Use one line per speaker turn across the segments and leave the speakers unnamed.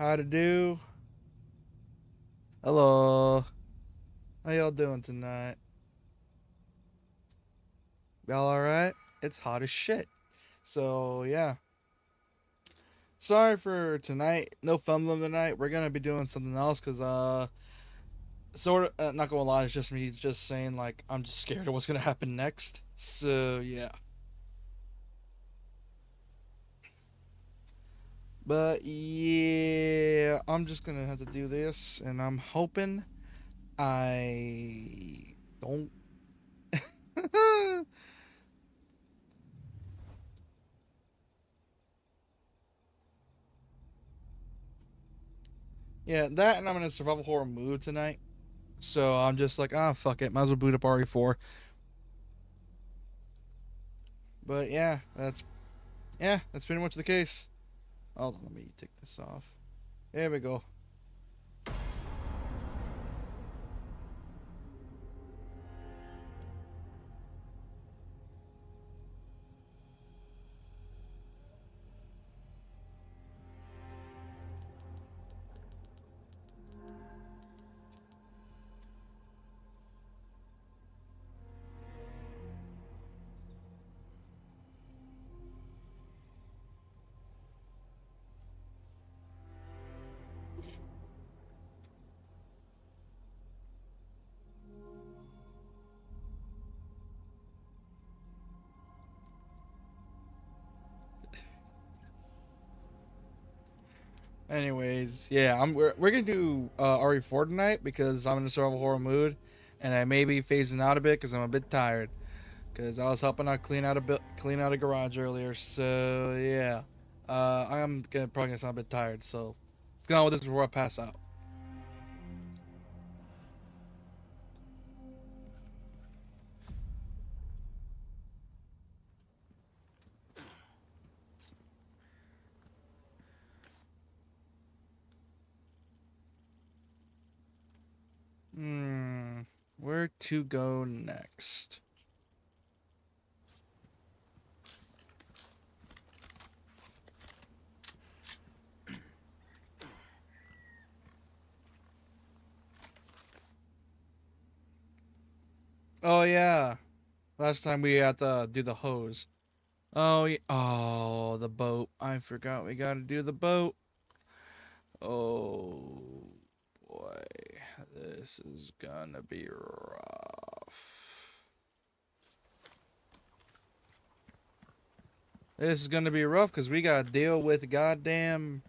How to do? Hello. How y'all doing tonight? Y'all alright? It's hot as shit. So, yeah. Sorry for tonight. No fun tonight. We're gonna be doing something else because, sort of, not gonna lie, it's just me just saying, like, I'm just scared of what's gonna happen next. So, yeah. But, yeah, I'm just gonna have to do this, and I'm hoping I don't. Yeah, that and I'm in a survival horror mood tonight. So I'm just like, fuck it. Might as well boot up RE4. But that's pretty much the case. Hold on, let me take this off. There we go. Anyways, yeah, we're gonna do RE4 tonight because I'm in a survival horror mood, and I may be phasing out a bit because I'm a bit tired. Because I was helping out clean out a garage earlier. So yeah, I'm gonna probably gonna sound a bit tired. So let's get on with this before I pass out. Hmm, where to go next? Oh yeah, last time we had to do the hose. Oh yeah. Oh, the boat. I forgot we gotta do the boat. Oh boy, this is gonna be rough. This is gonna be rough because we gotta deal with goddamn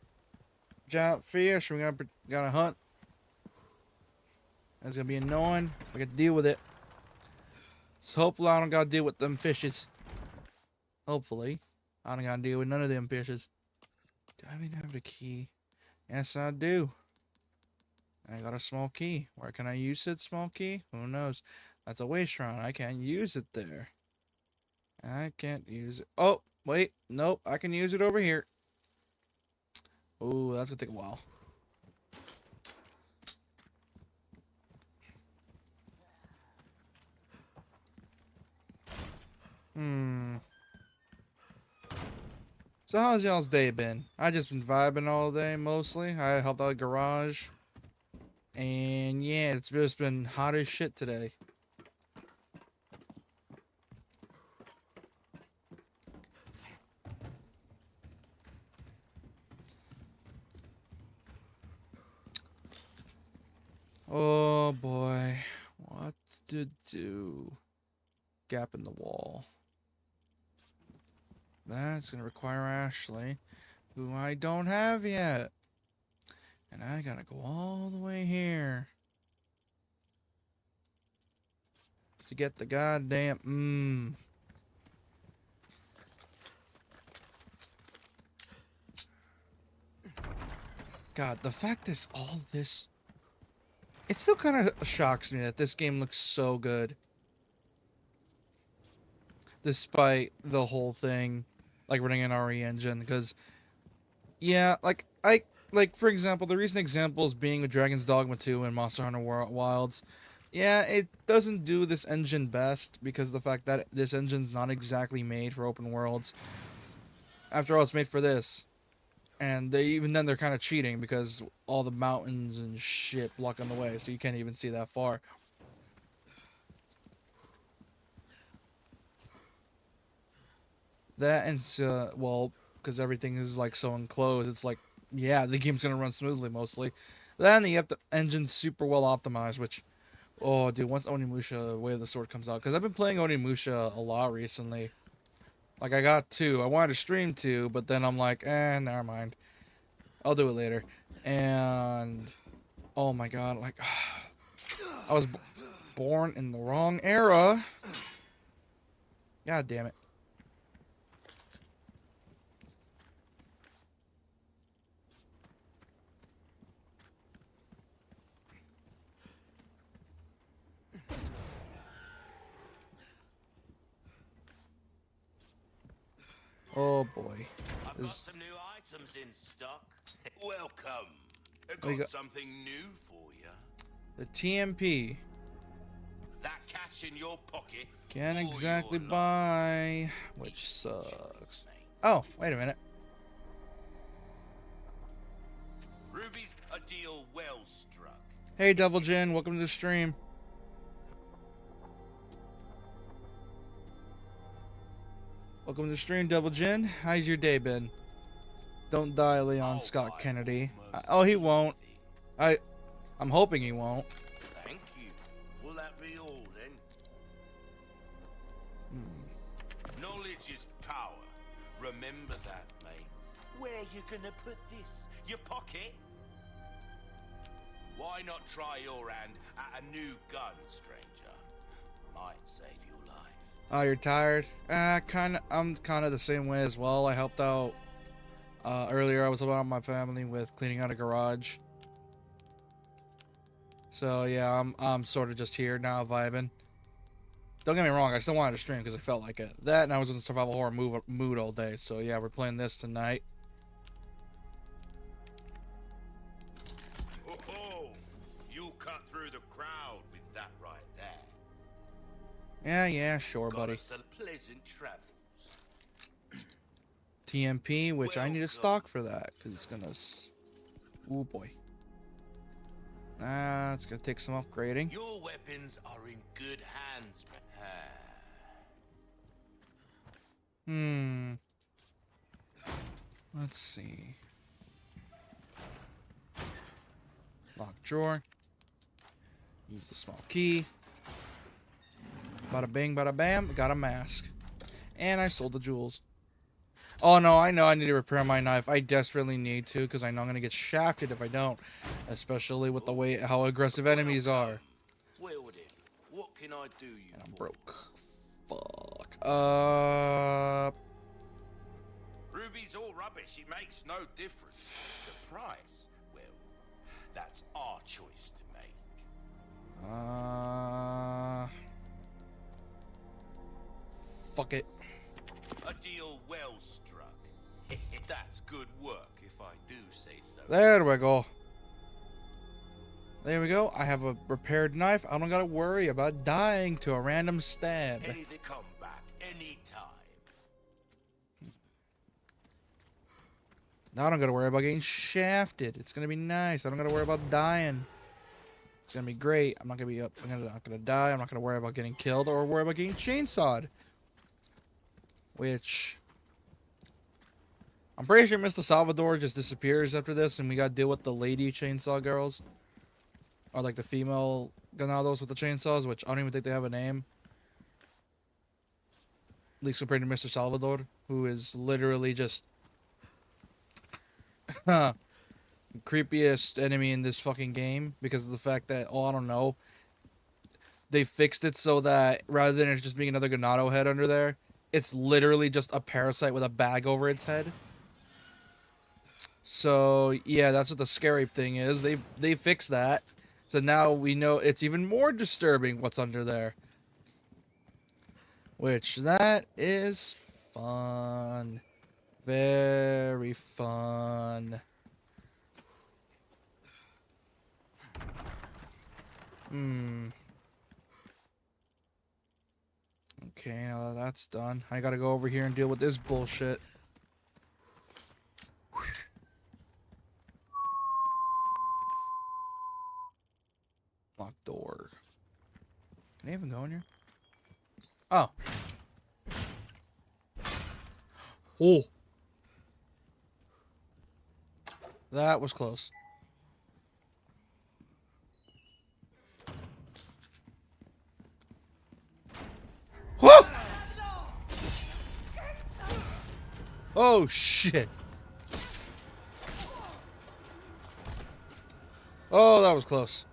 giant fish. We gotta hunt. That's gonna be annoying. We gotta deal with it. So hopefully I don't gotta deal with them fishes. Hopefully, I don't gotta deal with none of them fishes. Do I even have the key? Yes, I do. I got a small key. Where can I use it? Small key? Who knows? That's a waste round. I can't use it there. I can't use it. Oh, wait. Nope. I can use it over here. Oh, that's gonna take a while. Hmm. So how's y'all's day been? I just been vibing all day mostly. I helped out garage. And yeah, it's just been hot as shit today. Oh boy. What to do? Gap in the wall. That's gonna require Ashley, who I don't have yet. And I gotta go all the way here to get the goddamn God, the fact is all this it still kind of shocks me that this game looks so good despite the whole thing like running an RE engine because yeah, like for example, the recent examples being with Dragon's Dogma 2 and Monster Hunter Wilds. Yeah, it doesn't do this engine best because of the fact that this engine's not exactly made for open worlds. After all, it's made for this. And even then they're kind of cheating because all the mountains and shit blocking the way, so you can't even see that far. That and well, because everything is like so enclosed, it's like, yeah, the game's gonna run smoothly mostly. Then the engine's super well optimized, which, oh dude, once Onimusha Way of the Sword comes out, because I've been playing Onimusha a lot recently. Like I got 2, I wanted to stream 2, but then I'm like, never mind, I'll do it later. And oh my god, like I was born in the wrong era. God damn it. Oh boy.
I've got some new items in stock. Welcome. I've
We
got
got
something new for you.
the TMP.
That cash in your pocket.
Can't
all
exactly
your life.
buy, which
It's
sucks.
mate.
Oh, wait a minute.
Ruby's a deal well struck.
Hey, Devil Jin, welcome to the stream. Welcome to the stream, Devil Jin. How's your day been? Don't die, Leon
I'll
Scott
buy
Kennedy.
almost
Oh, he won't.
anything.
I'm hoping he won't.
Thank you. Will that be all then? Knowledge is power. Remember that, mate. Where you gonna put this? Your pocket? Why not try your hand at a new gun, stranger? Might save your life.
Oh, you're tired? I'm kind of the same way as well. I helped out earlier. I was helping out my family with cleaning out a garage. So yeah, I'm sort of just here now, vibing. Don't get me wrong, I still wanted to stream because I felt like it. That and I was in survival horror mood all day. So yeah, we're playing this tonight.
Oh, you cut through the crowd with that right
Yeah,
there.
yeah, sure, buddy.
Got us a pleasant travels.
TMP, which I need a
Welcome.
stock for that because it's gonna. Oh boy. It's gonna take some upgrading.
Your weapons are in good hands, man.
Let's see. Lock drawer. Use the small key. Bada bing, bada bam. Got a mask. And I sold the jewels. Oh no, I know I need to repair my knife. I desperately need to because I know I'm gonna get shafted if I don't. Especially with the way how aggressive enemies are.
Wield it. What can I do you
And I'm
for?
broke. Fuck.
Ruby's all rubbish. It makes no difference. The price, well, that's our choice to make.
Fuck it.
A deal well struck. That's good work, if I do say so.
There we go. There we go. I have a repaired knife. I don't gotta worry about dying to a random stab.
Anything come back anytime.
Now I don't gotta worry about getting shafted. It's gonna be nice. I don't gotta worry about dying. It's gonna be great. I'm not gonna be up. Not gonna die. I'm not gonna worry about getting killed or worry about getting chainsawed. Which I'm pretty sure Mr. Salvador just disappears after this, and we gotta deal with the lady chainsaw girls, or like the female ganados with the chainsaws, which I don't even think they have a name. At least compared to Mr. Salvador, who is literally just creepiest enemy in this fucking game because of the fact that, oh, I don't know, they fixed it so that rather than it just being another ganado head under there, it's literally just a parasite with a bag over its head. So yeah, that's what the scary thing is. They fixed that, so now we know it's even more disturbing what's under there. Which that is fun, very fun. Okay, now that that's done, I gotta go over here and deal with this bullshit. Locked door. Can I even go in here? Oh. Oh. That was close. Whoa! Oh, shit. Oh, that was close.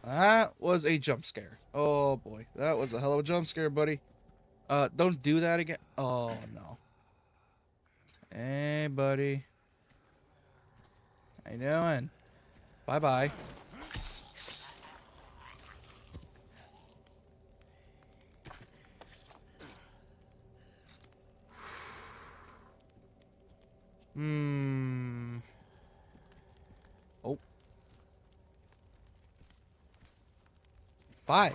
That was a jump scare. Oh, boy. That was a hell of a jump scare, buddy. Don't do that again. Oh, no. Hey, buddy. How you doing? Bye-bye. Hmm. Oh. Bye.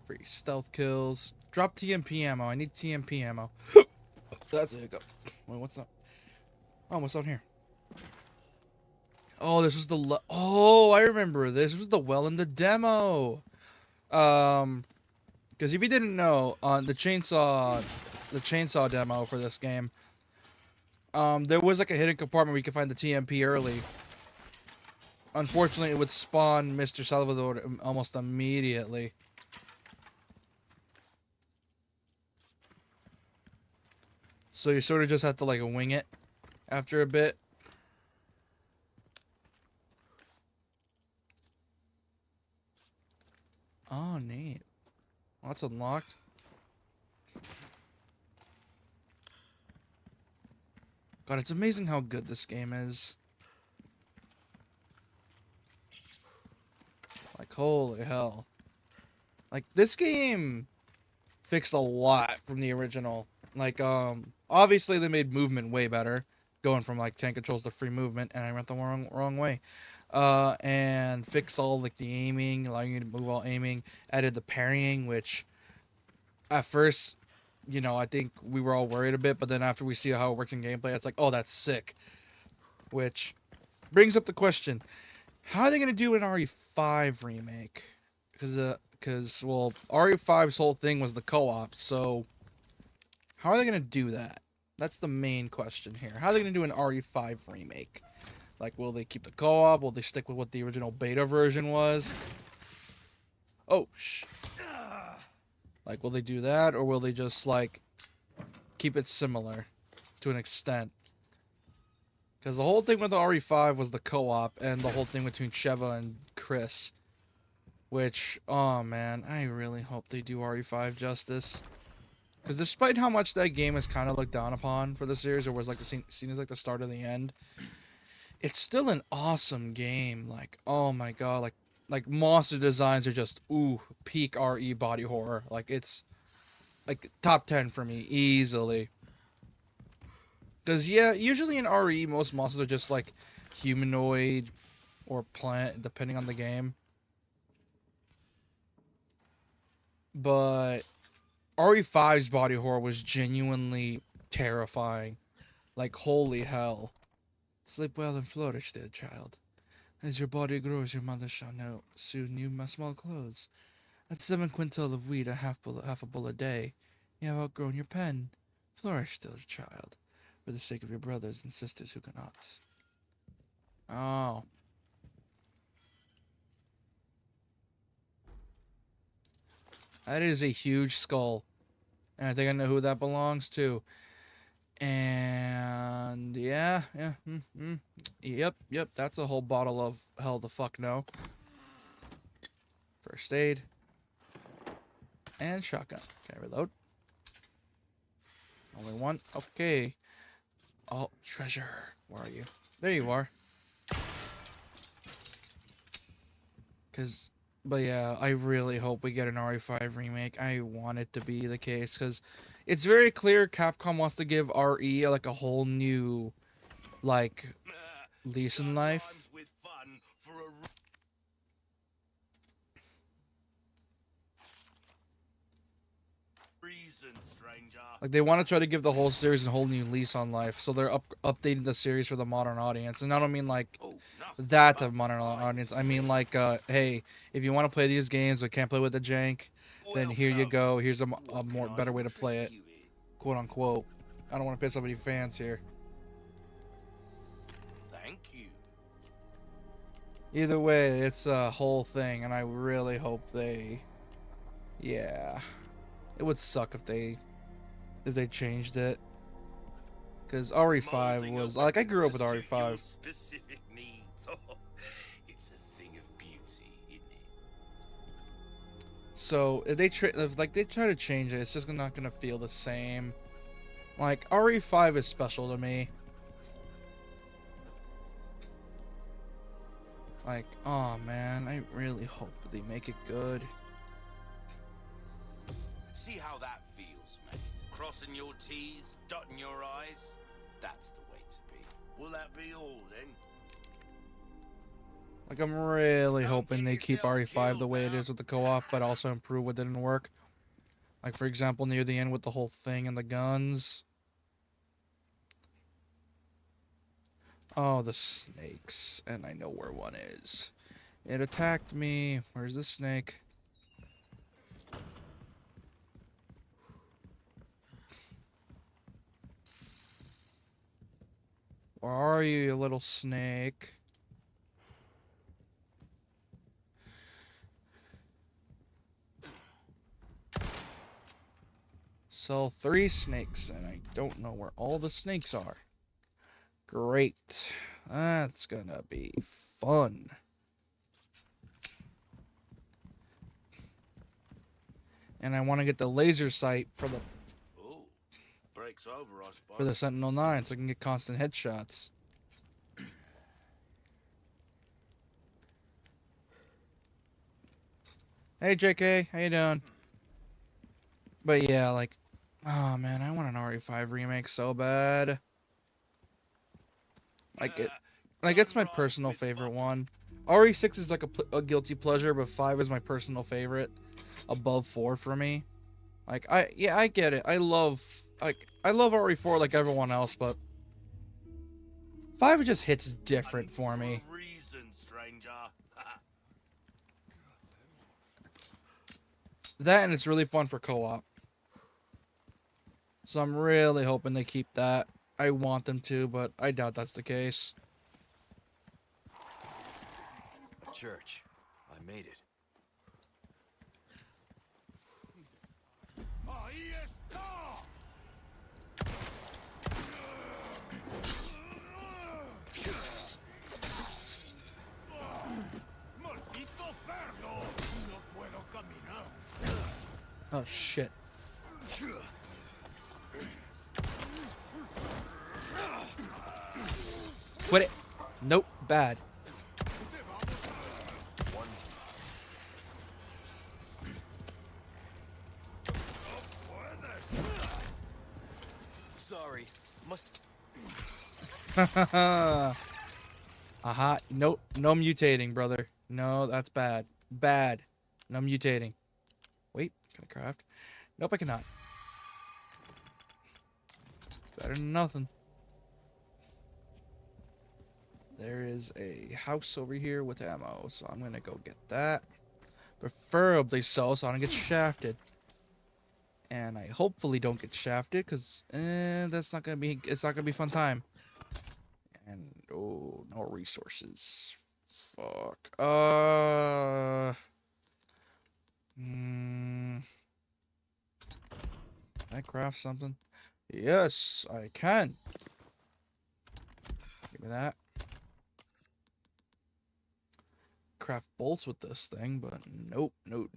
Free stealth kills. Drop TMP ammo. I need TMP ammo. That's a hiccup. Wait, what's up? Oh, what's on here? Oh, this was the... Oh, I remember. This was the well in the demo. Because if you didn't know, on the chainsaw demo for this game, there was like a hidden compartment where you could find the TMP early. Unfortunately, it would spawn Mr. Salvador almost immediately. So you sort of just have to like wing it after a bit. Oh, neat. Well, that's unlocked. God, it's amazing how good this game is. Like, holy hell. Like, this game fixed a lot from the original. Like, obviously they made movement way better. Going from, like, tank controls to free movement, and I went the wrong way. And fixed all, like, the aiming, allowing you to move while aiming. Added the parrying, which, at first, you know, I think we were all worried a bit, but then after we see how it works in gameplay, it's like, oh, that's sick. Which brings up the question, how are they going to do an RE5 remake? Because, well, RE5's whole thing was the co-op, so how are they going to do that? That's the main question here. How are they going to do an RE5 remake? Like, will they keep the co-op? Will they stick with what the original beta version was? Oh, like, will they do that, or will they just, like, keep it similar to an extent? Because the whole thing with the RE5 was the co-op, and the whole thing between Sheva and Chris. Which, oh man, I really hope they do RE5 justice. Because despite how much that game is kind of looked down upon for the series, or was like seen as like the start of the end, it's still an awesome game. Like, oh my god, like monster designs are just, ooh, peak RE body horror. Like, it's like top 10 for me, easily. Because, yeah, usually in RE, most monsters are just like humanoid or plant, depending on the game. But RE5's body horror was genuinely terrifying. Like, holy hell. Sleep well and flourish, dear child. As your body grows, your mother shall know. Soon you must small clothes. At 7 quintal of wheat, half a bull a day, you have outgrown your pen. Flourish, dear child, for the sake of your brothers and sisters who cannot. Oh. That is a huge skull. And I think I know who that belongs to. And yeah. Yep, that's a whole bottle of hell the fuck no. First aid. And shotgun. Can I reload? Only one? Okay. Oh, treasure. Where are you? There you are. But yeah, I really hope we get an RE5 remake. I want it to be the case, because it's very clear Capcom wants to give RE like a whole new, like, lease in life.
stranger.
Like, they want to try to give the whole series a whole new lease on life, so they're updating the series for the modern audience. And I don't mean like
Oh, nothing
that
but
of modern
fine.
audience. I mean like, hey, if you want to play these games but can't play with the jank, then here you
Welcome.
go. Here's a
What
more
can I
better way to play it,
interest you in?
quote unquote. I don't want to piss off any fans here.
Thank you.
Either way, it's a whole thing, and I really hope they, yeah, it would suck if they changed it. Because RE5
Molding
was
a
like, I
weapon
grew up
to
with
suit your
RE5.
specific needs. Oh, it's a thing of beauty, isn't it?
So if they try to change it, it's just not gonna feel the same. Like, RE5 is special to me. Like, oh man, I really hope they make it good.
See how that feels, mate. Crossing your T's, dotting your I's. That's the way to be. Will that be all then?
Like, I'm really
Don't
hoping
get
they keep
yourself
RE5 the
killed
way it
now.
is with the co-op, but also improve what didn't work. Like, for example, near the end with the whole thing and the guns. Oh, the snakes. And I know where one is. It attacked me. Where's the snake? Where are you, you little snake? Sell 3 snakes, and I don't know where all the snakes are. Great. That's gonna be fun. And I want to get the laser sight for the
Oh, breaks over, I suppose.
for the Sentinel-9 so I can get constant headshots. Hey JK, how you doing? But yeah, like, oh man, I want an RE5 remake so bad. Like it's my personal favorite one. RE6 is like a guilty pleasure, but 5 is my personal favorite, above 4 for me. Like, I get it. I love RE4 like everyone else, but 5 just hits different for me.
For a reason, stranger.
That, and it's really fun for co-op. So I'm really hoping they keep that. I want them to, but I doubt that's the case.
A church. I made it.
Ahí está. Maldito cerdo. No puedo caminar.
Oh shit. Quit it. Nope, bad.
Sorry. Must.
Aha. Nope. No mutating, brother. No, that's bad. Bad. No mutating. Wait, can I craft? Nope, I cannot. Better than nothing. There is a house over here with ammo, so I'm gonna go get that. Preferably so I don't get shafted. And I hopefully don't get shafted, because it's not gonna be fun time. And oh, no resources. Fuck. Can I craft something? Yes, I can. Give me that. Craft bolts with this thing, but nope, no.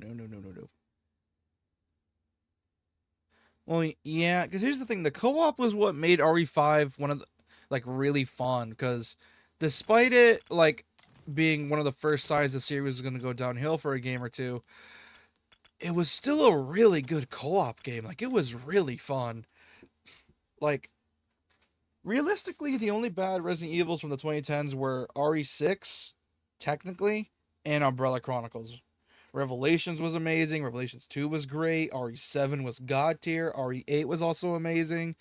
Well, yeah, because here's the thing: the co-op was what made RE5 one of the, like, really fun. Because despite it like being one of the first signs the series was going to go downhill for a game or two, it was still a really good co-op game. Like, it was really fun. Like, realistically, the only bad Resident Evils from the 2010s were RE6, technically, and Umbrella Chronicles. Revelations was amazing. Revelations 2 was great. RE7 was god tier. RE8 was also amazing.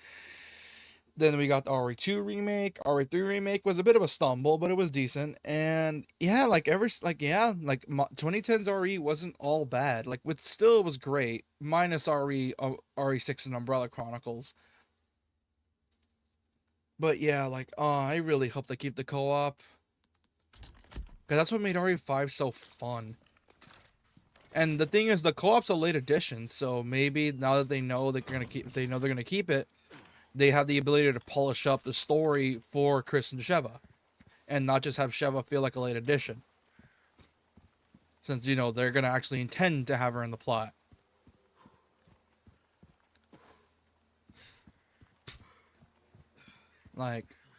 Then we got the RE2 remake. RE3 remake was a bit of a stumble, but it was decent. And yeah, 2010's RE wasn't all bad. Like, it still was great, minus RE6 and Umbrella Chronicles. But yeah, I really hope they keep the co-op, because that's what made RE5 so fun. And the thing is, the co-op's a late addition, so maybe now that they know they're gonna keep it, they have the ability to polish up the story for Chris and Sheva, and not just have Sheva feel like a late addition. Since, they're gonna actually intend to have her in the plot.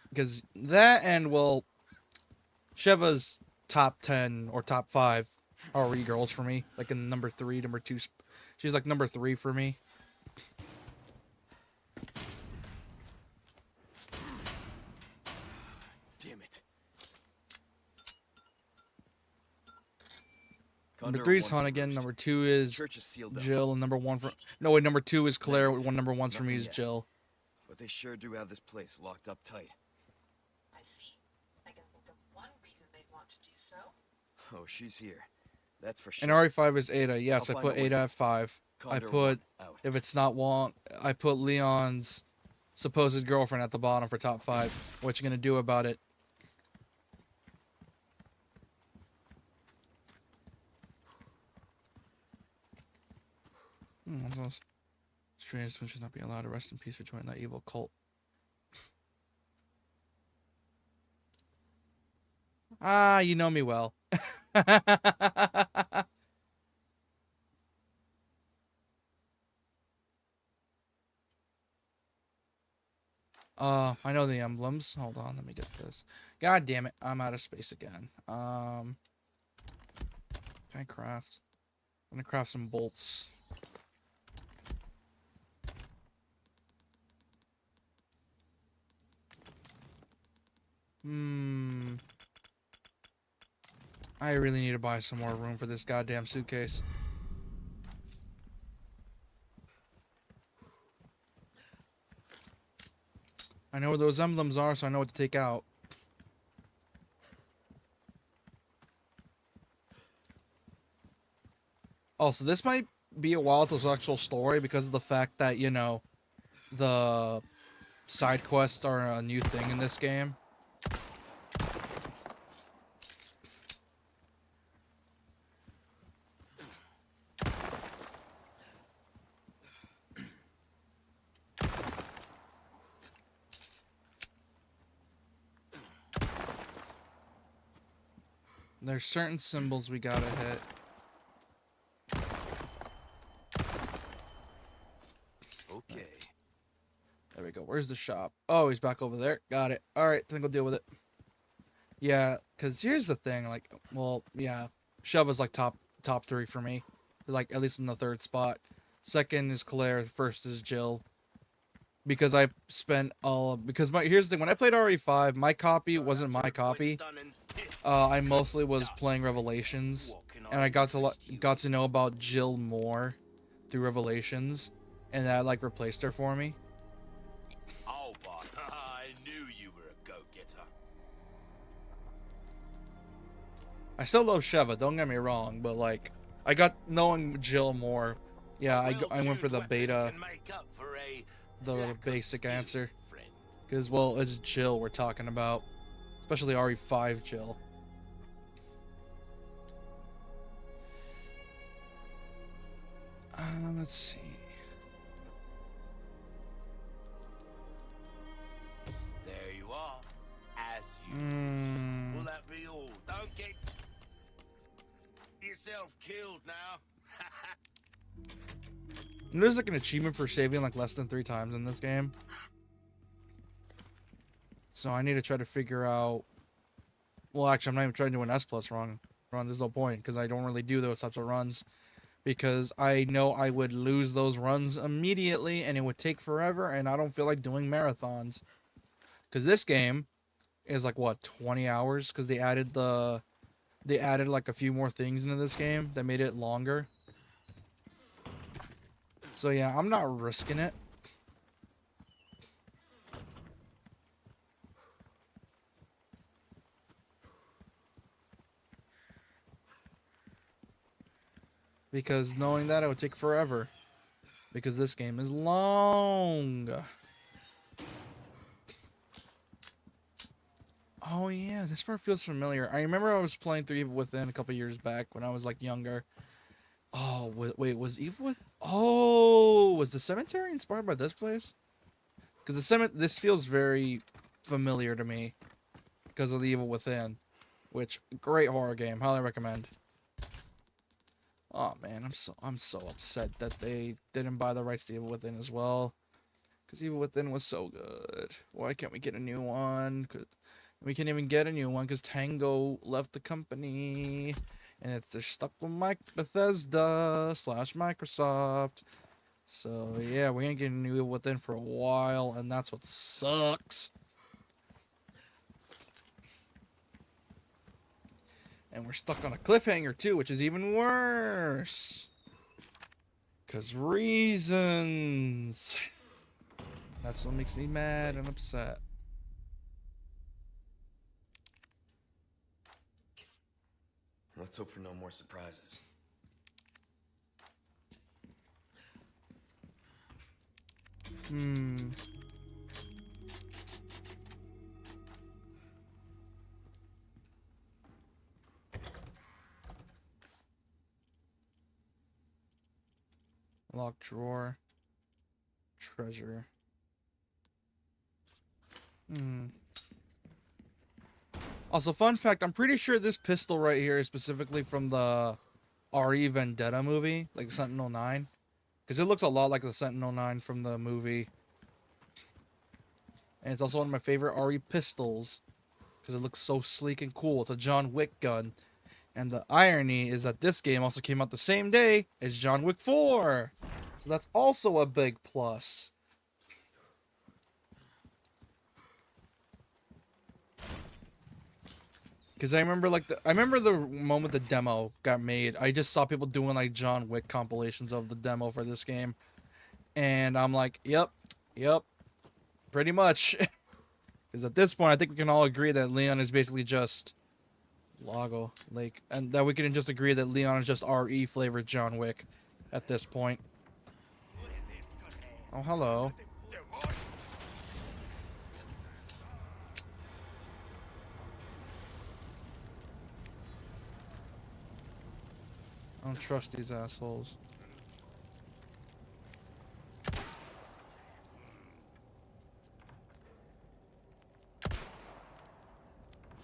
Because that, and, well, Sheva's top 10 or top 5 RE girls for me. Like, in number 3, number 2. She's like number 3 for me.
Damn it.
Number 3 is Hunnigan. Number 2 is Jill. And number 2 is Claire. Number 1 for me is Jill.
But they sure do have this place locked up tight.
I see. I can think of one reason they'd want to do so.
Oh, she's here. That's for
And
sure.
RE5 is Ada. Yes, I put Ada at 5. I put, if it's not Wong, I put Leon's supposed girlfriend at the bottom for top 5. What you gonna do about it? Strange should not be allowed to rest in peace for joining that evil cult. Ah, you know me well. I know the emblems. Hold on, let me get this. God damn it, I'm out of space again. Can I craft? I'm gonna craft some bolts. I really need to buy some more room for this goddamn suitcase. I know where those emblems are, so I know what to take out. Also, this might be a while to the actual story because of the fact that, the side quests are a new thing in this game. There's certain symbols we gotta hit.
Okay.
There we go. Where's the shop? Oh, he's back over there. Got it. Alright, I think I'll deal with it. Yeah, because here's the thing. Sheva's like top 3 for me. Like, at least in the 3rd spot. 2nd is Claire. 1st is Jill. Because I spent here's the thing. When I played RE5, my copy wasn't my copy. I mostly was playing Revelations, and I got to know about Jill more through Revelations, and that replaced her for me.
Oh, but I knew you were a go-getter.
I still love Sheva, don't get me wrong, but I got knowing Jill more. Yeah, I went for the beta, the basic answer, because it's Jill we're talking about, especially RE5 Jill. Let's see.
There you are, as you. Will that be all? Don't get yourself killed now.
There's an achievement for saving less than 3 times in this game. So I need to try to figure out. Well, actually, I'm not even trying to do an S+ run. There's no point because I don't really do those types of runs. Because I know I would lose those runs immediately and it would take forever, and I don't feel like doing marathons. Because this game is 20 hours, because they added the they added like a few more things into this game that made it longer. So yeah, I'm not risking it. Because knowing that it would take forever. Because this game is long. Oh yeah, this part feels familiar. I remember I was playing through Evil Within a couple years back when I was like younger. Oh wait, was Evil Within? Oh, was the cemetery inspired by this place? Because this feels very familiar to me because of the Evil Within, which great horror game, highly recommend. Oh man, I'm so upset that they didn't buy the rights to Evil Within as well, because Evil Within was so good. Why can't we get a new one? We can't even get a new one because Tango left the company, and they're stuck with Bethesda / Microsoft. So yeah, we ain't getting a new Evil Within for a while, and that's what sucks. And we're stuck on a cliffhanger too, which is even worse. 'Cause reasons. That's what makes me mad and upset.
Let's hope for no more surprises.
Locked drawer. Treasure. Also, fun fact, I'm pretty sure this pistol right here is specifically from the RE Vendetta movie, like Sentinel 9. Because it looks a lot like the Sentinel 9 from the movie. And it's also one of my favorite RE pistols. Because it looks so sleek and cool. It's a John Wick gun. And the irony is that this game also came out the same day as John Wick 4. So that's also a big plus. Because I remember the moment the demo got made. I just saw people doing like John Wick compilations of the demo for this game. And I'm like, yep, pretty much. Because at this point, I think we can all agree that Leon is basically just Lago Lake. And that we can just agree that Leon is just RE flavored John Wick at this point. Oh, hello. I don't trust these assholes.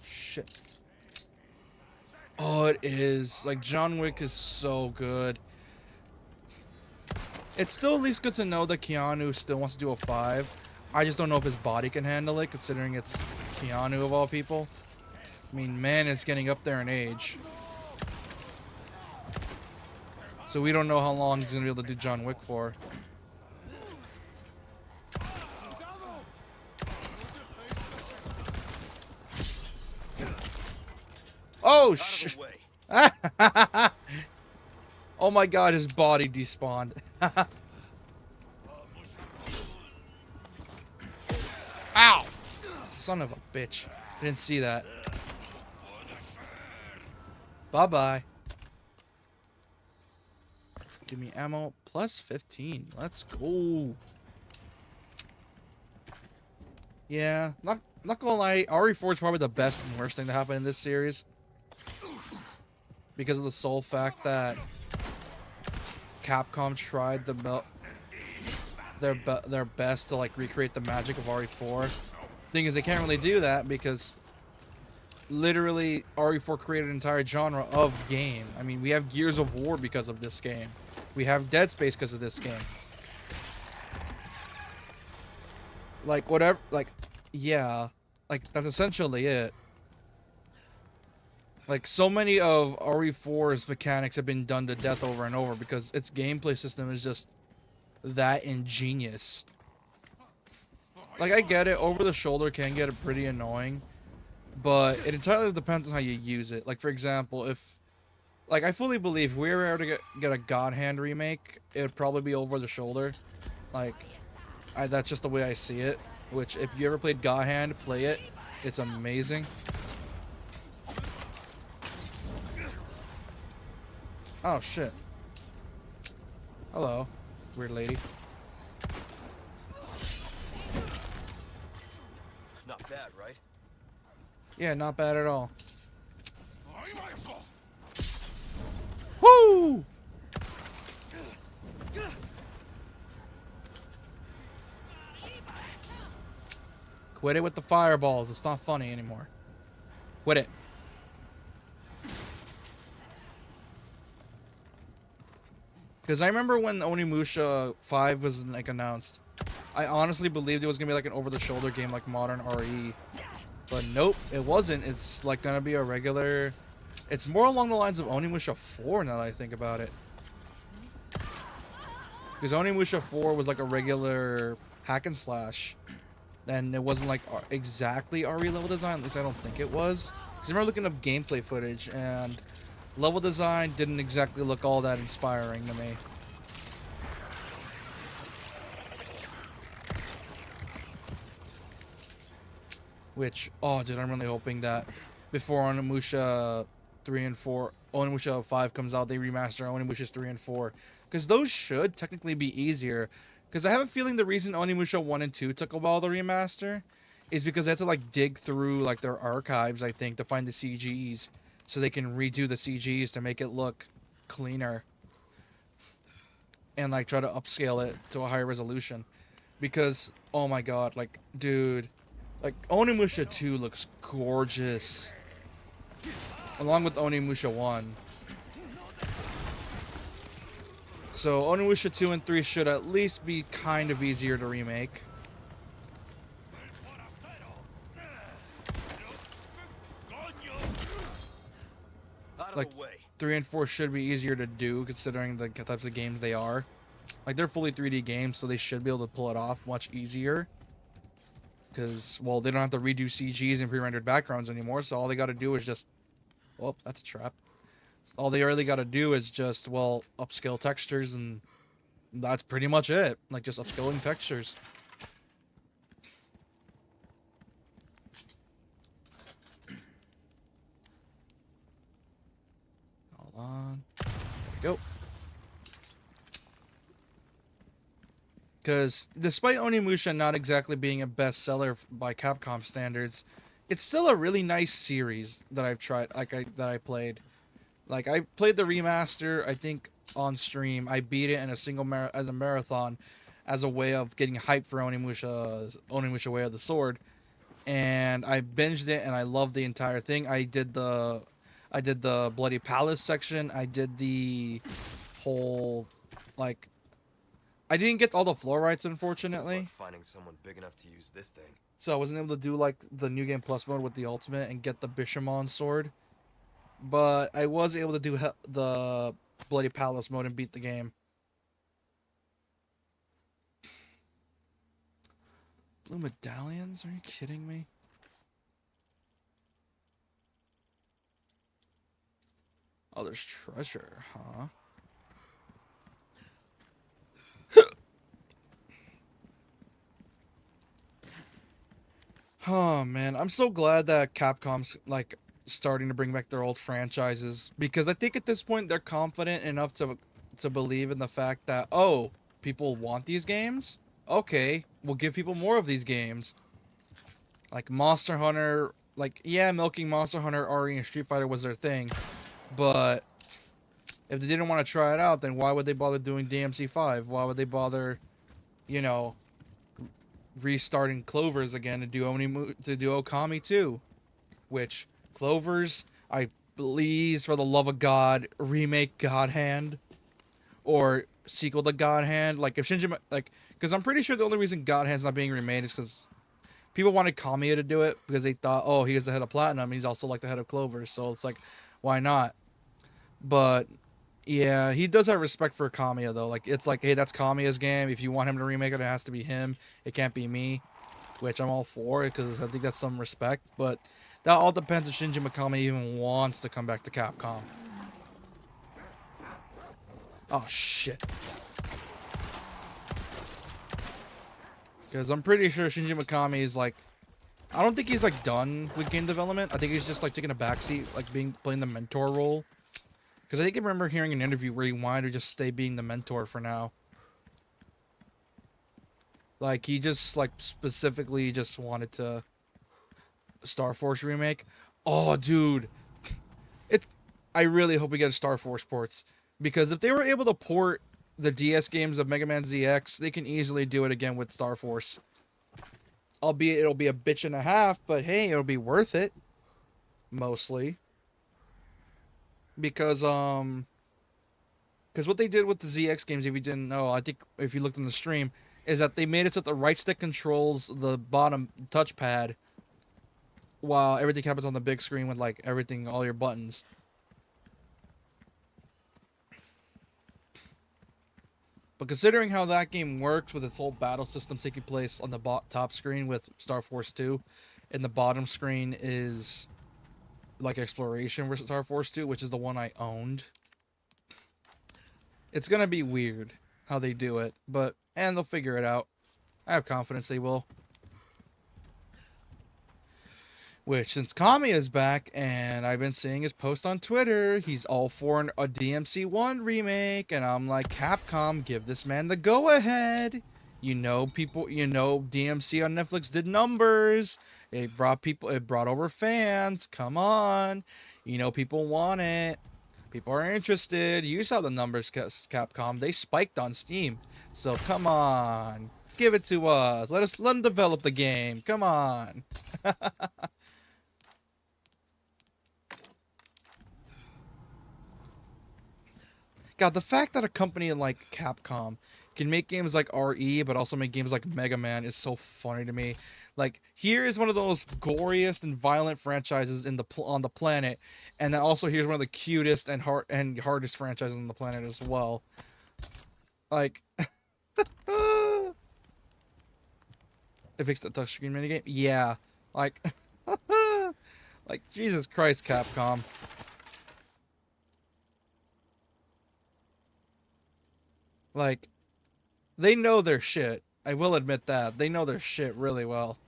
Shit. Oh, it is. Like, John Wick is so good. It's still at least good to know that Keanu still wants to do a 5. I just don't know if his body can handle it, considering it's Keanu of all people. I mean, man, it's getting up there in age. So we don't know how long he's going to be able to do John Wick for. Oh, shit. Oh my god, his body despawned. Ow! Son of a bitch. I didn't see that. Bye-bye. Give me ammo. Plus 15. Let's go. Yeah, not gonna lie, RE4 is probably the best and worst thing to happen in this series. Because of the sole fact that Capcom tried their best to like recreate the magic of RE4. Thing is, they can't really do that because literally RE4 created an entire genre of game. I mean, we have Gears of War because of this game. We have Dead Space because of this game. Like, whatever, like, yeah. Like, that's essentially it. Like, so many of RE4's mechanics have been done to death over and over because its gameplay system is just that ingenious. Like, I get it, over the shoulder can get pretty annoying, but it entirely depends on how you use it. Like, for example, if like I fully believe if we were ever to get a God Hand remake, it would probably be over the shoulder. Like, that's just the way I see it. Which, if you ever played God Hand, play it. It's amazing. Oh shit. Hello, weird lady.
Not bad, right?
Yeah, not bad at all. Woo! Quit it with the fireballs. It's not funny anymore. Quit it. Because I remember when Onimusha 5 was like announced, I honestly believed it was gonna be like an over-the-shoulder game like modern RE, but nope, it wasn't. It's like gonna be a regular. It's more along the lines of Onimusha 4 now that I think about it. Because Onimusha 4 was like a regular hack and slash, and it wasn't like exactly RE level design. At least I don't think it was. Because I remember looking up gameplay footage and level design didn't exactly look all that inspiring to me. Which, oh dude, I'm really hoping that before Onimusha 3 and 4, Onimusha 5 comes out, they remaster Onimusha 3 and 4. Because those should technically be easier. Because I have a feeling the reason Onimusha 1 and 2 took a while to remaster is because they had to like dig through like their archives, I think, to find the CGs. So they can redo the CGs to make it look cleaner. And like try to upscale it to a higher resolution. Because, oh my god, like, dude, like Onimusha 2 looks gorgeous. Along with Onimusha 1. So Onimusha 2 and 3 should at least be kind of easier to remake. Like 3 and 4 should be easier to do considering the types of games they are. Like they're fully 3D games, so they should be able to pull it off much easier. Because, well, they don't have to redo CGs and pre-rendered backgrounds anymore, so all they got to do is just... Well, that's a trap. All they really got to do is just, well, upscale textures, and that's pretty much it. Like, just upscaling textures. Hold on. There we go. Because despite Onimusha not exactly being a bestseller by Capcom standards, it's still a really nice series that I've tried. That I played. Like I played the remaster, I think on stream. I beat it in a single as a marathon, as a way of getting hyped for Onimusha Way of the Sword, and I binged it and I loved the entire thing. I did the Bloody Palace section. I did the whole like. I didn't get all the floor rights, unfortunately.
Finding someone big enough to use this thing.
So I wasn't able to do like the New Game Plus mode with the ultimate and get the Bishamon sword. But I was able to do the Bloody Palace mode and beat the game. Blue medallions? Are you kidding me? Oh, there's treasure, huh? Oh man, I'm so glad that Capcom's like starting to bring back their old franchises, because I think at this point they're confident enough to believe in the fact that, oh, people want these games? Okay, we'll give people more of these games. Like Monster Hunter, like yeah, milking Monster Hunter, RE, and Street Fighter was their thing, but if they didn't want to try it out, then why would they bother doing DMC5? Why would they bother, you know, restarting Clovers again to do Okami 2, which Clovers, I please, for the love of God, remake God Hand or sequel to God Hand. Like if Shinji, like, because I'm pretty sure the only reason God Hand's not being remade is because people wanted Kamiya to do it because they thought, oh, he is the head of Platinum, he's also like the head of Clovers, so it's like, why not? But yeah, he does have respect for Kamiya though. Like it's like, hey, that's Kamiya's game. If you want him to remake it, it has to be him. It can't be me, which I'm all for because I think that's some respect. But That all depends if Shinji Mikami even wants to come back to Capcom. Oh, shit. Because I'm pretty sure Shinji Mikami is like... I don't think he's like done with game development. I think he's just like taking a backseat, like playing the mentor role. Because I think I remember hearing an interview where he wanted to just stay being the mentor for now. Like, he just, like, specifically just wanted to... Star Force remake. Oh, dude. I really hope we get a Star Force ports. Because if they were able to port the DS games of Mega Man ZX, they can easily do it again with Star Force. Albeit it'll be a bitch and a half, but hey, it'll be worth it. Mostly. Because what they did with the ZX games, if you didn't know, I think if you looked in the stream, is that they made it so that the right stick controls the bottom touchpad while everything happens on the big screen with like everything, all your buttons. But considering how that game works with its whole battle system taking place on the top screen with Star Force 2, and the bottom screen is like exploration versus Star Force 2, which is the one I owned. It's gonna be weird how they do it, and they'll figure it out. I have confidence they will. Which, since Kami is back, and I've been seeing his post on Twitter, he's all for a DMC1 remake, and I'm like, Capcom, give this man the go-ahead. You know, DMC on Netflix did numbers. It brought over fans. Come on. You know, people want it. People are interested. You saw the numbers, Capcom. They spiked on Steam. So, come on. Give it to us. Let them develop the game. Come on. God, the fact that a company like Capcom can make games like RE, but also make games like Mega Man is so funny to me. Like, here is one of the most goriest and violent franchises on the planet, and then also here's one of the cutest and hardest franchises on the planet as well. Like, they fixed the touchscreen minigame? Yeah. Like, like, Jesus Christ, Capcom. Like, they know their shit. I will admit that. They know their shit really well.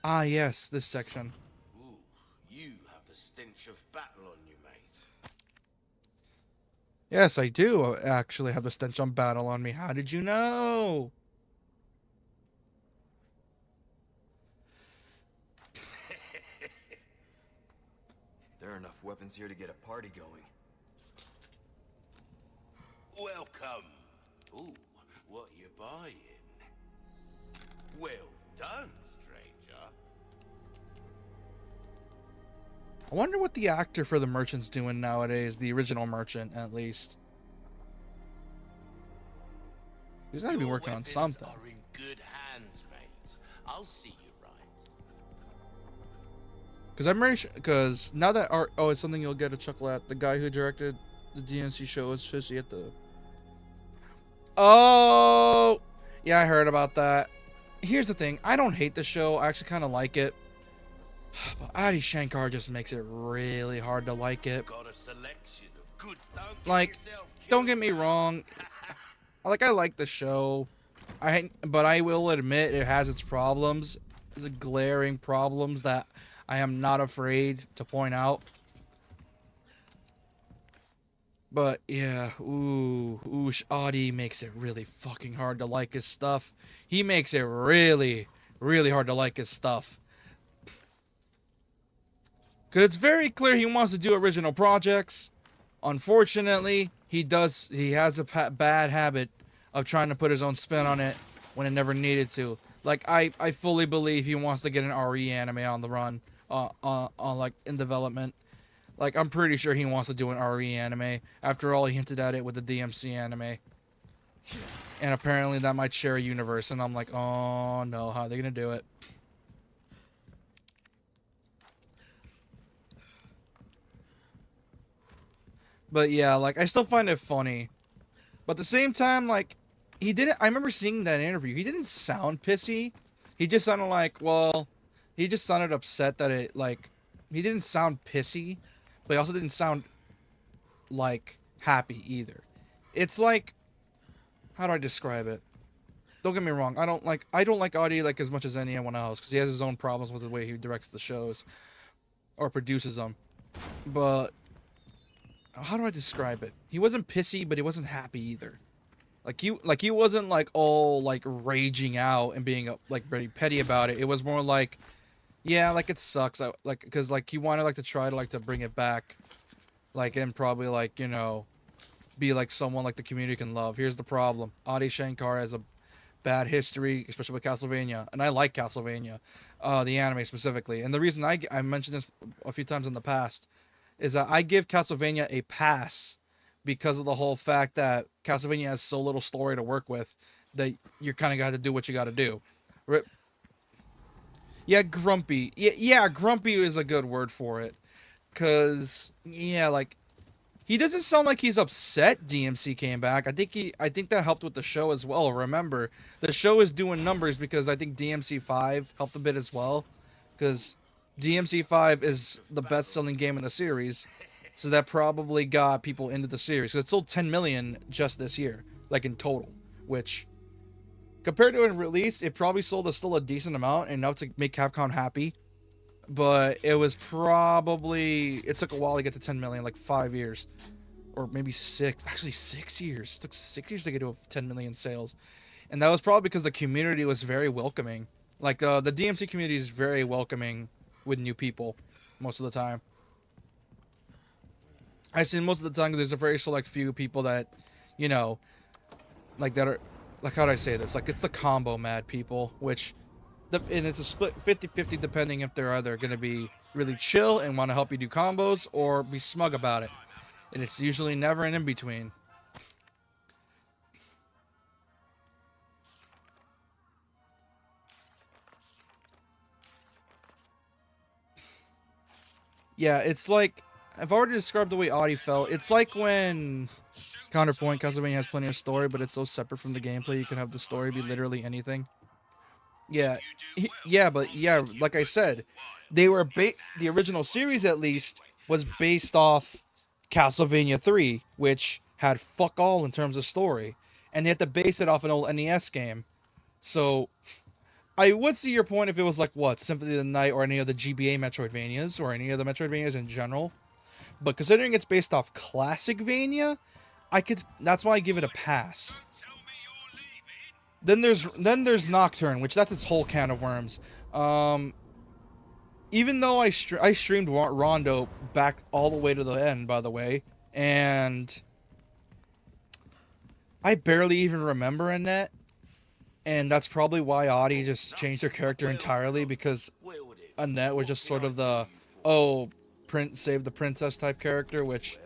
Ah, yes, this section.
Ooh, you have the stench of battle on you, mate.
Yes, I do actually have the stench on battle on me. How did you know?
There are enough weapons here to get a party going.
Welcome. Ooh, what you buying? Well done, stranger.
I wonder what the actor for the merchant's doing nowadays. The original merchant, at least. He's got to be working on something.
Are in good hands, mate. I'll see you right.
Because now that it's something you'll get a chuckle at. The guy who directed the DNC show is Fizzy at the... Oh! Yeah, I heard about that. Here's the thing. I don't hate the show. I actually kind of like it. But Adi Shankar just makes it really hard to like it.
Got a selection of good.
Like, don't get me wrong. Like, I like the show. But I will admit it has its problems. The glaring problems that I am not afraid to point out. But yeah, Adi makes it really fucking hard to like his stuff. He makes it really, really hard to like his stuff. Because it's very clear he wants to do original projects. Unfortunately, he has a bad habit of trying to put his own spin on it when it never needed to. Like, I fully believe he wants to get an RE anime on the run, like, in development. Like, I'm pretty sure he wants to do an RE anime. After all, he hinted at it with the DMC anime. And apparently that might share a universe. And I'm like, oh no, how are they going to do it? But yeah, like, I still find it funny. But at the same time, like, he didn't. I remember seeing that interview. He didn't sound pissy. He just sounded like, well, he just sounded upset that it like. He didn't sound pissy, but he also didn't sound like happy either. It's like, how do I describe it? Don't get me wrong. I don't like Audi like as much as anyone else because he has his own problems with the way he directs the shows or produces them. But how do I describe it? He wasn't pissy, but he wasn't happy either. He wasn't like all like raging out and being like very petty about it. It was more like, yeah, like it sucks. Because like he wanted like to try to like to bring it back, like and probably like be like someone like the community can love. Here's the problem: Adi Shankar has a bad history, especially with Castlevania, and I like Castlevania, the anime specifically. And the reason I mentioned this a few times in the past is that I give Castlevania a pass because of the whole fact that Castlevania has so little story to work with that you're kind of got to do what you got to do. Yeah, grumpy. Yeah, grumpy is a good word for it. Cause yeah, like he doesn't sound like he's upset DMC came back. I think that helped with the show as well. Remember, the show is doing numbers because I think DMC 5 helped a bit as well. Cause DMC 5 is the best-selling game in the series. So that probably got people into the series. It sold 10 million just this year, like in total, which compared to a release, it probably sold still a decent amount, enough to make Capcom happy. But it was probably, it took a while to get to 10 million, like 5 years. Or maybe 6, actually 6 years. It took 6 years to get to 10 million sales. And that was probably because the community was very welcoming. Like, the DMC community is very welcoming with new people, most of the time. I see most of the time there's a very select few people that, like that are, like how do I say this? Like, it's the combo mad people, which... and it's a split 50-50 depending if they're either going to be really chill and want to help you do combos or be smug about it. And it's usually never an in-between. Yeah, it's like, I've already described the way Audi felt. It's like when, counterpoint, Castlevania has plenty of story, but it's so separate from the gameplay, you can have the story be literally anything. Yeah, like I said, they were the original series at least was based off Castlevania 3, which had fuck all in terms of story, and they had to base it off an old NES game. So I would see your point if it was like what Symphony of the Night or any of the GBA Metroidvanias or any of the Metroidvanias in general. But considering it's based off Classicvania, that's why I give it a pass. Then there's Nocturne, which that's its whole can of worms. Even though I streamed Rondo back all the way to the end, by the way, and I barely even remember Annette, and that's probably why Audi just changed her character entirely, because Annette was just sort of the save the princess type character, which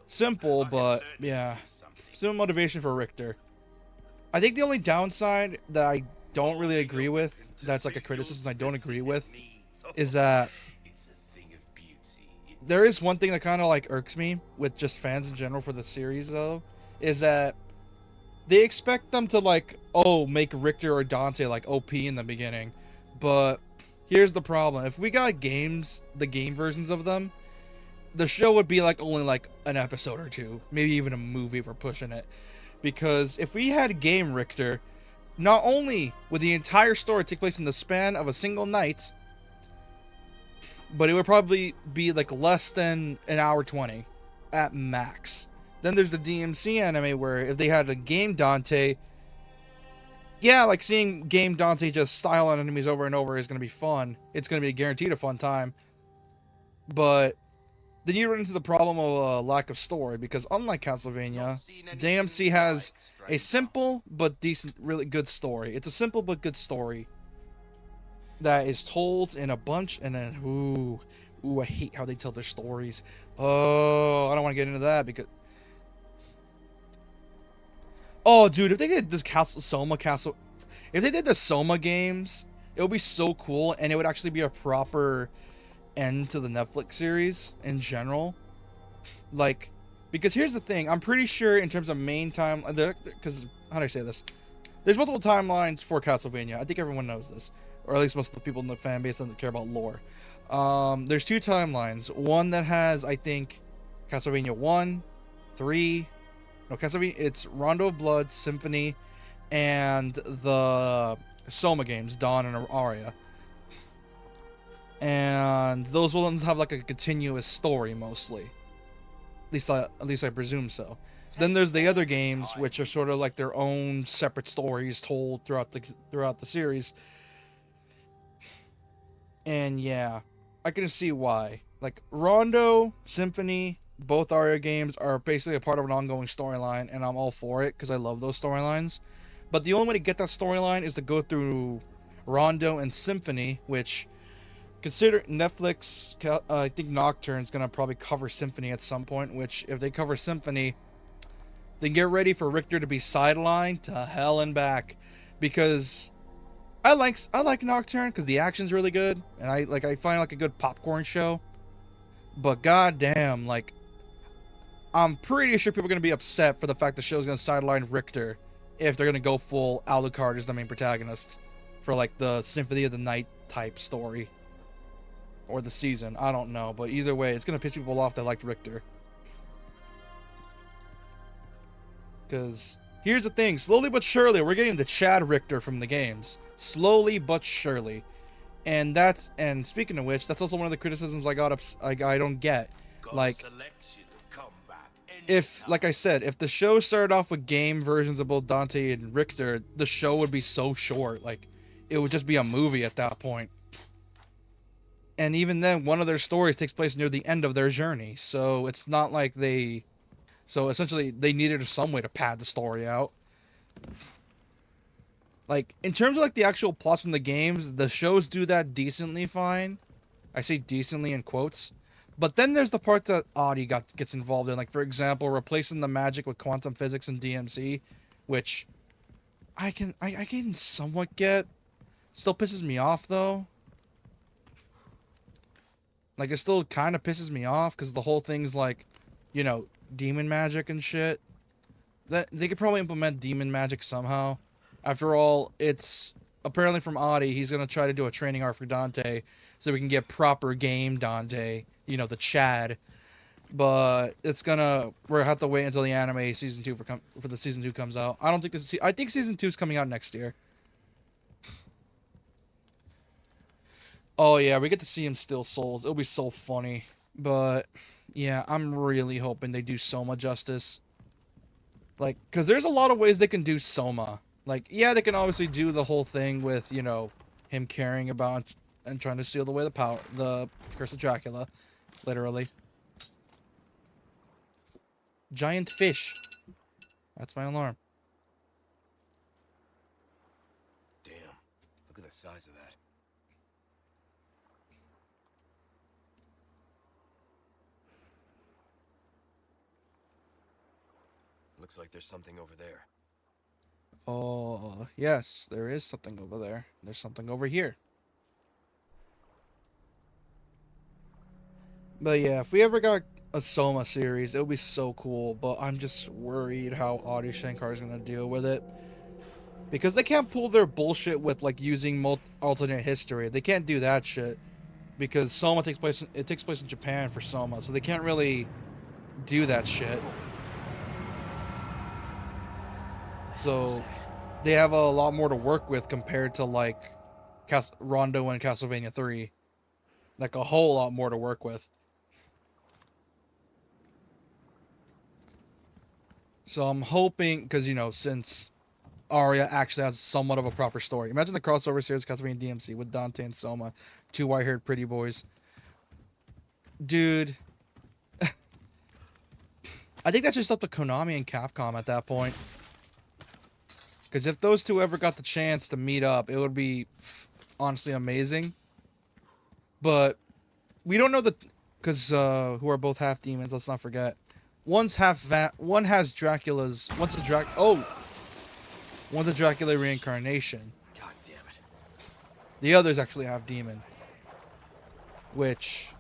simple, but yeah, still motivation for Richter. I think the only downside that I don't really agree with, that's like a criticism I don't agree with, is that there is one thing that kind of like irks me with just fans in general for the series though, is that they expect them to like, make Richter or Dante like OP in the beginning. But here's the problem. If we got games, the game versions of them, the show would be like only like an episode or two, maybe even a movie if we're pushing it. Because if we had game Richter, not only would the entire story take place in the span of a single night, but it would probably be like less than an hour 20 at max. Then there's the DMC anime where if they had a game Dante, yeah, like seeing game Dante just style on enemies over and over is going to be fun. It's going to be guaranteed a fun time. But then you run into the problem of a lack of story, because unlike Castlevania, DMC has a simple but decent, really good story. It's a simple but good story that is told in a bunch, and then ooh, I hate how they tell their stories. Oh, I don't want to get into that because dude, if they did this if they did the Soma games, it would be so cool, and it would actually be a proper end to the Netflix series in general. Like, Because here's the thing, I'm pretty sure in terms of main time, because how do I say this? There's multiple timelines for Castlevania. I think everyone knows this, or at least most of the people in the fan base that care about lore. There's 2 timelines. One that has, I think, Castlevania 1, 3. No, Castlevania. It's Rondo of Blood, Symphony, and the Soma games, Dawn and Aria. And those ones have like a continuous story mostly. At least I presume so. Then there's the other games, which are sort of like their own separate stories told throughout the series. And yeah, I can see why. Like Rondo, Symphony, both Aria games are basically a part of an ongoing storyline, and I'm all for it because I love those storylines. But the only way to get that storyline is to go through Rondo and Symphony, which, consider Netflix, I think Nocturne's going to probably cover Symphony at some point, which if they cover Symphony, then get ready for Richter to be sidelined to hell and back. Because I like Nocturne because the action's really good, and I find like a good popcorn show. But goddamn, like, I'm pretty sure people are going to be upset for the fact the show's going to sideline Richter if they're going to go full Alucard as the main protagonist for like the Symphony of the Night type story. Or the season, I don't know, but either way, it's gonna piss people off that liked Richter. Because here's the thing, slowly but surely, we're getting the Chad Richter from the games. Slowly but surely, and speaking of which, that's also one of the criticisms I don't get. Like, if, like I said, if the show started off with game versions of both Dante and Richter, the show would be so short. Like, it would just be a movie at that point. And even then, one of their stories takes place near the end of their journey. So it's not like so essentially, they needed some way to pad the story out. Like, in terms of like the actual plots from the games, the shows do that decently fine. I say decently in quotes. But then there's the part that Audi gets involved in. Like, for example, replacing the magic with quantum physics and DMC. Which I can somewhat get. Still pisses me off, though. Like, it still kind of pisses me off because the whole thing's like, you know, demon magic and shit. That they could probably implement demon magic somehow. After all, it's apparently from Audi. He's gonna try to do a training arc for Dante so we can get proper game Dante. You know, the Chad. But we're gonna have to wait until the anime season 2 for the season 2 comes out. I don't think I think season 2 is coming out next year. Oh yeah, we get to see him steal souls. It'll be so funny. But yeah, I'm really hoping they do Soma justice. Like, because there's a lot of ways they can do Soma. Like, yeah, they can obviously do the whole thing with, you know, him caring about and trying to steal away the Curse of Dracula. Literally. Giant fish. That's my alarm.
Damn, look at the size of that. Looks like there's something over there.
Oh, yes, there is something over there. There's something over here. But yeah, if we ever got a Soma series, it would be so cool. But I'm just worried how Adi Shankar is going to deal with it. Because they can't pull their bullshit with, like, using alternate history. They can't do that shit. Because Soma takes place in Japan for Soma. So they can't really do that shit. So they have a lot more to work with compared to, like, Rondo and Castlevania 3. Like, a whole lot more to work with. So I'm hoping, because, you know, since Aria actually has somewhat of a proper story. Imagine the crossover series Castlevania DMC with Dante and Soma. 2 white-haired pretty boys. Dude. I think that's just up to Konami and Capcom at that point. Because if those two ever got the chance to meet up, it would be honestly amazing. But we don't know because who are both half demons, let's not forget. One's one has Dracula's, one's a Dracula reincarnation.
God damn it.
The other's actually half demon. Which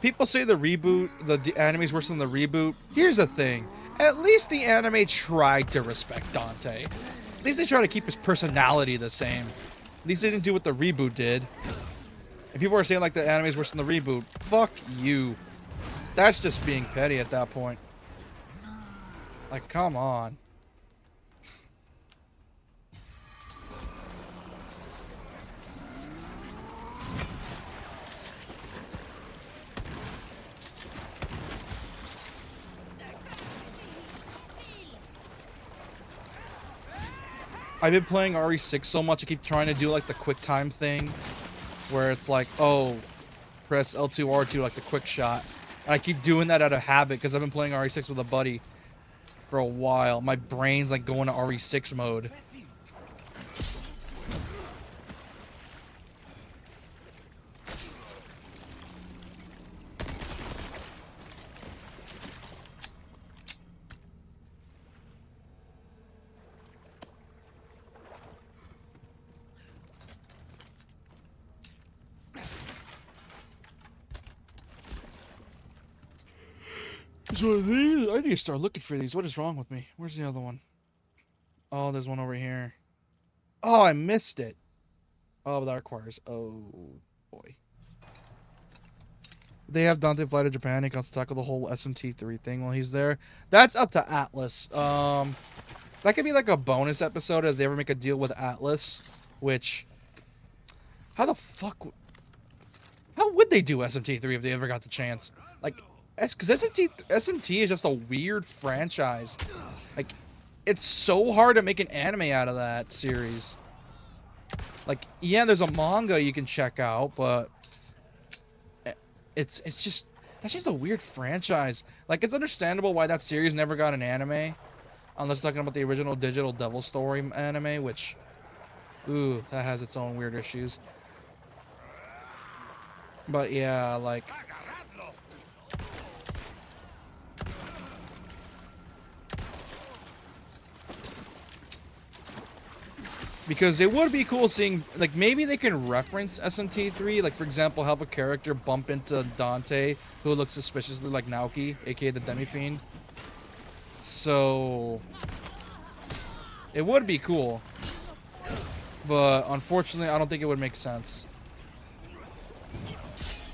People say the reboot, the anime's worse than the reboot. Here's the thing. At least the anime tried to respect Dante. At least they tried to keep his personality the same. At least they didn't do what the reboot did. And people are saying like the anime's worse than the reboot. Fuck you. That's just being petty at that point. Like, come on. I've been playing RE6 so much, I keep trying to do like the quick time thing. Where it's like, oh, press L2, R2, like the quick shot. And I keep doing that out of habit because I've been playing RE6 with a buddy for a while. My brain's like going to RE6 mode. So these, I need to start looking for these. What is wrong with me? Where's the other one? Oh, there's one over here. Oh, I missed it. Oh, but that requires... Oh, boy. They have Dante fly to Japan. He can tackle the whole SMT3 thing while he's there. That's up to Atlas. That could be like a bonus episode if they ever make a deal with Atlas. Which... How the fuck... How would they do SMT3 if they ever got the chance? Like... Because SMT is just a weird franchise. Like, it's so hard to make an anime out of that series. Like, yeah, there's a manga you can check out, but it's just that's just a weird franchise. Like, it's understandable why that series never got an anime, unless talking about the original Digital Devil Story anime, which, ooh, that has its own weird issues. But yeah, like. Because it would be cool seeing, like, maybe they can reference SMT3, like, for example, have a character bump into Dante who looks suspiciously like Naoki, aka the Demi-Fiend. So, it would be cool. But, unfortunately, I don't think it would make sense.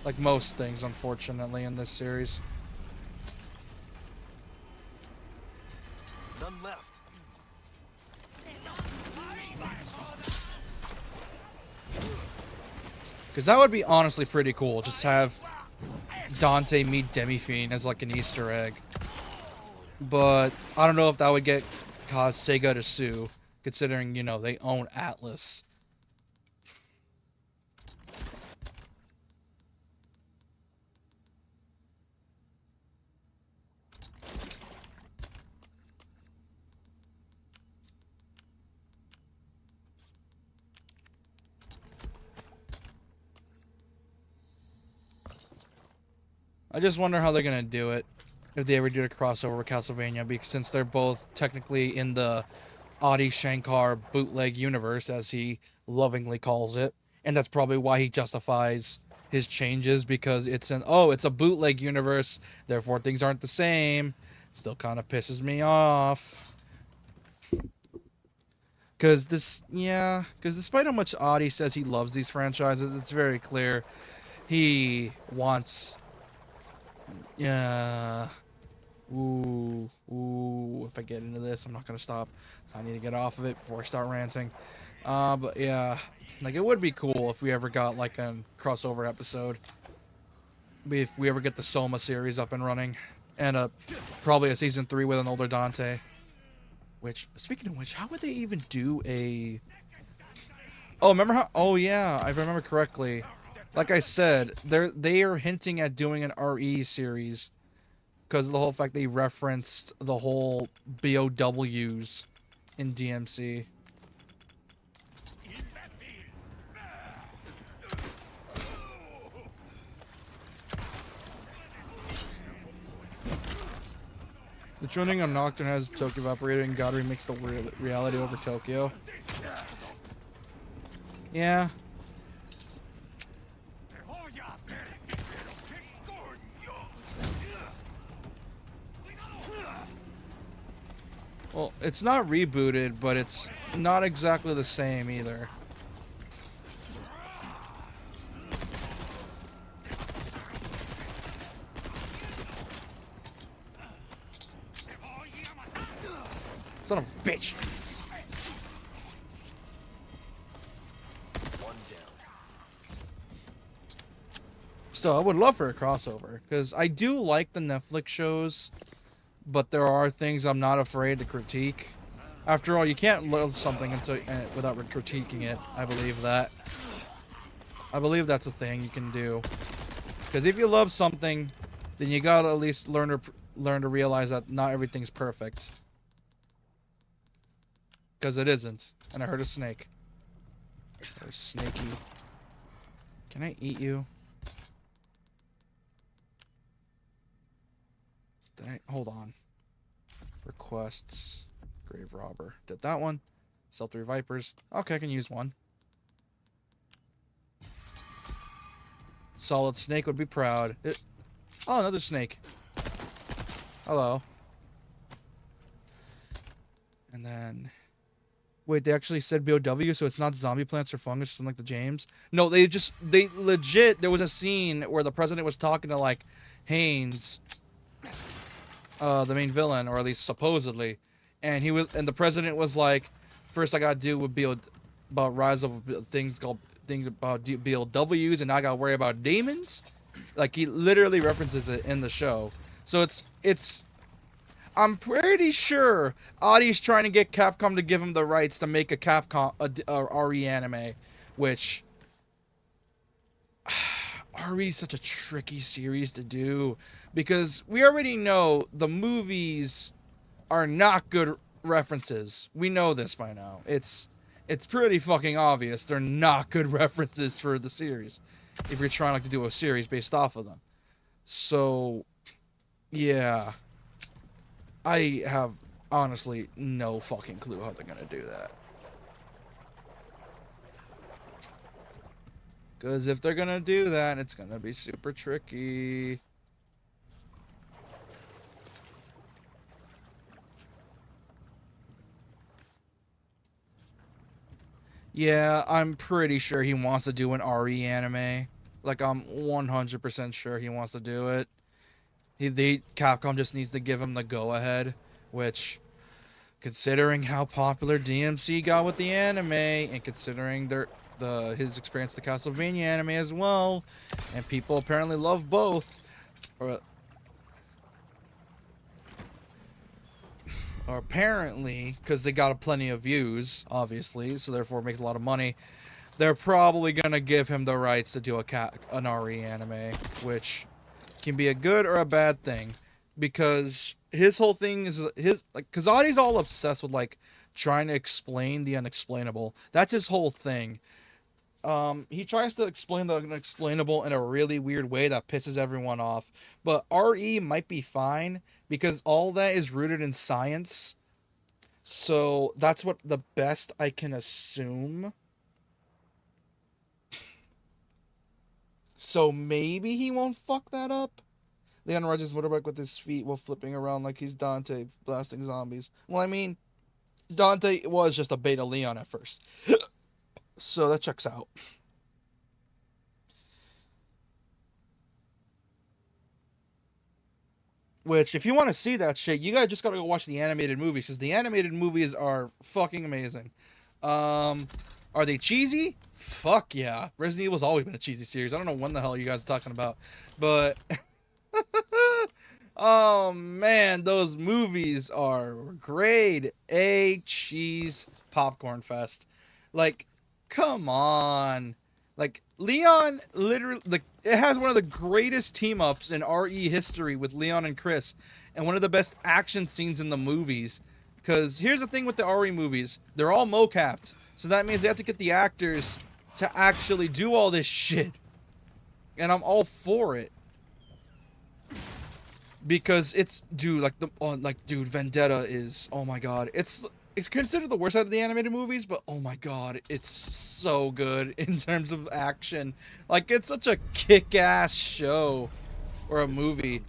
Like most things, unfortunately, in this series.
None left.
Because that would be honestly pretty cool. Just have Dante meet Demi-Fiend as like an Easter egg. But I don't know if that would cause Sega to sue, considering, you know, they own Atlas. I just wonder how they're gonna do it if they ever do a crossover with Castlevania, because since they're both technically in the Adi Shankar bootleg universe, as he lovingly calls it, and that's probably why he justifies his changes, because it's a bootleg universe, therefore things aren't the same. Still kind of pisses me off. Because despite how much Adi says he loves these franchises, it's very clear he wants. Yeah. Ooh. If I get into this, I'm not gonna stop. So I need to get off of it before I start ranting. But yeah, like it would be cool if we ever got like a crossover episode. If we ever get the Soma series up and running, and probably a season 3 with an older Dante. Which, speaking of which, how would they even do a? Oh, remember how? Oh yeah, I remember correctly. Like I said, they are hinting at doing an RE series because of the whole fact they referenced the whole BOWs in DMC. The trending on Nocturne has Tokyo evaporated and God remixed the reality over Tokyo. Yeah. Well, it's not rebooted, but it's not exactly the same either. Son of a bitch.
One down.
So I would love for a crossover, because I do like the Netflix shows, but there are things I'm not afraid to critique. After all, you can't love something until without critiquing it. I believe that. I believe that's a thing you can do. Because if you love something, then you gotta at least learn to realize that not everything's perfect. Because it isn't. And I heard a snake. Or snaky. Can I eat you? Hold on. Requests. Grave robber. Did that one. Sell 3 vipers. Okay, I can use one. Solid snake would be proud. Oh, another snake. Hello. And then... Wait, they actually said BOW, so it's not zombie plants or fungus, something like the James? No, they legit, there was a scene where the president was talking to, like, Haynes, the main villain, or at least supposedly, and the president was like, first I gotta do with about rise of things about BLWs, and now I gotta worry about demons? Like, he literally references it in the show. So it's I'm pretty sure Adi's trying to get Capcom to give him the rights to make a RE anime, which RE is such a tricky series to do, because we already know the movies are not good references. We know this by now. It's pretty fucking obvious they're not good references for the series if you're trying to do a series based off of them. So, yeah. I have, honestly, no fucking clue how they're gonna do that. Because if they're gonna do that, it's gonna be super tricky. Yeah, I'm pretty sure he wants to do an RE anime. Like, I'm 100% sure he wants to do it. Capcom just needs to give him the go-ahead, which, considering how popular DMC got with the anime, and considering his experience with the Castlevania anime as well, and people apparently love both, or apparently, because they got plenty of views, obviously, so therefore makes a lot of money, they're probably gonna give him the rights to do an RE anime, which can be a good or a bad thing, because his whole thing is because Adi's all obsessed with, like, trying to explain the unexplainable. That's his whole thing. He tries to explain the unexplainable in a really weird way that pisses everyone off, but RE might be fine because all that is rooted in science, so that's what the best I can assume. So maybe he won't fuck that up. Leon rides his motorbike with his feet while flipping around like he's Dante blasting zombies. Well, I mean, Dante was just a beta Leon at first. So that checks out. Which, if you want to see that shit, you just gotta go watch the animated movies, because the animated movies are fucking amazing. Are they cheesy? Fuck yeah. Resident Evil's always been a cheesy series. I don't know when the hell you guys are talking about. But, oh man, those movies are grade A cheese popcorn fest. Like, come on. Like, Leon literally, like, it has one of the greatest team-ups in RE history with Leon and Chris, and one of the best action scenes in the movies. Because here's the thing with the RE movies, they're all mocapped. So that means they have to get the actors to actually do all this shit. And I'm all for it. Because it's, dude, dude, Vendetta is, oh my god, it's considered the worst out of the animated movies, but oh my god, it's so good in terms of action. Like, it's such a kick-ass show or a movie.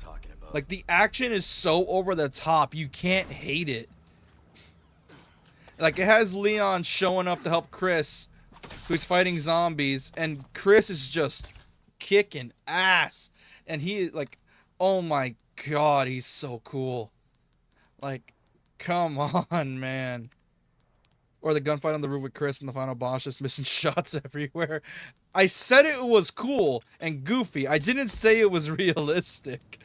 Like, the action is so over the top, you can't hate it. Like, it has Leon showing up to help Chris, who's fighting zombies, and Chris is just kicking ass. And he, like, oh my god, he's so cool. Like, come on, man. Or the gunfight on the roof with Chris and the final boss just missing shots everywhere. I said it was cool and goofy. I didn't say it was realistic.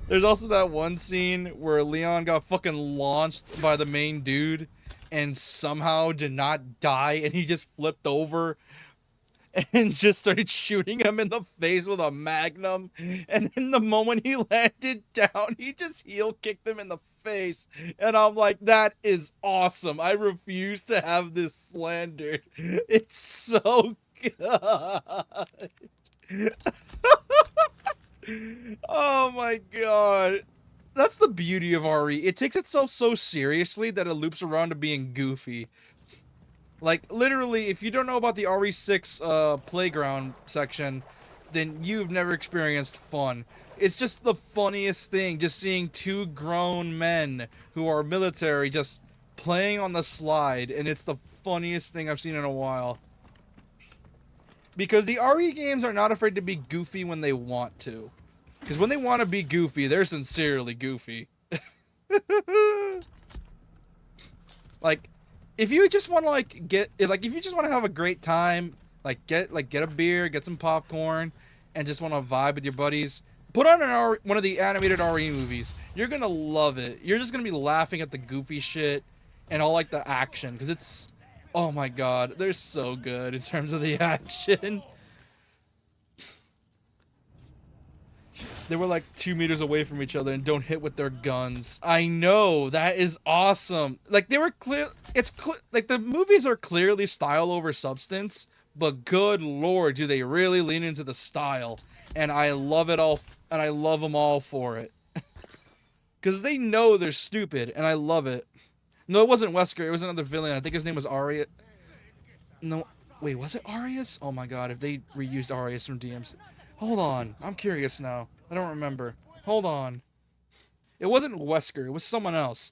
There's also that one scene where Leon got fucking launched by the main dude and somehow did not die, and he just flipped over and just started shooting him in the face with a magnum. And in the moment he landed down, he just heel kicked him in the face. And I'm like, that is awesome. I refuse to have this slandered. It's so good. Oh my god. That's the beauty of RE. It takes itself so seriously that it loops around to being goofy. Like, literally, if you don't know about the RE6 playground section, then you've never experienced fun. It's just the funniest thing, just seeing two grown men who are military just playing on the slide, and it's the funniest thing I've seen in a while. Because the RE games are not afraid to be goofy when they want to. Because when they want to be goofy, they're sincerely goofy. Like, if you just want to if you just want to have a great time, get a beer, get some popcorn, and just want to vibe with your buddies, put on one of the animated RE movies. You're gonna love it. You're just gonna be laughing at the goofy shit and all like the action, because it's, oh my god, they're so good in terms of the action. They were like 2 meters away from each other and don't hit with their guns. I know, that is awesome. Like, they were clear. Like, the movies are clearly style over substance, but good lord, do they really lean into the style. And I love it all, and I love them all for it. Because they know they're stupid, and I love it. No, it wasn't Wesker, it was another villain. I think his name was Arius. No, wait, was it Arius? Oh my god, if they reused Arius from DMC. Hold on, I'm curious now. I don't remember. Hold on. It wasn't Wesker, it was someone else.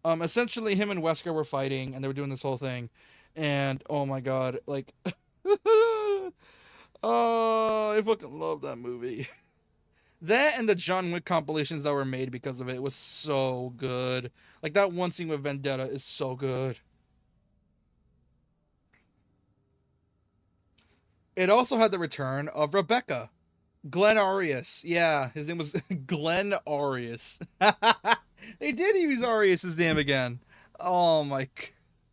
Essentially, him and Wesker were fighting, and they were doing this whole thing. And, oh my god, like... Oh, I fucking love that movie. That and the John Wick compilations that were made because of it was so good. Like, that one scene with Vendetta is so good. It also had the return of Rebecca. Glenn Arias. Yeah, his name was Glenn Arias. They did use Arias' name again. Oh my...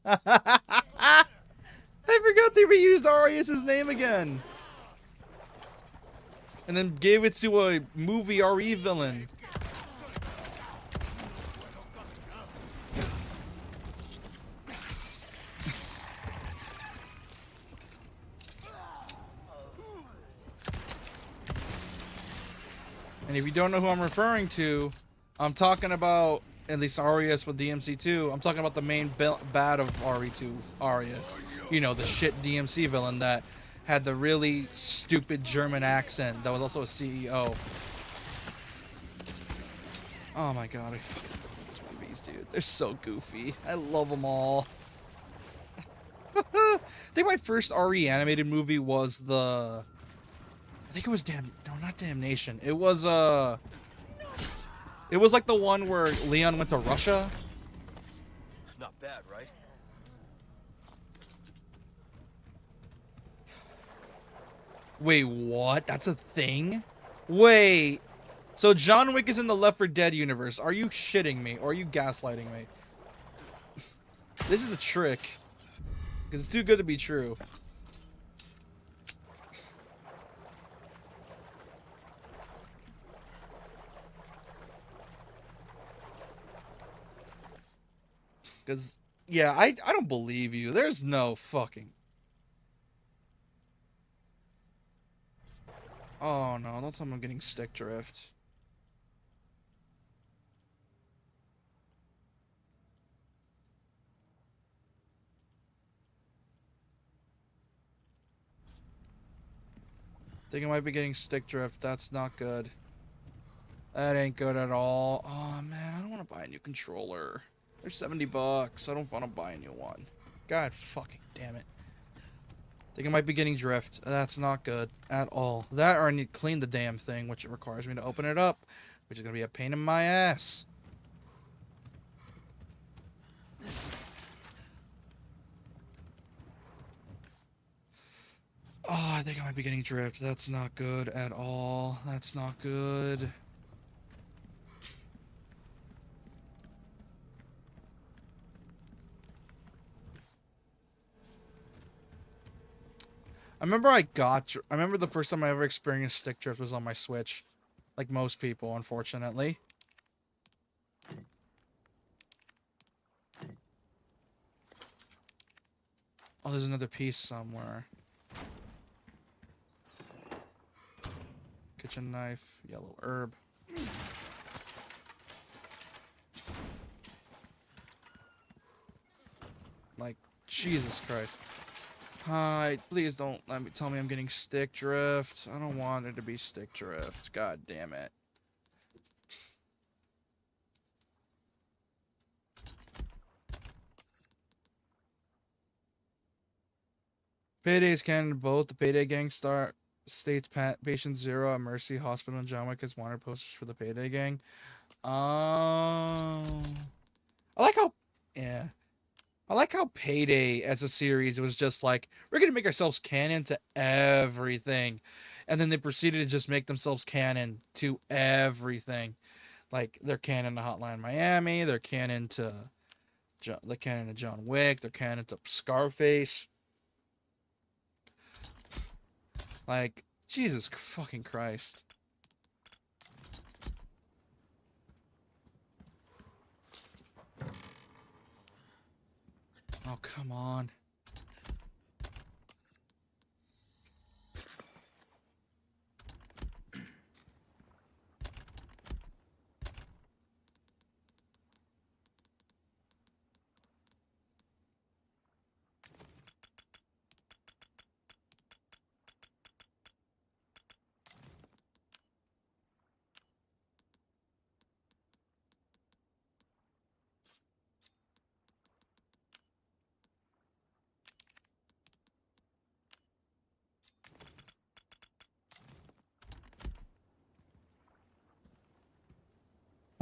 I forgot they reused Arias' name again. And then gave it to a movie RE villain. And if you don't know who I'm referring to, I'm talking about, at least Arias with DMC2, I'm talking about the main bad of RE2, Arias. You know, the shit DMC villain that had the really stupid German accent that was also a CEO. Oh my god, I fucking love these movies, dude. They're so goofy. I love them all. I think my first RE animated movie was the... I think it was not Damnation. It was like the one where Leon went to Russia.
Not bad, right?
Wait, what? That's a thing? Wait. So John Wick is in the Left 4 Dead universe. Are you shitting me? Or are you gaslighting me? This is the trick. Because it's too good to be true. Because, yeah, I don't believe you. There's no fucking... Oh, no. Don't tell me I'm getting stick drift. Think I might be getting stick drift. That's not good. That ain't good at all. Oh, man. I don't want to buy a new controller. They're $70. I don't want to buy a new one. God fucking damn it. Think I might be getting drift. That's not good at all. That or I need to clean the damn thing, which it requires me to open it up, which is going to be a pain in my ass. Oh, I think I might be getting drift. That's not good at all. That's not good. I remember the first time I ever experienced stick drift was on my Switch. Like most people, unfortunately. Oh, there's another piece somewhere. Kitchen knife, yellow herb. Like, Jesus Christ. Hi, please don't tell me I'm getting stick drift. I don't want it to be stick drift. God damn it. Paydays canon both. The Payday Gang states Patient Zero at Mercy Hospital in John Wick as wanted posters for the Payday Gang. Oh. I like how... Yeah. I like how Payday as a series was just like, we're going to make ourselves canon to everything. And then they proceeded to just make themselves canon to everything. Like, they're canon to Hotline Miami. They're canon to John Wick. They're canon to Scarface. Like, Jesus fucking Christ. Oh, come on.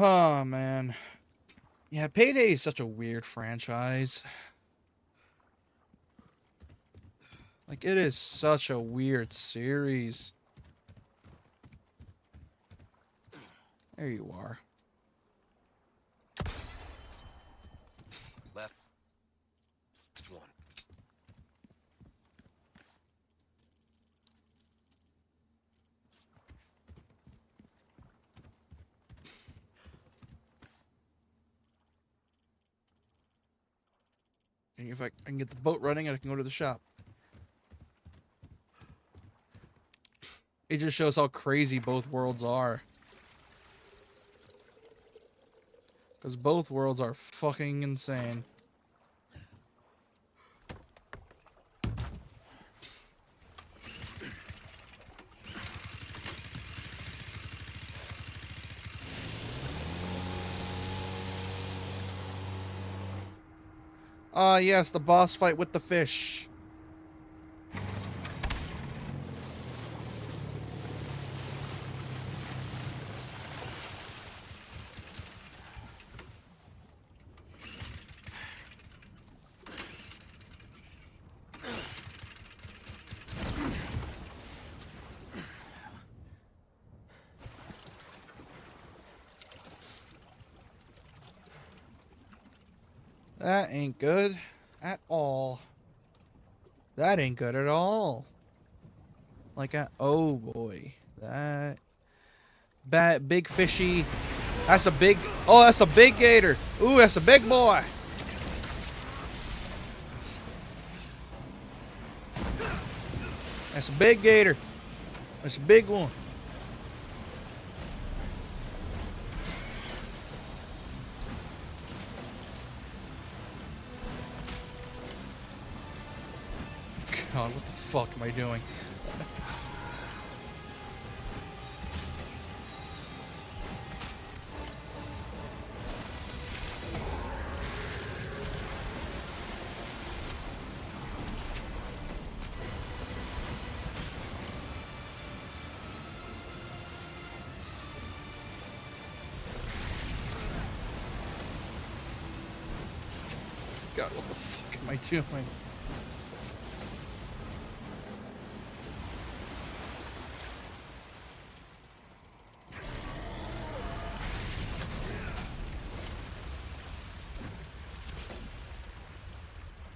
Oh, man. Yeah, Payday is such a weird franchise. Like, it is such a weird series. There you are.
Left. Which one?
And if I can get the boat running, I can go to the shop. It just shows how crazy both worlds are. Because both worlds are fucking insane. Ah, yes, the boss fight with the fish. That ain't good at all. That ain't good at all. Like, oh boy. That big fishy. That's a big, oh, that's a big gator. Ooh, that's a big boy. That's a big gator. That's a big one. God, what the fuck am I doing? God, what the fuck am I doing?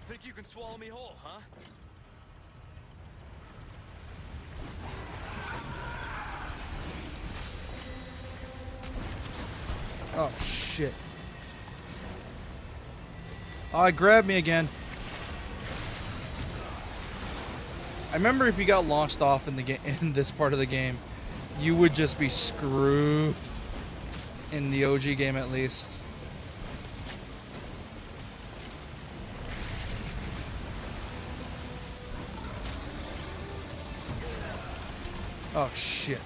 Think you can swallow me whole, huh?
Oh shit. Oh, it grabbed me again. I remember if you got launched off in the game, in this part of the game, you would just be screwed. In the OG game, at least. Oh shit.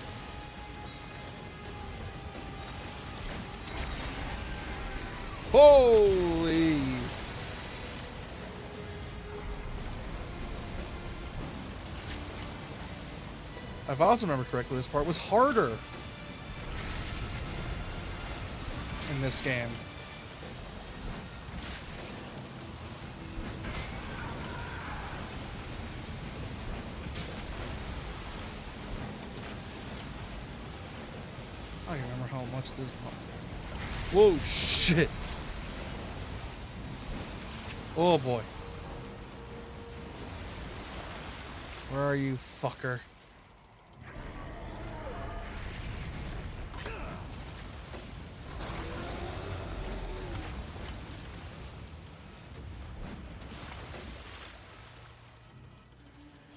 Holy. If I also remember correctly, this part was harder in this game. I don't remember how much this. Whoa, shit. Oh boy. Where are you, fucker?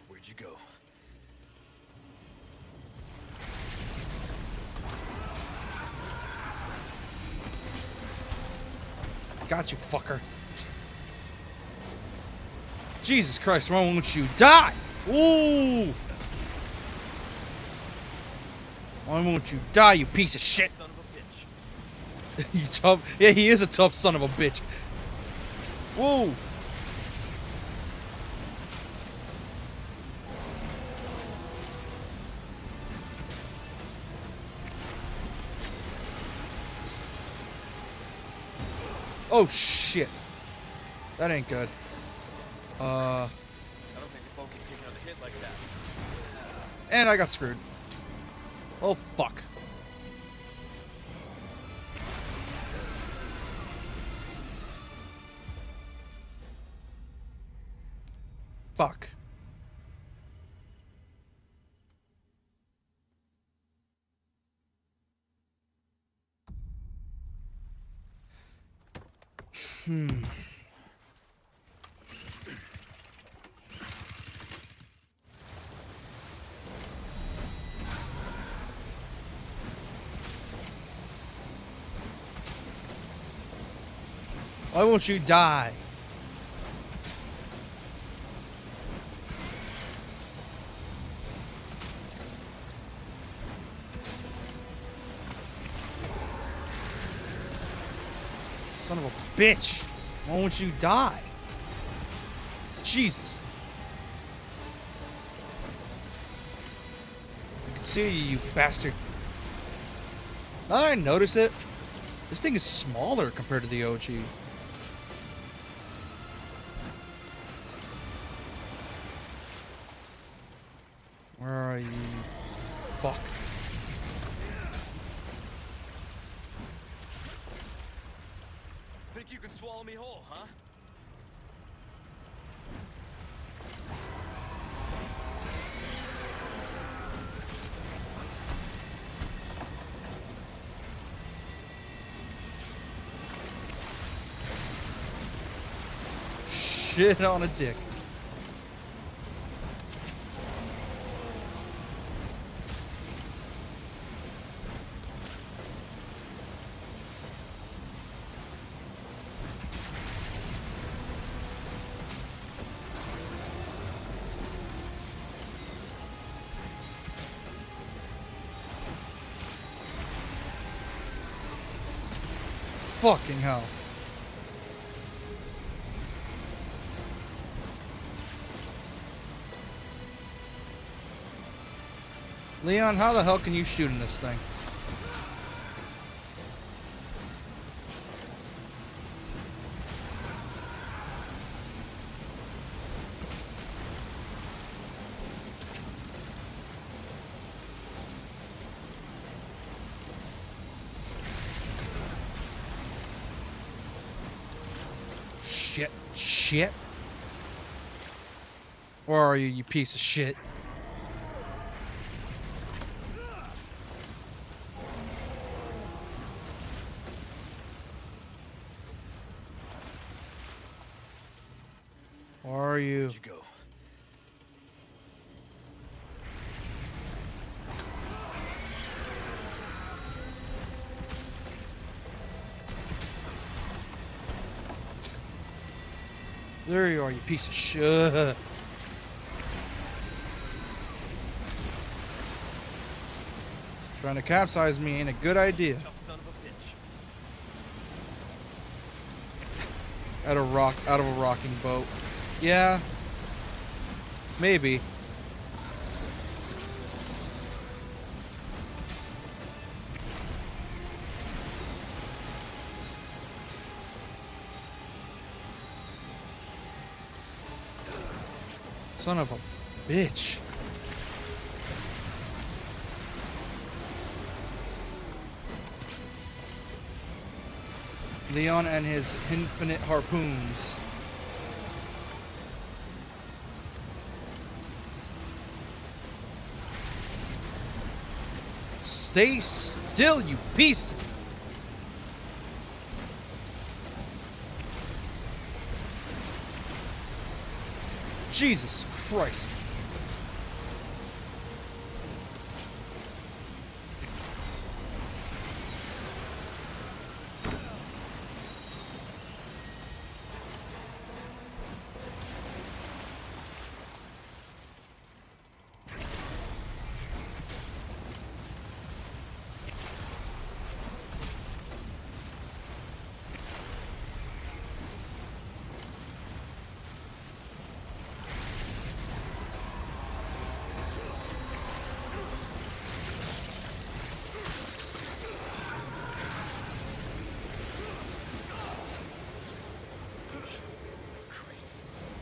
Where'd you go?
Got you, fucker. Jesus Christ, why won't you die? Ooh! Why won't you die, you piece of shit?
Son of a bitch.
You tough. Yeah, he is a tough son of a bitch. Whoa! Oh shit. That ain't good.
I don't think the boat can take another hit like that.
And I got screwed. Oh fuck. Fuck. Why won't you die? Son of a bitch. Why won't you die? Jesus. I can see you, you bastard. Now that I notice it, this thing is smaller compared to the OG. Where are you? Fuck.
Think you can swallow me whole, huh?
Shit on a dick. Fucking hell. Leon, how the hell can you shoot in this thing? shit. Shit. Where are you, you piece of shit? Where are you?
Where'd you go?
There you are, you piece of shit. Trying to capsize me ain't a good idea.
Tough son of a bitch.
Out of a rocking boat. Yeah. Maybe. Son of a bitch. Leon and his infinite harpoons. Stay still, you piece. Jesus Christ.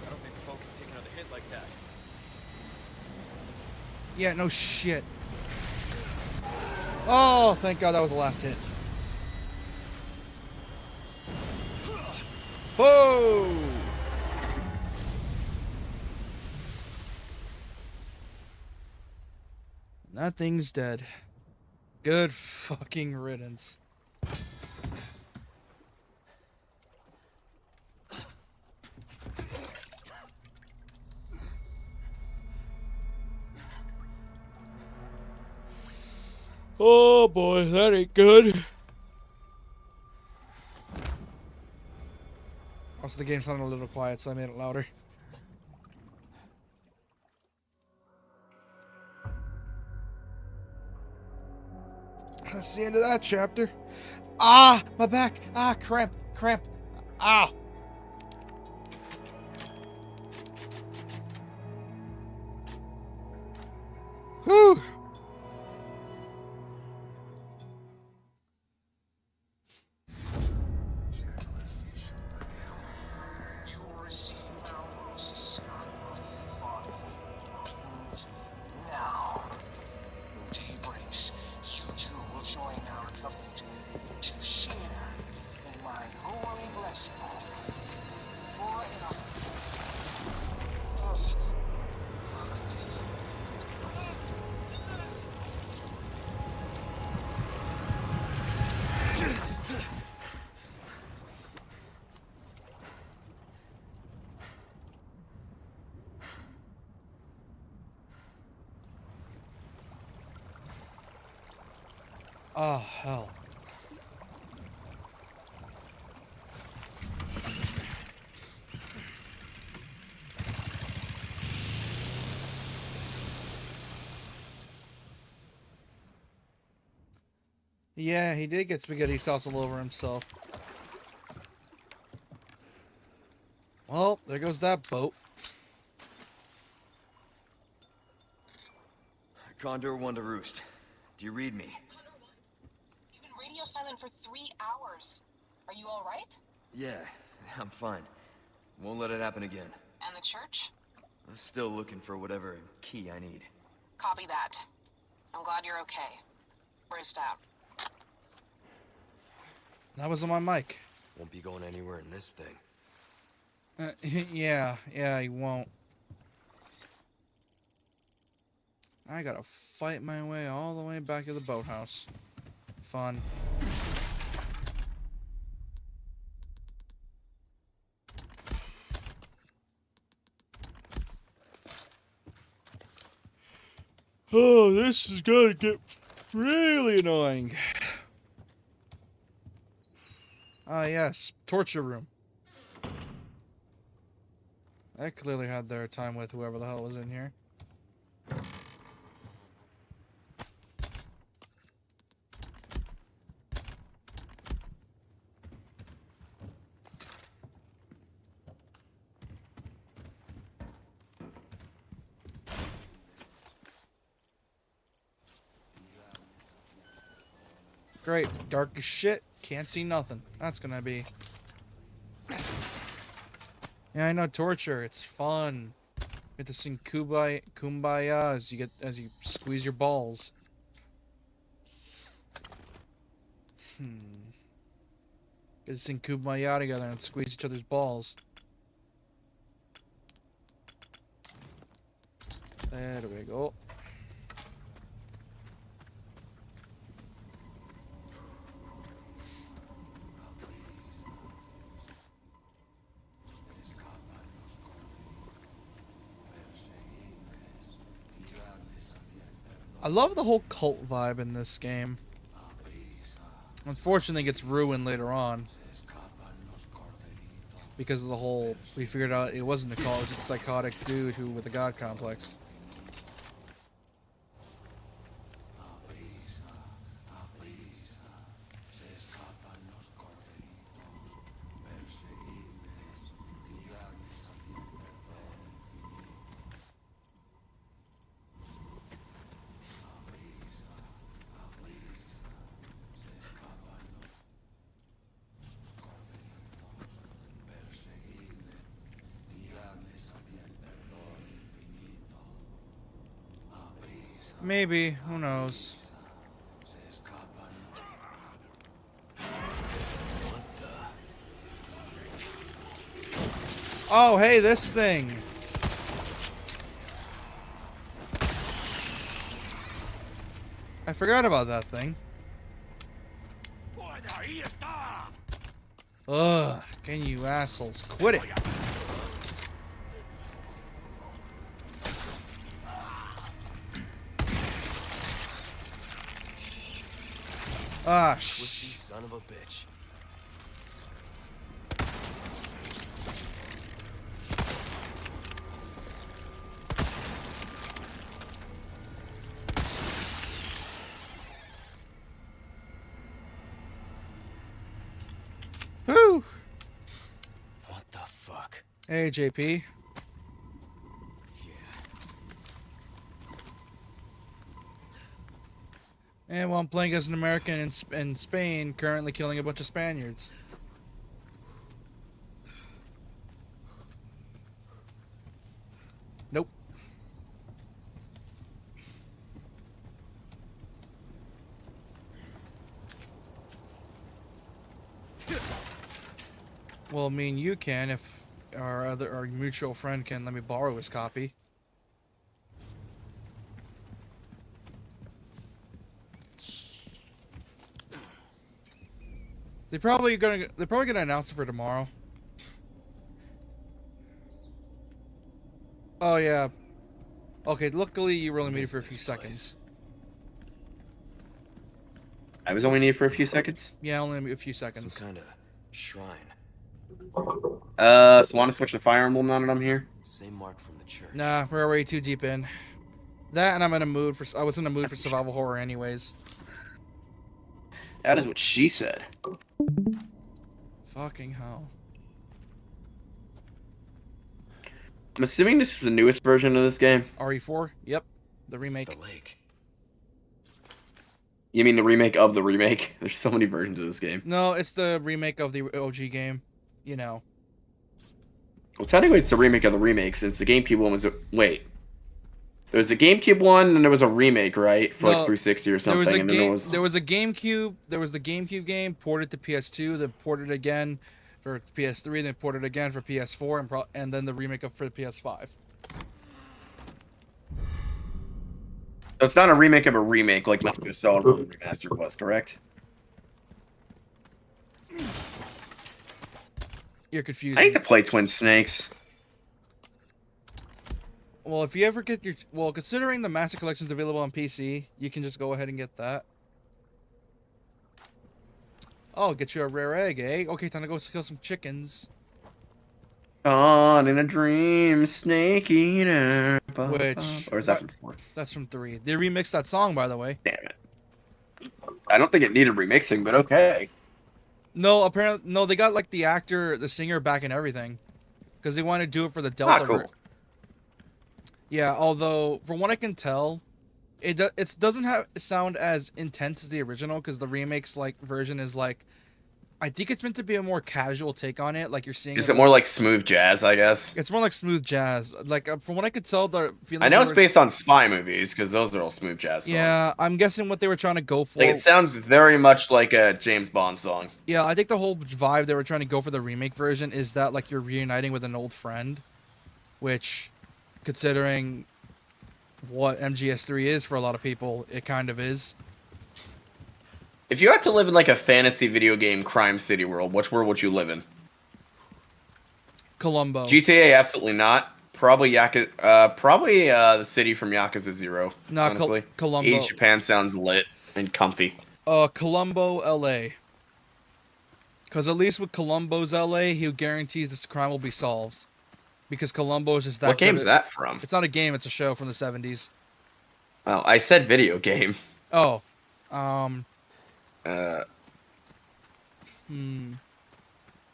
I don't think the boat can take another hit like that.
Yeah, no shit. Oh, thank God that was the last hit. Whoa! That thing's dead. Good fucking riddance. Oh boy, that ain't good. Also, the game sounded a little quiet, so I made it louder. That's the end of that chapter. Ah, my back. Ah, cramp, cramp. Ah. Whew.
Now, when day breaks, you two will join our covenant to share in my holy blessing forever.
Oh, hell. Yeah, he did get spaghetti sauce all over himself. Well, there goes that boat.
Condor 1 to Roost. Do you read me?
Connor 1, you've been radio silent for 3 hours. Are you all right?
Yeah, I'm fine. Won't let it happen again.
And the church?
I'm still looking for whatever key I need.
Copy that. I'm glad you're okay. Roost out.
That was on my mic.
Won't be going anywhere in this thing.
Yeah, he won't. I gotta fight my way all the way back to the boathouse. Fun. Oh, this is gonna get really annoying. Ah, yes. Torture room. They clearly had their time with whoever the hell was in here. Great. Dark as shit. Can't see nothing. That's gonna be... Yeah, I know torture. It's fun. You get to sing Kumbaya as you squeeze your balls. Get to sing Kumbaya together and squeeze each other's balls. There we go. I love the whole cult vibe in this game. Unfortunately, it gets ruined later on. Because of the whole... We figured out it wasn't a cult, it was just a psychotic dude who with a god complex. Maybe. Who knows? Oh, hey, this thing. I forgot about that thing. Ugh, can you assholes quit it? Ah,
Son of a bitch.
Whew.
What the fuck?
Hey, JP. And well, I'm playing as an American in Spain, currently killing a bunch of Spaniards. Nope. Well, I mean, you can if our mutual friend can let me borrow his copy. They're probably gonna announce it for tomorrow. Oh yeah. Okay, luckily you were only muted for a few seconds.
I was only needed for a few seconds.
Yeah, only a few seconds.
Some kind of shrine.
So want to switch to Fire Emblem now that I'm here?
Same mark from the church.
Nah, we're already too deep in. That and I'm in a mood for. I was in a mood for survival horror anyways.
That is what she said.
Fucking hell.
I'm assuming this is the newest version of this game.
RE4? Yep. The remake.
It's the lake.
You mean the remake of the remake? There's so many versions of this game.
No, it's the remake of the OG game. You know.
Well, technically it's the remake of the remake since the GameCube one was wait. There was a GameCube one and there was a remake, right? For like 360 or something.
There was a GameCube. There was the GameCube game ported to PS2. Then ported again for PS3, then ported again for PS4, and then the remake for the PS5.
So it's not a remake of a remake like Metal Gear Solid Remastered was, correct?
You're confused.
I need to play Twin Snakes.
Well, if you ever get your... Well, considering the Master Collection's available on PC, you can just go ahead and get that. Oh, get you a rare egg, eh? Okay, time to go kill some chickens.
On in a dream, snake eater.
Which...
Or is that from 4?
That's from 3. They remixed that song, by the way.
Damn it. I don't think it needed remixing, but okay.
No, apparently... No, they got, like, the actor, the singer back and everything. Because they wanted to do it for the Delta...
Cool.
Yeah, although, from what I can tell, it doesn't sound as intense as the original, because the remake's, like, version is, like... I think it's meant to be a more casual take on it, like you're seeing...
Is it more like smooth jazz, I guess?
It's more like smooth jazz. Like, from what I could tell, the feeling...
I know it's based on spy movies, because those are all smooth jazz songs.
Yeah, I'm guessing what they were trying to go for...
Like, it sounds very much like a James Bond song.
Yeah, I think the whole vibe they were trying to go for the remake version is that, like, you're reuniting with an old friend, which, considering what MGS3 is for a lot of people, it kind of is.
If you had to live in, like, a fantasy video game crime city world, which world would you live in?
Colombo.
GTA, absolutely not. Probably the city from Yakuza 0, honestly.
Colombo.
East Japan sounds lit and comfy.
Colombo, LA. Because at least with Colombo's LA, he guarantees this crime will be solved. Because Colombo's just that
What game is that from?
It's not a game, it's a show from the 70s.
Oh, I said video game.
Oh.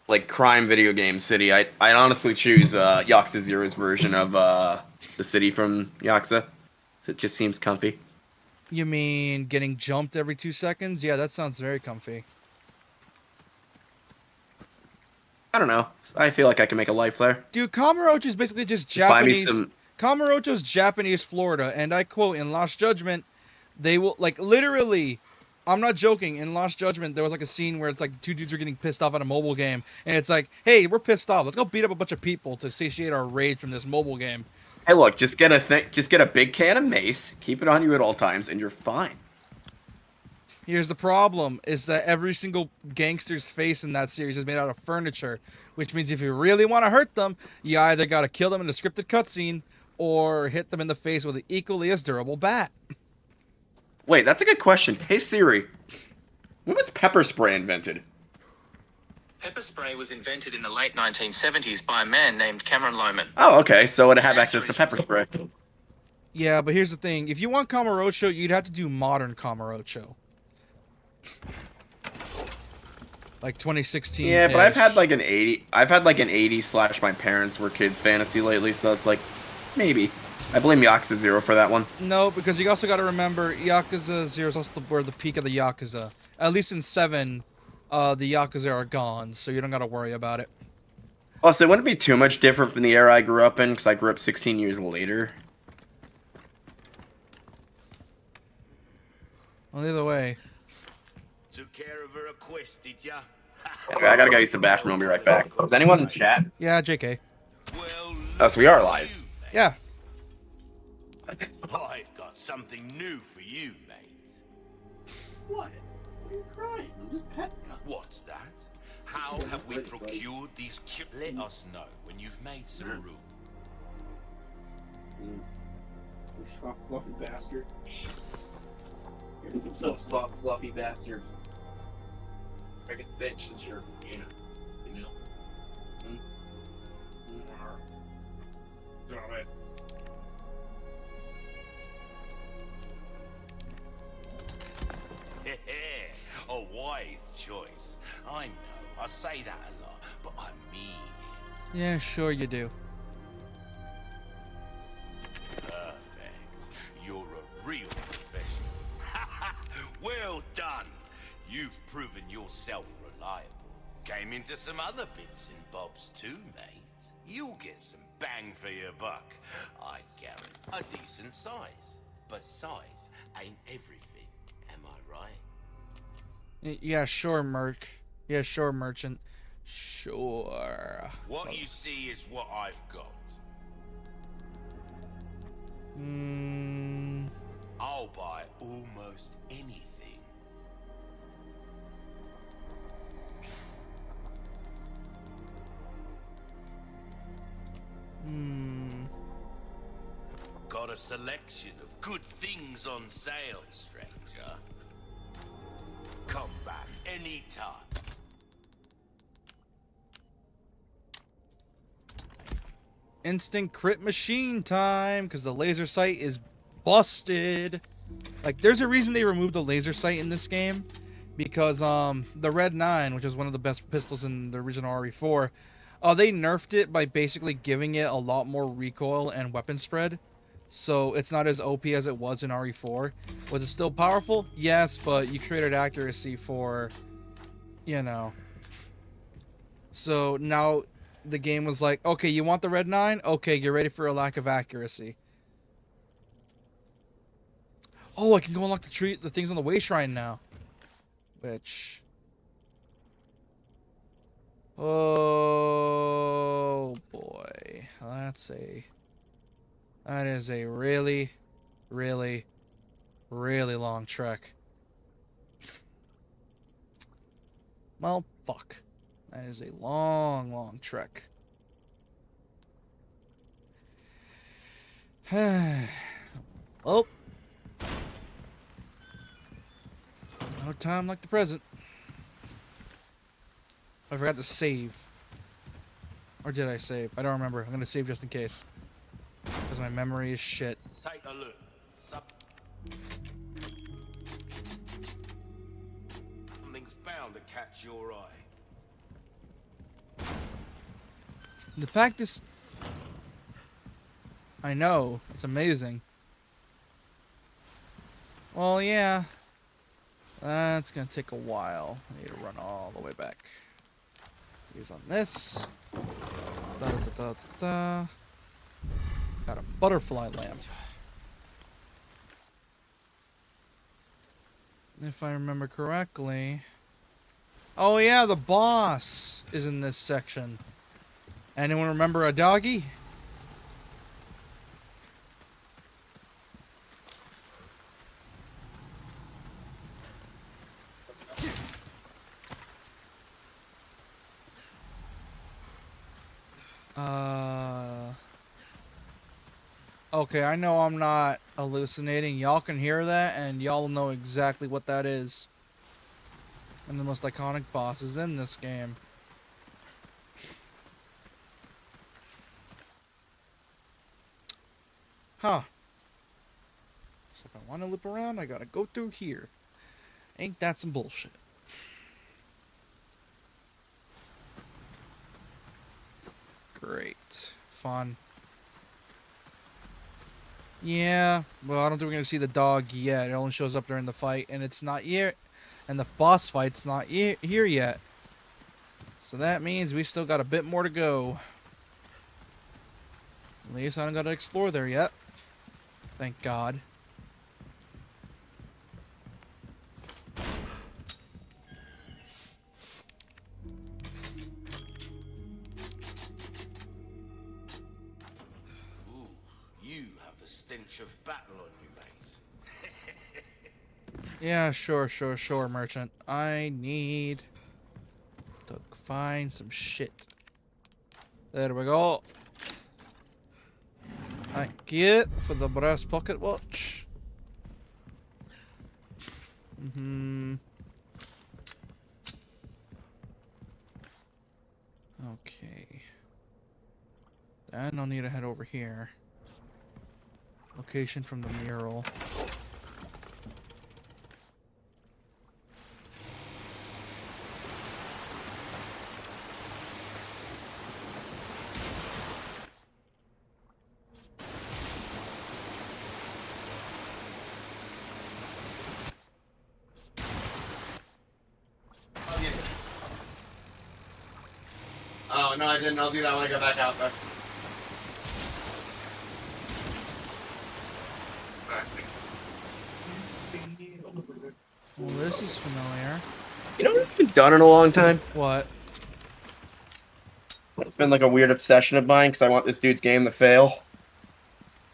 Like crime video game city. I honestly choose Yakuza 0's version of the city from Yakuza. It just seems comfy.
You mean getting jumped every 2 seconds? Yeah, that sounds very comfy.
I don't know. I feel like I can make a life there.
Dude, Kamurocho is basically just Japanese. Kamurocho's Japanese Florida, and I quote, in Lost Judgment, they will, like, literally, I'm not joking, in Lost Judgment, there was, like, a scene where it's, like, 2 dudes are getting pissed off at a mobile game, and it's like, hey, we're pissed off, let's go beat up a bunch of people to satiate our rage from this mobile game.
Hey, look, just get a big can of mace, keep it on you at all times, and you're fine.
Here's the problem, is that every single gangster's face in that series is made out of furniture, which means if you really want to hurt them, you either got to kill them in a scripted cutscene, or hit them in the face with an equally as durable bat.
Wait, that's a good question. Hey Siri, when was pepper spray invented?
Pepper spray was invented in the late 1970s by a man named Cameron Lohman.
Oh, okay, so it had access to pepper spray.
Yeah, but here's the thing. If you want Kamurocho, you'd have to do modern Kamurocho. Like 2016.
Yeah, but I've had like an 80 / my parents were kids fantasy lately, so it's like, maybe. I blame Yakuza 0 for that one.
No, because you also got to remember, Yakuza 0 is also where the peak of the Yakuza. At least in 7, the Yakuza are gone, so you don't got to worry about it.
Also, it wouldn't be too much different from the era I grew up in, because I grew up 16 years later.
Well, either way.
Took care of her request, did ya?
Okay, I gotta go use the bathroom. I'll be right back. Is anyone in chat?
Yeah, JK.
Well,
Oh, so we are live.
Yeah.
I've got something new for you, mate.
What? Are you crying? I'm just petting you.
What's that? How have we procured these Let us know when you've made some room.
You soft, fluffy bastard. You're so soft, fluffy bastard. I get bitch since you're, you know. Damn it.
A wise choice. I know, I say that a lot, but I mean it.
Yeah, sure you do.
Perfect. You're a real professional. Well done. You've proven yourself reliable. Came into some other bits and bobs too, mate. You'll get some bang for your buck. I guarantee a decent size. But size ain't everything, am I right?
Yeah, sure, Merc. Yeah, sure, Merchant. Sure.
What you see is what I've got.
Hmm.
I'll buy almost anything. Got a selection of good things on sale, stranger. Come back anytime.
Instant crit machine time, because the laser sight is busted. Like, there's a reason they removed the laser sight in this game, because the Red 9, which is one of the best pistols in the original RE4, they nerfed it by basically giving it a lot more recoil and weapon spread. So it's not as OP as it was in RE4. Was it still powerful? Yes, but you created accuracy for, you know. So now the game was like, okay, you want the Red 9? Okay, get ready for a lack of accuracy. Oh, I can go unlock the things on the way shrine now. Which... oh boy. That is a really, really, really long trek. Well, fuck. That is a long, long trek. Oh. No time like the present. I forgot to save. Or did I save? I don't remember. I'm gonna save just in case. Because my memory is shit.
Take a look. Something's bound to catch your eye.
The fact is... I know. It's amazing. Well, yeah. That's gonna take a while. I need to run all the way back. Use on this. Da, da, da, da, da. Got a butterfly lamp. If I remember correctly... oh yeah, the boss is in this section. Anyone remember a doggy? Okay, I know I'm not hallucinating. Y'all can hear that, and y'all know exactly what that is. And the most iconic bosses in this game. Huh. So if I want to loop around, I gotta go through here. Ain't that some bullshit? Great. Fun. Yeah, well, I don't think we're gonna see the dog yet. It only shows up during the fight, and it's not yet. And the boss fight's not here yet. So that means we still got a bit more to go. At least I don't gotta explore there yet. Thank God.
Stench of battle on you, mate.
Yeah, sure, merchant. I need to find some shit. There we go. Thank you for the brass pocket watch. Okay. Then I'll need to head over here. Location from the mural.
Oh, no, I didn't. I'll do that when I go back out there.
Well, this is familiar.
You know what I've been done in a long time?
What?
It's been like a weird obsession of mine because I want this dude's game to fail.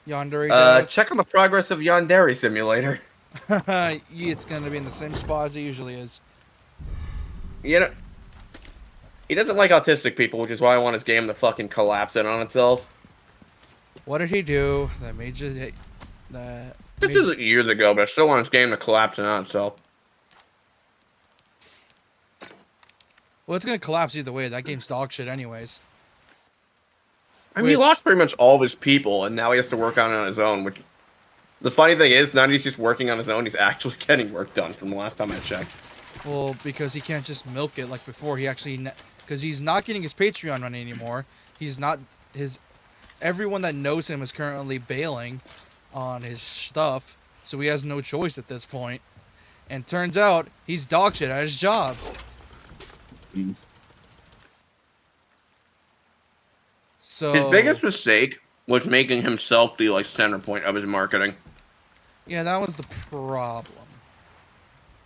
Yandere
Check on the progress of Yandere Simulator.
Death. It's gonna be in the same spot as it usually is.
You know, he doesn't like autistic people, which is why I want his game to fucking collapse in on itself.
What did he do that made you hate that?
This is years ago, but I still want his game to collapse in on itself.
Well, it's gonna collapse either way. That game's dog shit, anyways.
I mean, he lost pretty much all of his people, and now he has to work on it on his own. Which, the funny thing is, now he's just working on his own. He's actually getting work done from the last time I checked.
Well, because he can't just milk it like before. He actually, because he's not getting his Patreon money anymore. He's not his. Everyone that knows him is currently bailing on his stuff, so he has no choice at this point. And turns out he's dog shit at his job. So
His biggest mistake was making himself the like center point of his marketing.
yeah, that was the problem.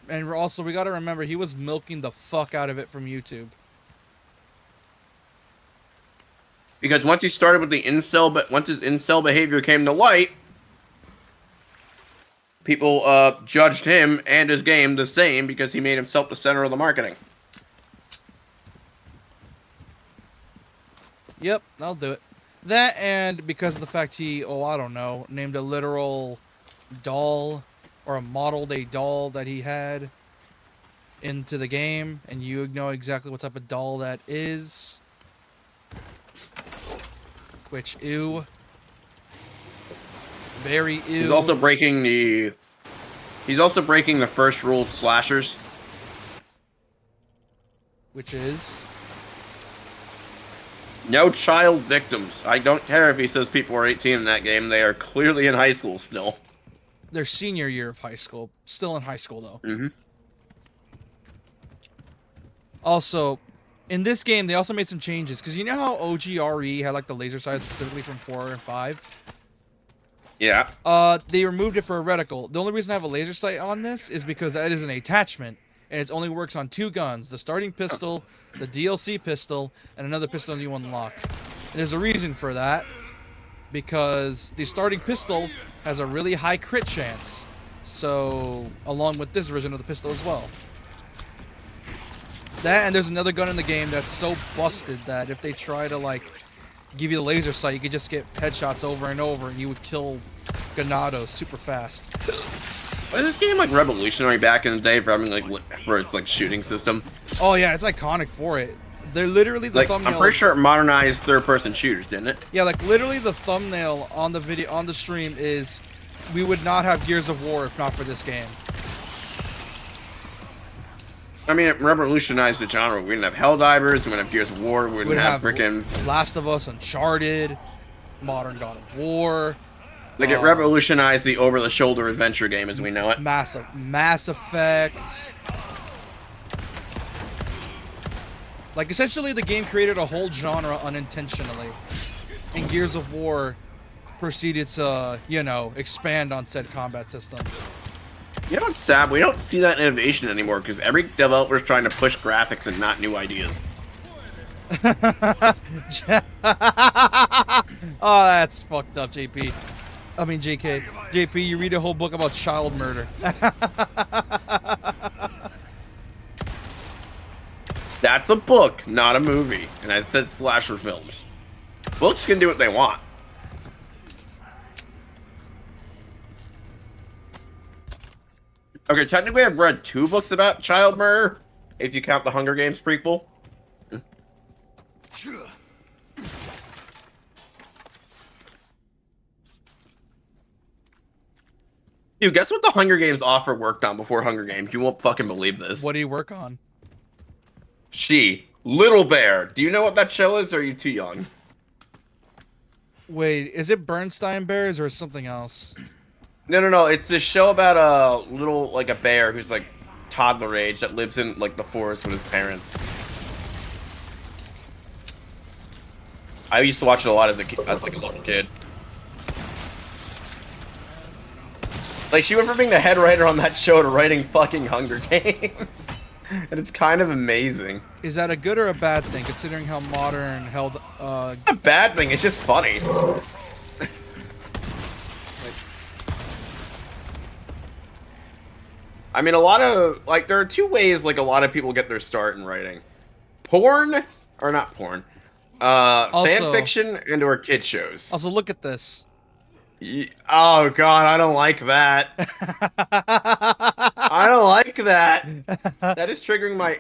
And also, we gotta remember, he was milking the fuck out of it from YouTube.
Because once he started with the incel, but once his incel behavior came to light, people judged him and his game the same because he made himself the center of the marketing.
Yep, I'll do it. That, and because of the fact he, I don't know, named a literal doll, or modeled a doll that he had into the game, and you know exactly what type of doll that is. Which, ew. Very ew.
He's also breaking the first rule of slashers.
Which is?
No child victims. I don't care if he says people are 18 in that game. They are clearly in high school still.
Their senior year of high school. Still in high school, though.
Mm-hmm.
Also, in this game, they also made some changes. Because you know how OGRE had, like, the laser sight specifically from 4 and 5?
Yeah.
They removed it for a reticle. The only reason I have a laser sight on this is because that is an attachment. And it only works on 2 guns. The starting pistol, the DLC pistol, and another pistol you unlock. And there's a reason for that. Because the starting pistol has a really high crit chance. So, along with this version of the pistol as well. That, and there's another gun in the game that's so busted that if they try to, like, give you the laser sight, you could just get headshots over and over, and you would kill Ganado super fast.
Was this game like revolutionary back in the day for having for its like shooting system?
Oh yeah, it's iconic for it. They're literally the thumbnail.
I'm pretty sure it modernized third-person shooters, didn't it?
Yeah, like literally the thumbnail on the video on the stream is, we would not have Gears of War if not for this game.
I mean, it revolutionized the genre. We didn't have Helldivers, we didn't have Gears of War, we didn't have freaking
Last of Us, Uncharted, modern God of War.
Like, it revolutionized the over-the-shoulder adventure game as we know it.
Mass Effect. Like, essentially, the game created a whole genre unintentionally. And Gears of War proceeded to, you know, expand on said combat system.
You know what's sad? We don't see that innovation anymore because every developer's trying to push graphics and not new ideas.
Oh, that's fucked up, JP. I mean, JK. JP, you read a whole book about child murder.
That's a book, not a movie. And I said slasher films. Books can do what they want. Okay, technically I've read 2 books about child murder, if you count the Hunger Games prequel. Dude, guess what the Hunger Games author worked on before Hunger Games? You won't fucking believe this.
What do you work on?
Little Bear. Do you know what that show is, or are you too young?
Wait, is it Bernstein Bears or something else?
No. It's this show about a bear who's like toddler age that lives in like the forest with his parents. I used to watch it a lot as a little kid. Like, she went from being the head writer on that show to writing fucking Hunger Games. And it's kind of amazing.
Is that a good or a bad thing, considering how modern held?
It's a bad thing. It's just funny. I mean, a lot of like there are two ways like a lot of people get their start in writing: porn or not porn, fan fiction and or kid shows.
Also, look at this.
Oh God, I don't like that. I don't like that. That is triggering my.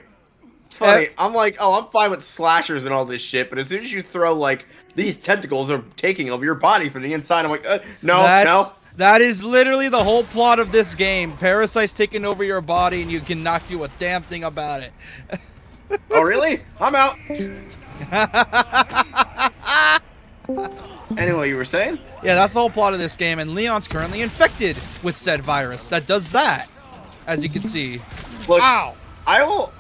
It's funny. I'm like, oh, I'm fine with slashers and all this shit, but as soon as you throw like these tentacles are taking over your body from the inside, I'm like, no, no.
That is literally the whole plot of this game. Parasites taking over your body, and you cannot do a damn thing about it.
Oh, really? I'm out. Anyway, you were saying?
Yeah, that's the whole plot of this game, and Leon's currently infected with said virus that does that, as you can see.
Look,
ow!
I will.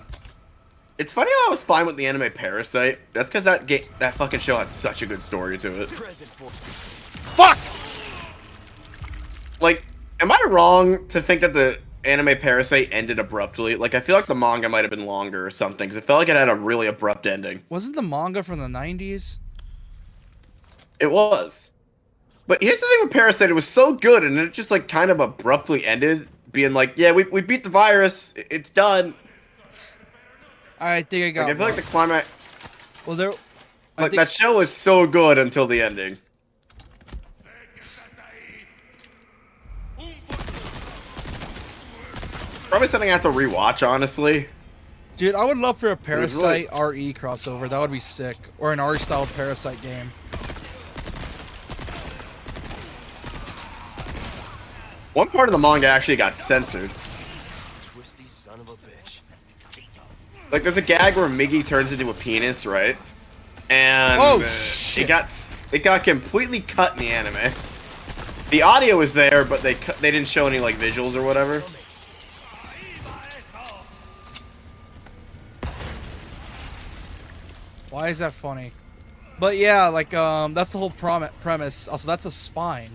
It's funny how I was fine with the anime Parasite. That's because that fucking show had such a good story to it.
Fuck!
Like, am I wrong to think that the anime Parasite ended abruptly? Like, I feel like the manga might have been longer or something, because it felt like it had a really abrupt ending.
Wasn't the manga from the 90s?
It was. But here's the thing with Parasite, it was so good, and it just, like, kind of abruptly ended, being like, yeah, we beat the virus, it's done.
I think I got
like, I feel like the climax...
Well, there...
Like, that show was so good until the ending. Probably something I have to rewatch, honestly.
Dude, I would love for a Parasite RE crossover. That would be sick. Or an R-style Parasite game.
One part of the manga actually got censored.
Twisty son of a bitch.
Like, there's a gag where Miggy turns into a penis, right? And
shit.
it got completely cut in the anime. The audio was there, but they didn't show any like visuals or whatever.
Why is that funny? But yeah, like, that's the whole premise. Also, that's a spine.